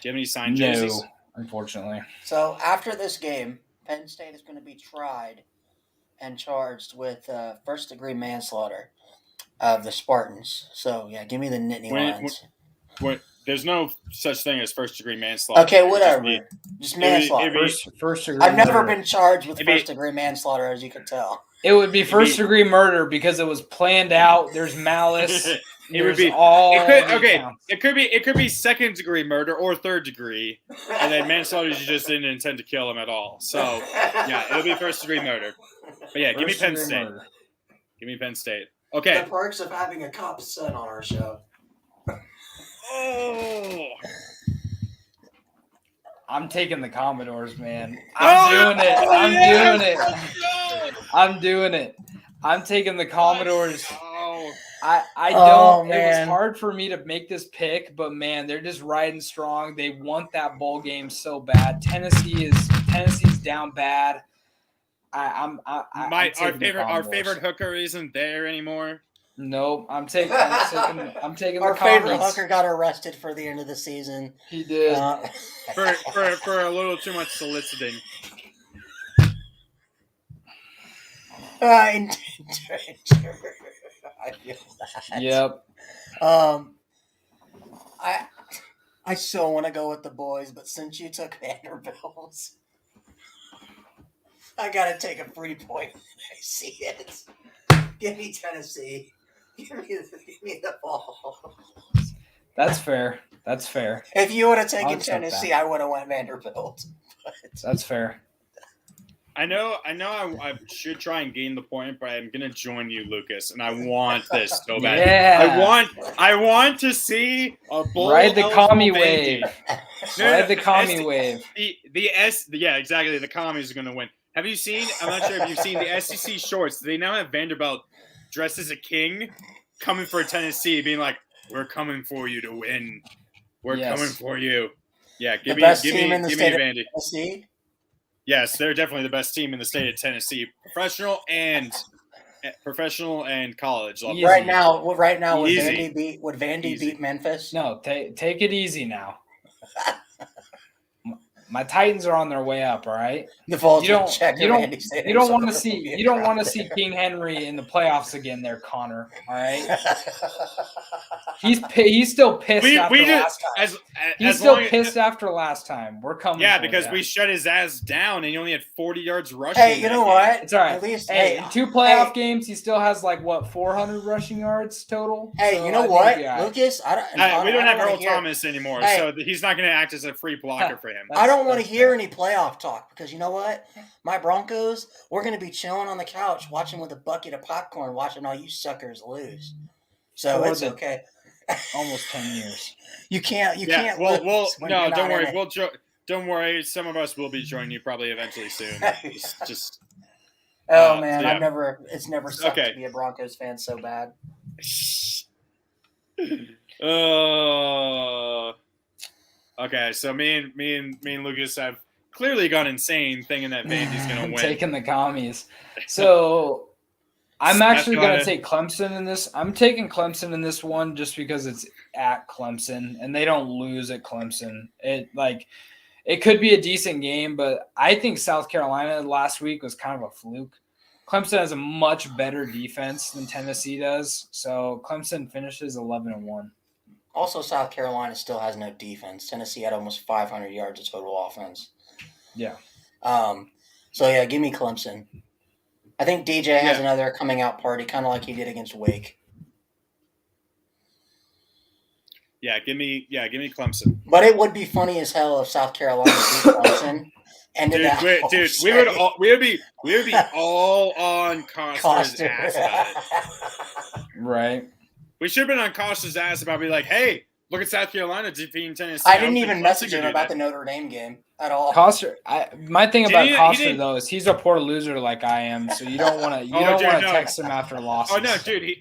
Do you have any signed jerseys? No, unfortunately. So, after this game, Penn State is going to be tried and charged with first-degree manslaughter of the Spartans. So, yeah, give me the Nittany Lions. There's no such thing as first-degree manslaughter. Okay, whatever. Just manslaughter. First-degree I've never been charged with first-degree manslaughter, as you can tell. It would be first-degree murder because it was planned out. There's malice. It could be second-degree murder or third-degree, and then manslaughter you just didn't intend to kill him at all. So, yeah, it'll be first-degree murder. But yeah, give me Penn State. Murder. Give me Penn State. Okay. The perks of having a cop's son on our show. Oh. I'm taking the Commodores, man. I'm doing it. I'm taking the Commodores. I don't. It was hard for me to make this pick, but man, they're just riding strong. They want that bowl game so bad. Tennessee's down bad. Our favorite hooker isn't there anymore. Nope, I'm taking the Our favorite hooker got arrested for the end of the season. He did for a little too much soliciting. I feel that. Yep. I still want to go with the boys, but since you took Vanderbilt, I gotta take a free point when I see it. Give me Tennessee. Give me the ball. That's fair. If you would have taken Tennessee, I would have went Vanderbilt. But. That's fair. I know. I should try and gain the point, but I'm gonna join you, Lucas, and I want this so bad. Yeah. I want to see a bowl. Ride the commie wave. Ride the commie wave. Yeah, exactly. The commies are gonna win. Have you seen? I'm not sure if you've seen the SEC shorts. They now have Vanderbilt dressed as a king, coming for Tennessee, being like, "We're coming for you to win. We're coming for you." Yeah, give me Vandy. Tennessee? Yes, they're definitely the best team in the state of Tennessee, professional and college level. Right now, would Vandy beat Memphis? No, take it easy now. My Titans are on their way up. All right. You don't want to see King Henry in the playoffs again, there, Connor. All right. He's still pissed after last time. We're coming. Yeah, because we shut his ass down, and he only had 40 yards rushing. Hey, you know what? It's all right. At least, in 2 playoff games, he still has 400 rushing yards total. Hey, so you know what, Lucas? We don't have Earl Thomas anymore, so he's not going to act as a free blocker for him. I don't want to hear any playoff talk because you know what? My Broncos, we're going to be chilling on the couch watching with a bucket of popcorn, watching all you suckers lose. So it's okay. Almost 10 years. You can't. Don't worry. Don't worry. Some of us will be joining you probably eventually soon. Just. Man, it's never sucked to be a Broncos fan so bad. Okay, so me and Lucas have clearly gone insane thinking that Vandy's going to win. Taking the commies. So I'm actually going to take Clemson in this. I'm taking Clemson in this one just because it's at Clemson and they don't lose at Clemson. It could be a decent game, but I think South Carolina last week was kind of a fluke. Clemson has a much better defense than Tennessee does, so Clemson finishes 11-1. Also, South Carolina still has no defense. Tennessee had almost 500 yards of total offense. Yeah. Give me Clemson. I think DJ has another coming out party, kind of like he did against Wake. Yeah, give me Clemson. But it would be funny as hell if South Carolina beat Clemson. We would be all on Costa's ass about it. Right. We should have been on Costa's ass about being like, hey, Look at South Carolina defeating Tennessee. I didn't even message him about the Notre Dame game at all. Coster, my thing about Coster though is he's a poor loser like I am, so you don't want to text him after losses. Oh no, dude, he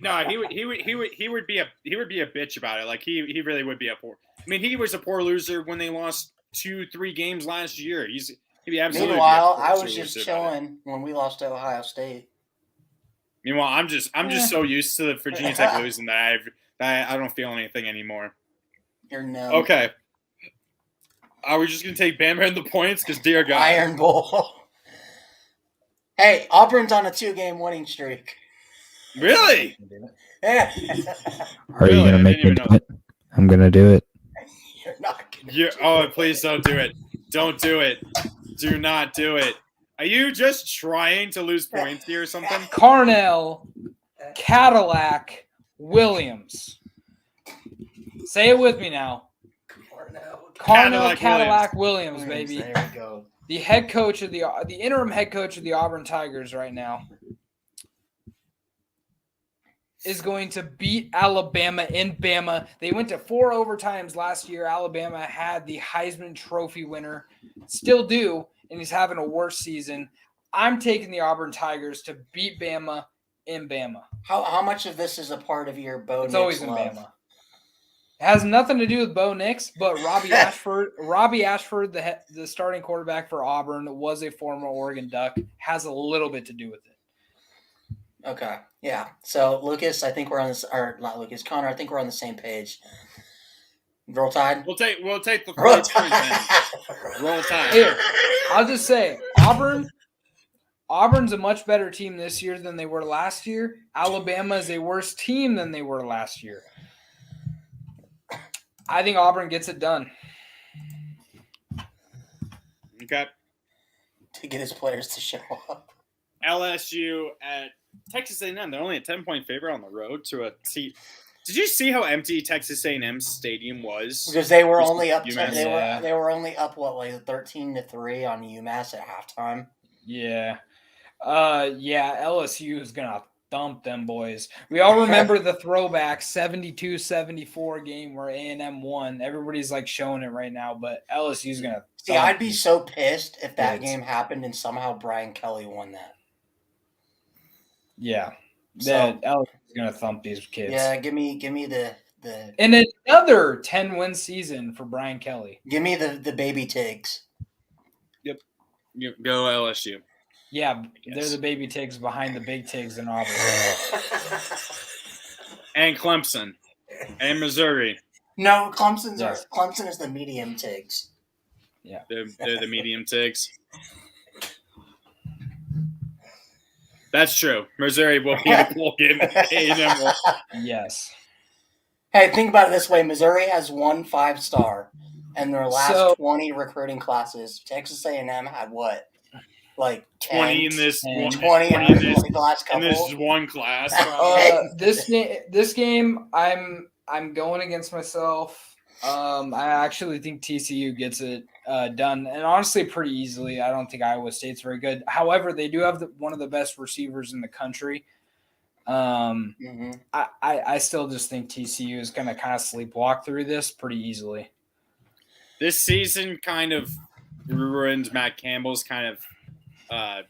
would be a bitch about it. Like he really would be a poor. I mean, he was a poor loser when they lost 2-3 games last year. He'd be absolutely. Meanwhile, I was just chilling when we lost to Ohio State. Meanwhile, I'm just so used to the Virginia Tech losing that I don't feel anything anymore. You're numb. Okay. Are we just going to take Bama and the points? Because, dear God. Iron Bowl. Hey, Auburn's on a 2-game winning streak. Really? Yeah. Are you going to make me do it? I'm going to do it. You're not going to Oh, please don't do it. Don't do it. Do not do it. Are you just trying to lose points here or something? Carnell, Cadillac, Williams. Say it with me now. Carnell, Cadillac, Williams, baby. There we go. The head coach of the interim head coach of the Auburn Tigers right now is going to beat Alabama in Bama. They went to 4 overtimes last year. Alabama had the Heisman Trophy winner, still do, and he's having a worse season. I'm taking the Auburn Tigers to beat Bama in Bama. How much of this is a part of your Bo It's Nix always in love? Bama. It has nothing to do with Bo Nix, but Robbie Ashford, the starting quarterback for Auburn, was a former Oregon Duck, has a little bit to do with it. Okay, yeah. So Lucas, I think we're on this, or not Lucas, Connor. I think we're on the same page. Roll Tide. We'll take the Roll Tide. Roll Tide. Here, I'll just say, Auburn's a much better team this year than they were last year. Alabama is a worse team than they were last year. I think Auburn gets it done. Okay. To get his players to show up. LSU at Texas A&M. They're only a 10-point favorite on the road to a seat. Did you see how empty Texas A&M Stadium was? Because they were only up. UMass. They were only up 13-3 on UMass at halftime. Yeah. LSU is gonna thump them boys. We all remember the throwback 72-74 game where A&M won. Everybody's like showing it right now, but LSU's gonna see. I'd be so pissed if that game happened and somehow Brian Kelly won that. Yeah, that LSU's gonna thump these kids. Yeah, give me the and another 10-win season for Brian Kelly. Give me the baby Tigs. Yep. Go LSU. Yeah, they're the baby Tigs behind the big Tigs in Auburn. And Clemson. And Missouri. No, Clemson is the medium Tigs. Yeah. They're the medium Tigs. That's true. Missouri will be the bowl game. A&M will. Yes. Hey, think about it this way. Missouri has 1 5-star in their last 20 recruiting classes. Texas A&M had what? Like 10, 20 in this 20 in the last couple. And this is one class. This game, I'm going against myself. I actually think TCU gets it done, and honestly, pretty easily. I don't think Iowa State's very good. However, they do have one of the best receivers in the country. I still just think TCU is going to kind of sleepwalk through this pretty easily. This season kind of ruined Matt Campbell's kind of. I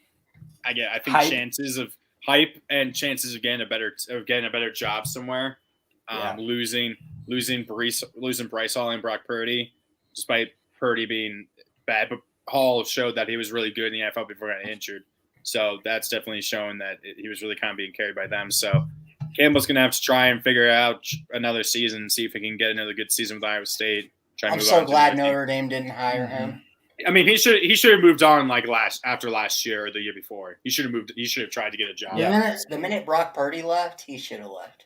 think hype. chances of hype and chances of getting a better job somewhere. Losing Bryce Hall and Brock Purdy, despite Purdy being bad, but Hall showed that he was really good in the NFL before he got injured. So that's definitely showing that he was really kind of being carried by them. So Campbell's gonna have to try and figure out another season, see if he can get another good season with Iowa State. I'm so glad Notre Dame didn't hire him. I mean, he should have moved on after last year or the year before. He should have tried to get a job. Yeah. The minute Brock Purdy left, he should have left.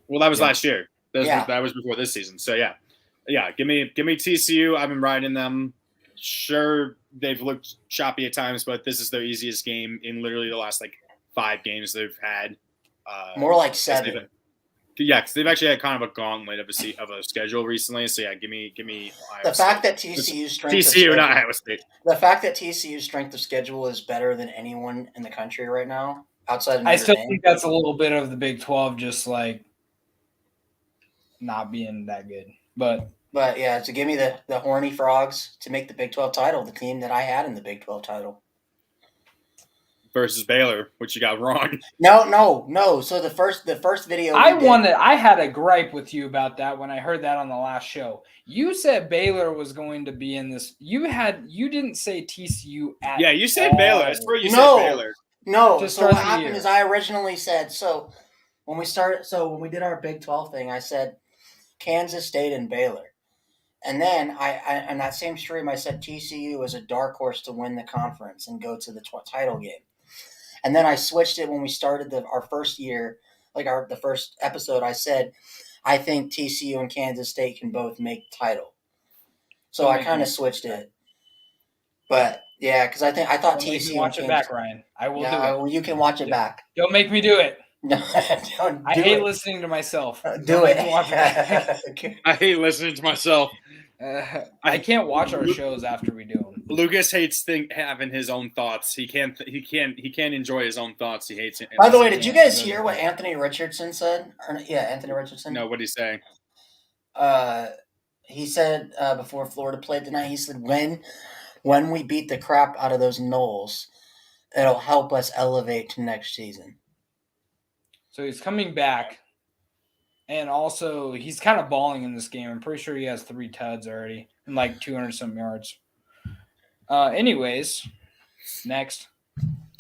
Well, that was last year. That was before this season. So yeah. Give me TCU. I've been riding them. Sure, they've looked choppy at times, but this is their easiest game in literally the last 5 games they've had. More like 7. Because they've actually had kind of a gauntlet of a schedule recently. So yeah, give me Iowa the fact that TCU's strength not Iowa State. The fact that TCU's strength of schedule is better than anyone in the country right now outside of Notre Dame. Think that's a little bit of the Big 12 just not being that good. But yeah, to give me the horny frogs to make the Big 12 title, the team that I had in the Big 12 title. Versus Baylor, which you got wrong. No. So the first video I had a gripe with you about that when I heard that on the last show. You said Baylor was going to be in this. You didn't say TCU at Yeah, you said all. Baylor. That's where you said Baylor. No. So what happened is I originally said when we did our Big 12 thing, I said Kansas State and Baylor. And then I on that same stream I said TCU is a dark horse to win the conference and go to the title game. And then I switched it when we started our first year, the first episode. I said, I think TCU and Kansas State can both make title. So I kind of switched it. But yeah, because I thought TCU. Watch it back, Ryan. I will do it. You can watch it back. Don't make me do it. No, I hate listening to myself. Do it. I hate listening to myself. I can't watch our shows after we do them. Lucas hates having his own thoughts. He can't enjoy his own thoughts. He hates it. By the way, did you guys hear what Anthony Richardson said? Anthony Richardson. No, what did he say? He said before Florida played tonight. He said when we beat the crap out of those Noles, it'll help us elevate to next season. So he's coming back. And also, he's kind of balling in this game. I'm pretty sure he has 3 tuds already and 200-some yards. Anyways, next.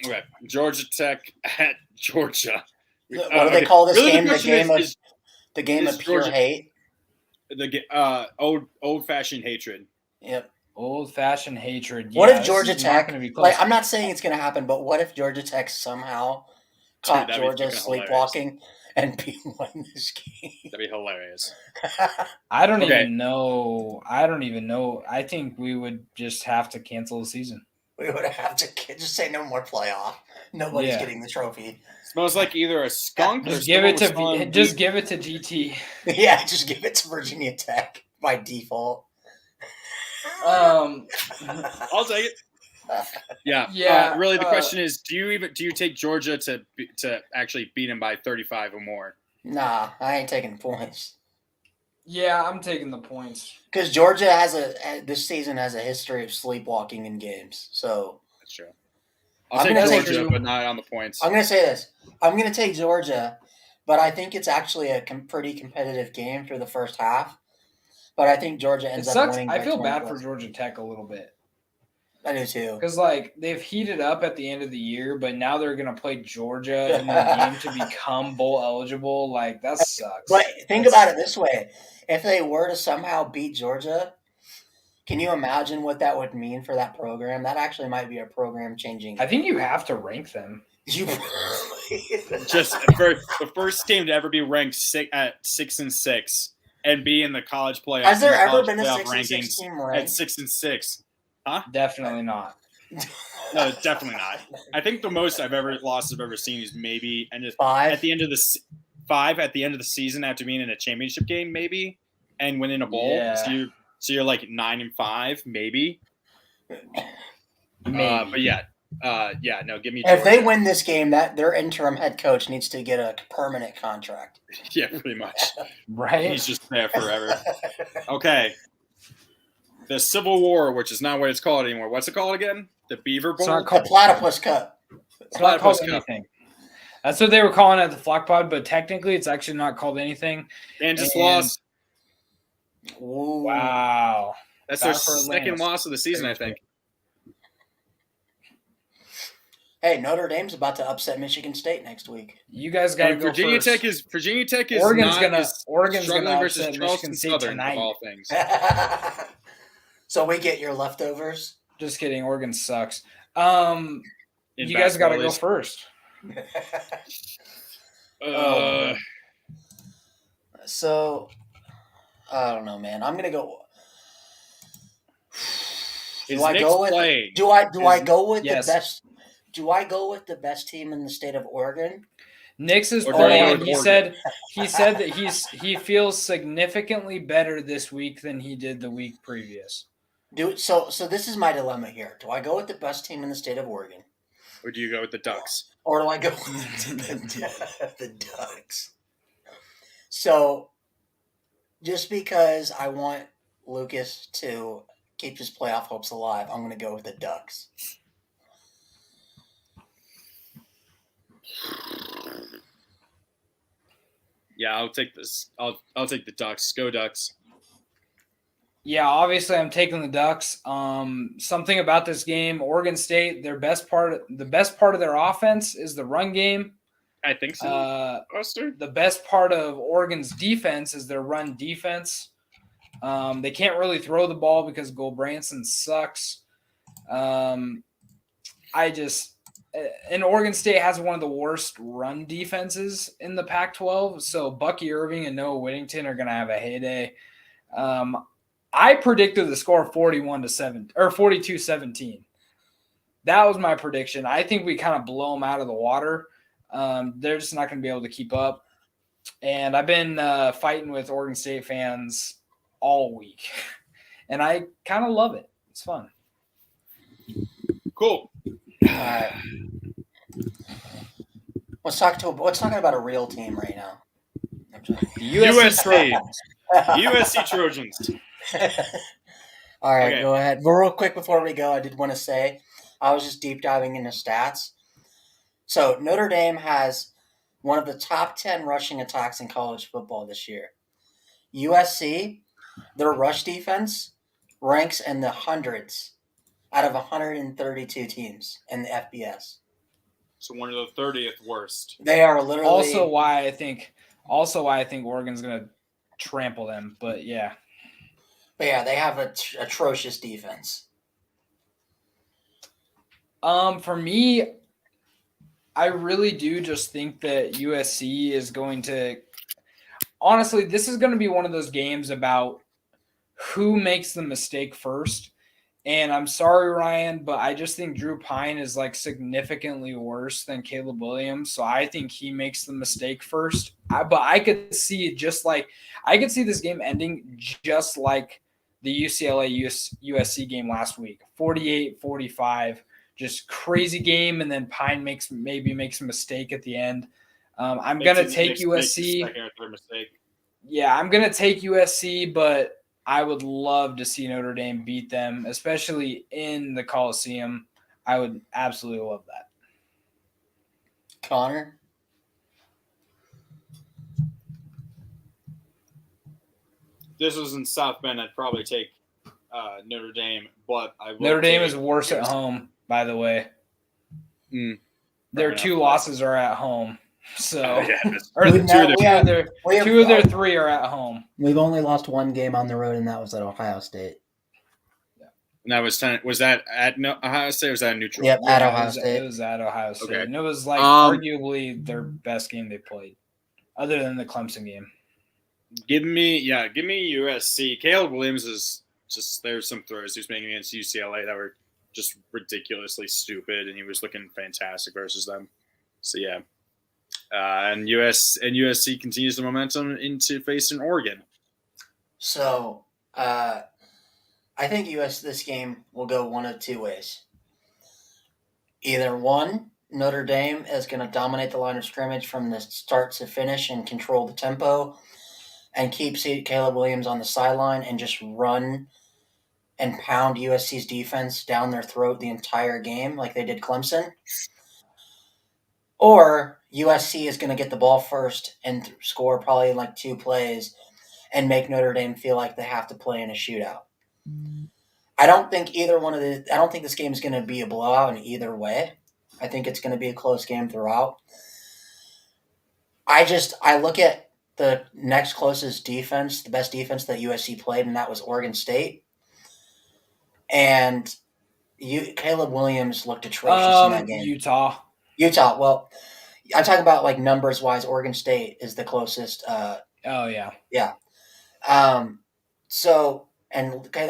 Okay, Georgia Tech at Georgia. What do they call this game? The game of pure hate. The old-fashioned hatred. Yep. Old-fashioned hatred. What if Georgia Tech? I'm not saying it's going to happen, but what if Georgia Tech somehow caught Georgia sleepwalking? And won this game. That'd be hilarious. I don't even know. I think we would just have to cancel the season. We would have to just say no more playoff. Nobody's getting the trophy. Smells like either a skunk or give it to GT. Yeah, just give it to Virginia Tech by default. I'll take it. Yeah. Really, the question is: do you take Georgia to actually beat him by 35 or more? Nah, I ain't taking points. Yeah, I'm taking the points because Georgia this season has a history of sleepwalking in games. So that's true. I'll take Georgia, but not on the points. I'm going to say this: I'm going to take Georgia, but I think it's actually a pretty competitive game for the first half. But I think Georgia ends up winning. I feel bad for Georgia Tech a little bit. I do too. Because they've heated up at the end of the year, but now they're gonna play Georgia in the game to become bowl eligible. That sucks. But think about it this way: if they were to somehow beat Georgia, can you imagine what that would mean for that program? That actually might be a program changing. I think you have to rank them. You just for the first team to ever be ranked at 6-6 and be in the college playoff. Has there ever been a 6-6 team ranked at 6-6? Huh? Definitely not. No, definitely not. I think the most I've ever seen is maybe five at the end of the 5 at the end of the season after being in a championship game, maybe, and winning a bowl. Yeah. So you're 9-5, maybe. But yeah, no, give me. If they win this game, that their interim head coach needs to get a permanent contract. Yeah, pretty much. Right. He's just there forever. Okay. The Civil War, which is not what it's called anymore. What's it called again? The Beaver Bowl? The Platypus Cup. It's not called anything. That's what they were calling it, the Flock Pod, but technically it's actually not called anything. And just lost. Ooh. Wow. That's their second loss of the season, I think. Hey, Notre Dame's about to upset Michigan State next week. You guys got to go Virginia first. Virginia Tech is Oregon's struggling versus versus Michigan State Southern tonight. of all things. So we get your leftovers? Just kidding. Oregon sucks. You guys got to go first. So, I don't know, man. I'm going to go. Do I go with the best team in the state of Oregon? Nix is playing. He said that he feels significantly better this week than he did the week previous. So this is my dilemma here. Do I go with the best team in the state of Oregon? Or do you go with the Ducks? Or do I go with the Ducks? So Just because I want Lucas to keep his playoff hopes alive, I'm going to go with the Ducks. Yeah, I'll take this. I'll take the Ducks. Go Ducks. Yeah, obviously I'm taking the Ducks. Something about this game, Oregon State, the best part of their offense is the run game. I think so. The best part of Oregon's defense is their run defense. They can't really throw the ball because Branson sucks. And Oregon State has one of the worst run defenses in the Pac-12. So Bucky Irving and Noah Whittington are going to have a heyday. I predicted the score 41-7 or 42-17. That was my prediction. I think we kind of blow them out of the water. They're just not going to be able to keep up. And I've been fighting with Oregon State fans all week, and I kind of love it. It's fun. Cool. All right. Let's talk about a real team right now. USC. USC Trojans. All right, okay. Go ahead. But real quick before we go, I did want to say I was just deep diving into stats. So Notre Dame has one of the top 10 rushing attacks in college football this year. USC, their rush defense ranks in the hundreds out of 132 teams in the FBS. So one of the 30th worst. They are literally also why I think Oregon's going to trample them, but yeah. But yeah, they have an atrocious defense. For me, I really do just think that USC is going to – honestly, this is going to be one of those games about who makes the mistake first. And I'm sorry, Ryan, but I just think Drew Pine is like significantly worse than Caleb Williams. So I think he makes the mistake first. But I could see this game ending just like the UCLA USC game last week, 48-45. Just crazy game, and then Pine makes a mistake at the end. I'm going to take USC. Yeah, I'm going to take USC, but I would love to see Notre Dame beat them, especially in the Coliseum. I would absolutely love that. Connor? This was in South Bend. I'd probably take Notre Dame, but Notre Dame is worse at home, by the way. Their two losses are at home. So, two of their three are at home. We've only lost one game on the road, and that was at Ohio State. Yeah. And that was 10. Was that at Ohio State or was that neutral? Yep, at Ohio State. It was at Ohio State. Okay. And it was like arguably their best game they played, other than the Clemson game. Give me USC. Caleb Williams is just, there's some throws he was making against UCLA that were just ridiculously stupid, and he was looking fantastic versus them. So yeah. And USC continues the momentum into facing Oregon. So, I think this game will go one of two ways. Either one, Notre Dame is going to dominate the line of scrimmage from the start to finish and control the tempo and keep Caleb Williams on the sideline and just run and pound USC's defense down their throat the entire game like they did Clemson. Or USC is going to get the ball first and score probably in like 2 plays and make Notre Dame feel like they have to play in a shootout. I don't think this game is going to be a blowout in either way. I think it's going to be a close game throughout. I look at the next closest defense, the best defense that USC played, and that was Oregon State. And Caleb Williams looked atrocious in that game. Utah. Well, I'm talking about like numbers wise. Oregon State is the closest. Oh yeah. Yeah. That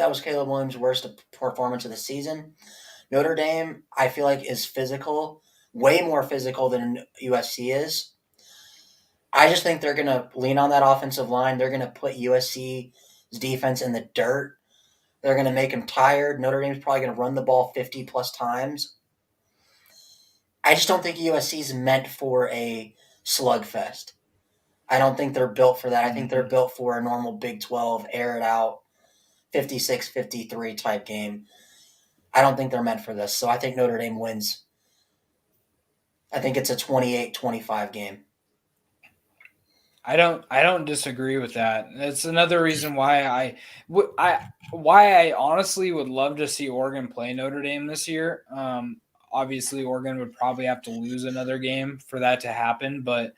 was Caleb Williams' worst performance of the season. Notre Dame, I feel like, is physical, way more physical than USC is. I just think they're going to lean on that offensive line. They're going to put USC's defense in the dirt. They're going to make them tired. Notre Dame's probably going to run the ball 50-plus times. I just don't think USC is meant for a slugfest. I don't think they're built for that. I think they're built for a normal Big 12, air it out, 56-53 type game. I don't think they're meant for this. So I think Notre Dame wins. I think it's a 28-25 game. I don't disagree with that. That's another reason why I honestly would love to see Oregon play Notre Dame this year. Obviously, Oregon would probably have to lose another game for that to happen, but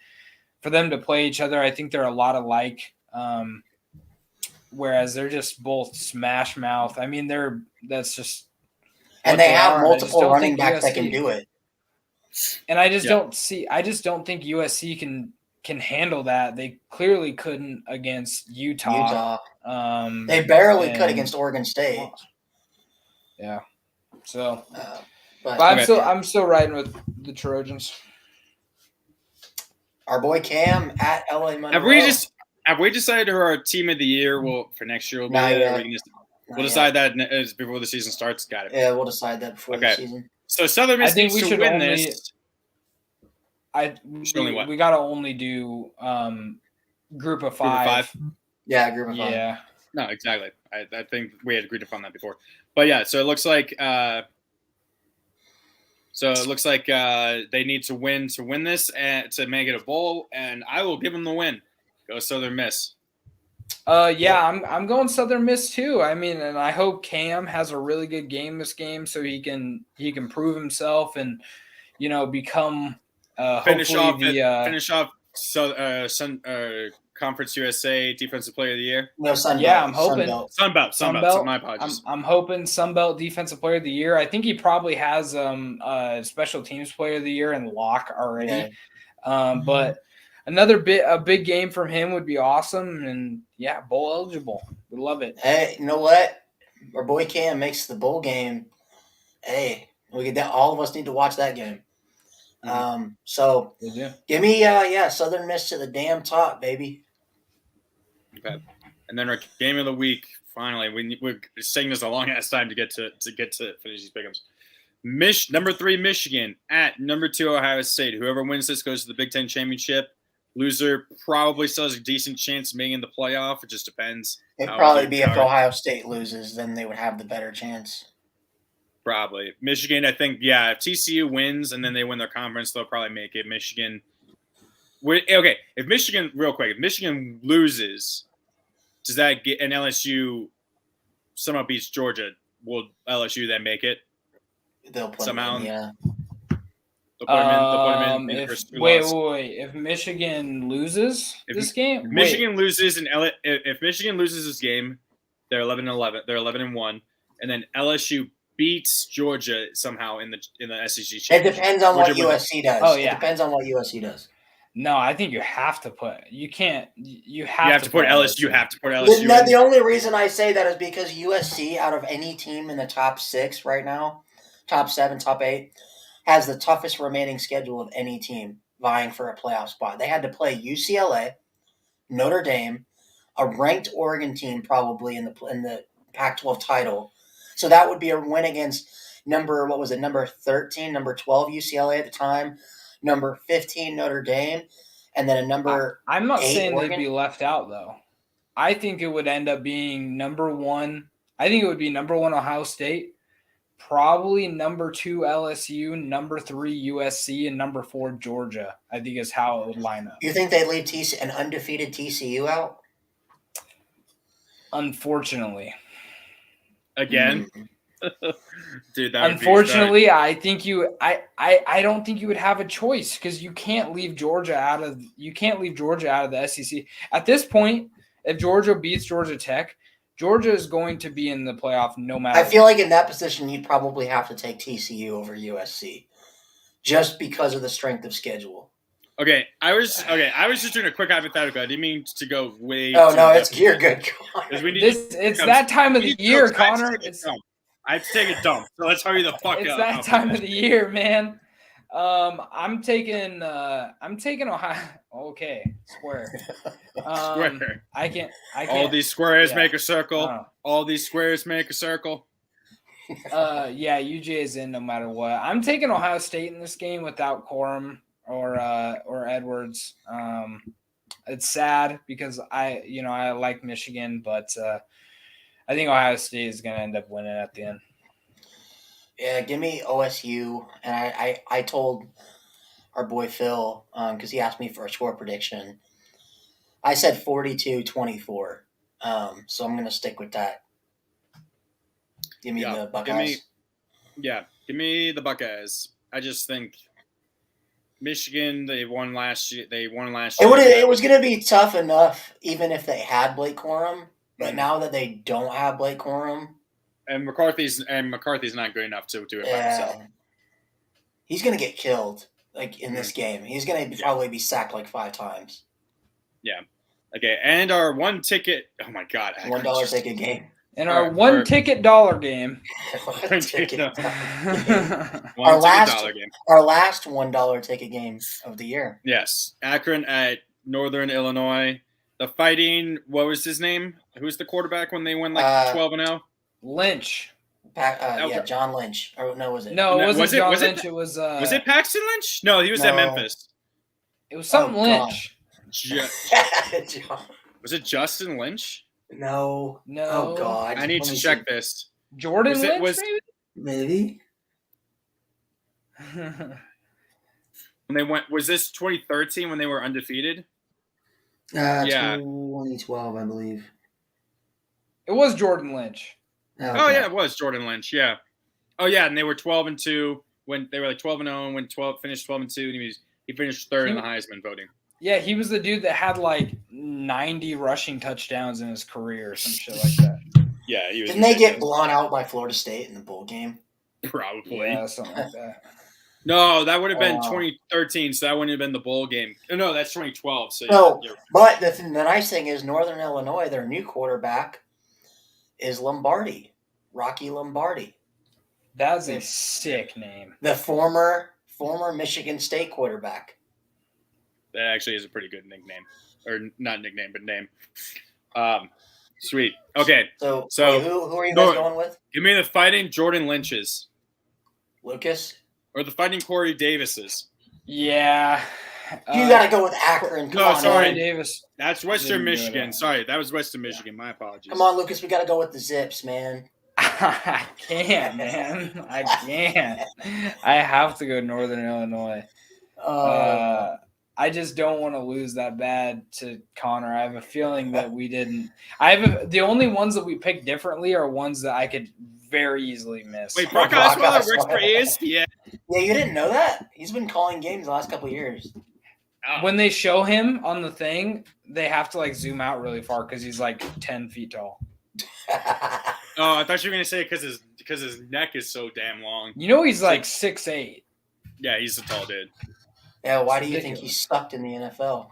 for them to play each other, I think they're a lot alike. Whereas they're just both smash mouth. I mean, that's just and they have multiple running backs that can do it. And I just don't think USC can handle that. They clearly couldn't against Utah. They barely could against Oregon State. Yeah. So, but I'm still riding with the Trojans. Our boy Cam at LA Monroe. Have we decided who our team of the year for next year will be? We'll decide that before the season starts. Got it. Yeah, we'll decide that before the season. So Southern Miss needs to win this. We got to only do group of five. Yeah, group of five. Yeah. No, exactly. I think we had agreed upon that before. But yeah, so it looks like they need to win this and to make it a bowl, and I will give them the win. Go Southern Miss. I'm going Southern Miss too. I mean, and I hope Cam has a really good game this game so he can prove himself and become finish off Conference USA Defensive Player of the Year. No, Sunbelt. Yeah, I'm hoping Sunbelt. My apologies. I'm hoping Sunbelt Defensive Player of the Year. I think he probably has Special Teams Player of the Year and lock already. Yeah. But a big game from him would be awesome, and bowl eligible. We love it. Hey, you know what? Our boy Cam makes the bowl game. Hey, all of us need to watch that game. So give me Southern Miss to the damn top, baby. Okay, and then our game of the week. Finally, we're taking this a long ass time to get to finish these pickups. Number 3 Michigan at number 2 Ohio State. Whoever wins this goes to the Big Ten championship. Loser probably still has a decent chance of being in the playoff. It just depends. It'd probably be if Ohio State loses, then they would have the better chance. Probably. Michigan, I think, if TCU wins and then they win their conference, they'll probably make it. Michigan. Okay, if Michigan loses, does that get an LSU somehow beats Georgia? Will LSU then make it? They'll put somehow. them in, yeah. They'll put them in wait. If Michigan loses this game, if Michigan loses this game, they're 11-11. They're 11-1, and then LSU beats Georgia somehow in the SEC championship. It depends on what USC does. Oh yeah, it depends on what USC does. No, I think you have to put. You can't. You have to put LSU. You have to put LSU. The only reason I say that is because USC, out of any team in the top 6 right now, top 7, top 8, has the toughest remaining schedule of any team vying for a playoff spot. They had to play UCLA, Notre Dame, a ranked Oregon team probably in the Pac-12 title. So that would be a win against number 13, number 12 UCLA at the time, number 15 Notre Dame, and then a number I'm not saying Oregon. They'd be left out though. I think it would end up being number 1. I think it would be number 1 Ohio State, probably number 2 LSU, number 3 USC, and number 4 Georgia. I think is how it would line up. You think they'd leave an undefeated TCU out? Unfortunately. Again? Dude, that unfortunately, I think I don't think you would have a choice because you can't leave Georgia out of the SEC. At this point, if Georgia beats Georgia Tech, Georgia is going to be in the playoff no matter. I feel like in that position, you'd probably have to take TCU over USC just because of the strength of schedule. Okay, I was just doing a quick hypothetical. I didn't mean to go way. Oh no, you're good. It's that time of the year, Connor. I have to take a dump, so let's hurry the fuck up. It's that time of the year, man. I'm taking Ohio. Okay, square. Square. I can't. All these squares make a circle. All these squares make a circle. UJ is in no matter what. I'm taking Ohio State in this game without Corum or Edwards. I It's sad because I like Michigan, but I think Ohio State is going to end up winning at the end. Yeah, give me OSU. And I told our boy Phil, because he asked me for a score prediction. I said 42-24. So I'm going to stick with that. Give me the Buckeyes. Give me the Buckeyes. I just think Michigan, they won last year. It was going to be tough enough even if they had Blake Corum. But now that they don't have Blake Corum. And McCarthy's not good enough to do it by himself. He's going to get killed in this game. He's going to probably be sacked 5 times. Yeah. Okay, and our one ticket. Oh my God! $1 ticket game. And our one ticket dollar game. Our last $1 ticket game of the year. Yes, Akron at Northern Illinois. The Fighting. What was his name? Who's the quarterback when they won 12-0? Lynch. John Lynch. Or no, was it? No, it wasn't John Lynch. It was. Was it Paxton Lynch? No, he was at Memphis. It was something Lynch. Was it Justin Lynch? No. Oh God! I need to check this. Jordan Lynch, maybe. When they went, was this 2013 when they were undefeated? 2012, I believe. It was Jordan Lynch. Oh yeah, it was Jordan Lynch. Yeah. Oh yeah, and they were 12-2 when they were 12-0 and finished 12-2, and he finished third in the Heisman voting. Yeah, he was the dude that had 90 rushing touchdowns in his career or some shit like that. Yeah, he was. Didn't they get blown out by Florida State in the bowl game? Probably. Yeah, something like that. No, that would have been 2013, so that wouldn't have been the bowl game. No, that's 2012. So no, but the nice thing is Northern Illinois, their new quarterback is Lombardi, Rocky Lombardi. That's a sick name. The former Michigan State quarterback. That actually is a pretty good nickname, or not nickname, but name. Sweet. Okay. So who are you guys going with? Give me the Fighting Jordan Lynches. Lucas? Or the Fighting Corey Davises. Yeah. You got to go with Akron. Come on, sorry. Davis. That's Western Michigan. Sorry, that was Western Michigan. My apologies. Come on, Lucas. We got to go with the Zips, man. I can't, man. I can't. I have to go Northern Illinois. I just don't want to lose that bad to Connor. I have a feeling that we didn't. The only ones that we picked differently are ones that I could very easily miss. Wait, Brock Osweiler works for ESPN? Yeah, you didn't know that? He's been calling games the last couple of years. Oh. When they show him on the thing, they have to zoom out really far because he's 10 feet tall. Oh, I thought you were gonna say because his neck is so damn long. You know he's 6'8". Yeah, he's a tall dude. Yeah, why do you think he sucked in the NFL?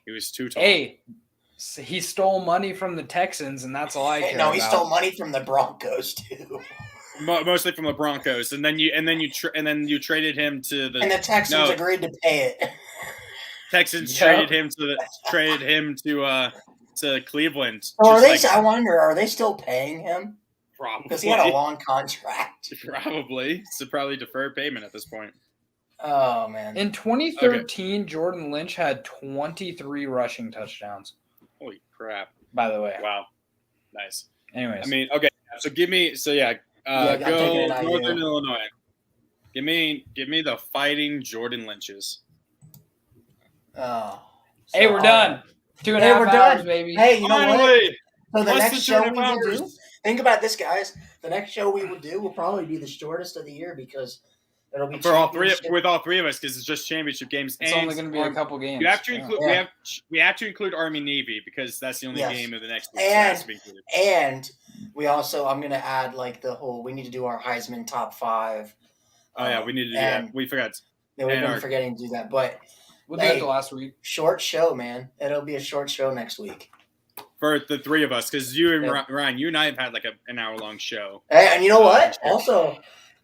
He was too tall. Hey, he stole money from the Texans, and that's all I care about. No, he stole money from the Broncos too. Mostly from the Broncos, and then you traded him to the. And the Texans agreed to pay it. Texans traded him to Cleveland. Or I wonder, are they still paying him? Probably. Because he had a long contract. Probably. It's probably deferred payment at this point. Oh, man. In 2013, Jordan Lynch had 23 rushing touchdowns. Holy crap. By the way. Wow. Nice. Anyways. I mean, okay. So give me – go Northern Illinois. Give me the Fighting Jordan Lynches. Oh. Hey, we're done. 2.5 hours, baby. Hey, you know what? So the next show we will do – think about this, guys. The next show we will do will probably be the shortest of the year because – it'll be for all three of us because it's just championship games. It's only going to be a couple games. You have to include. We have to include Army Navy because that's the only game of the next week. And we also I'm going to add the whole. We need to do our Heisman top 5. Oh yeah, we need to do that. We forgot. Yeah, we've been forgetting to do that, but we'll do it the last week. Short show, man. It'll be a short show next week for the three of us because you and Ryan, you and I have had an hour-long show. Hey, and you know what?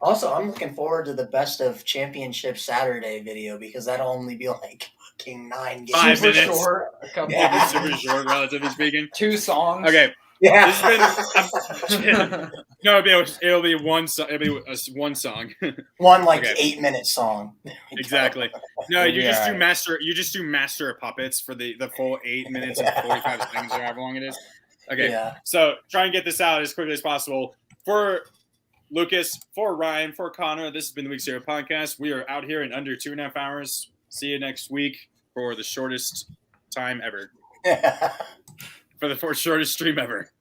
Also, I'm looking forward to the Best of Championship Saturday video because that'll only be fucking 9 games. 5 minutes. Short. Super short, relatively speaking. 2 songs. Okay. Yeah. This has been no, it'll be one song. It'll be one song. One 8-minute song. Exactly. No, you just do master of puppets for the full 8 minutes and 45 seconds or however long it is. Okay. Yeah. So try and get this out as quickly as possible. For Lucas, for Ryan, for Connor, this has been the Week 0 podcast. We are out here in under 2.5 hours. See you next week for the shortest time ever. For the shortest stream ever.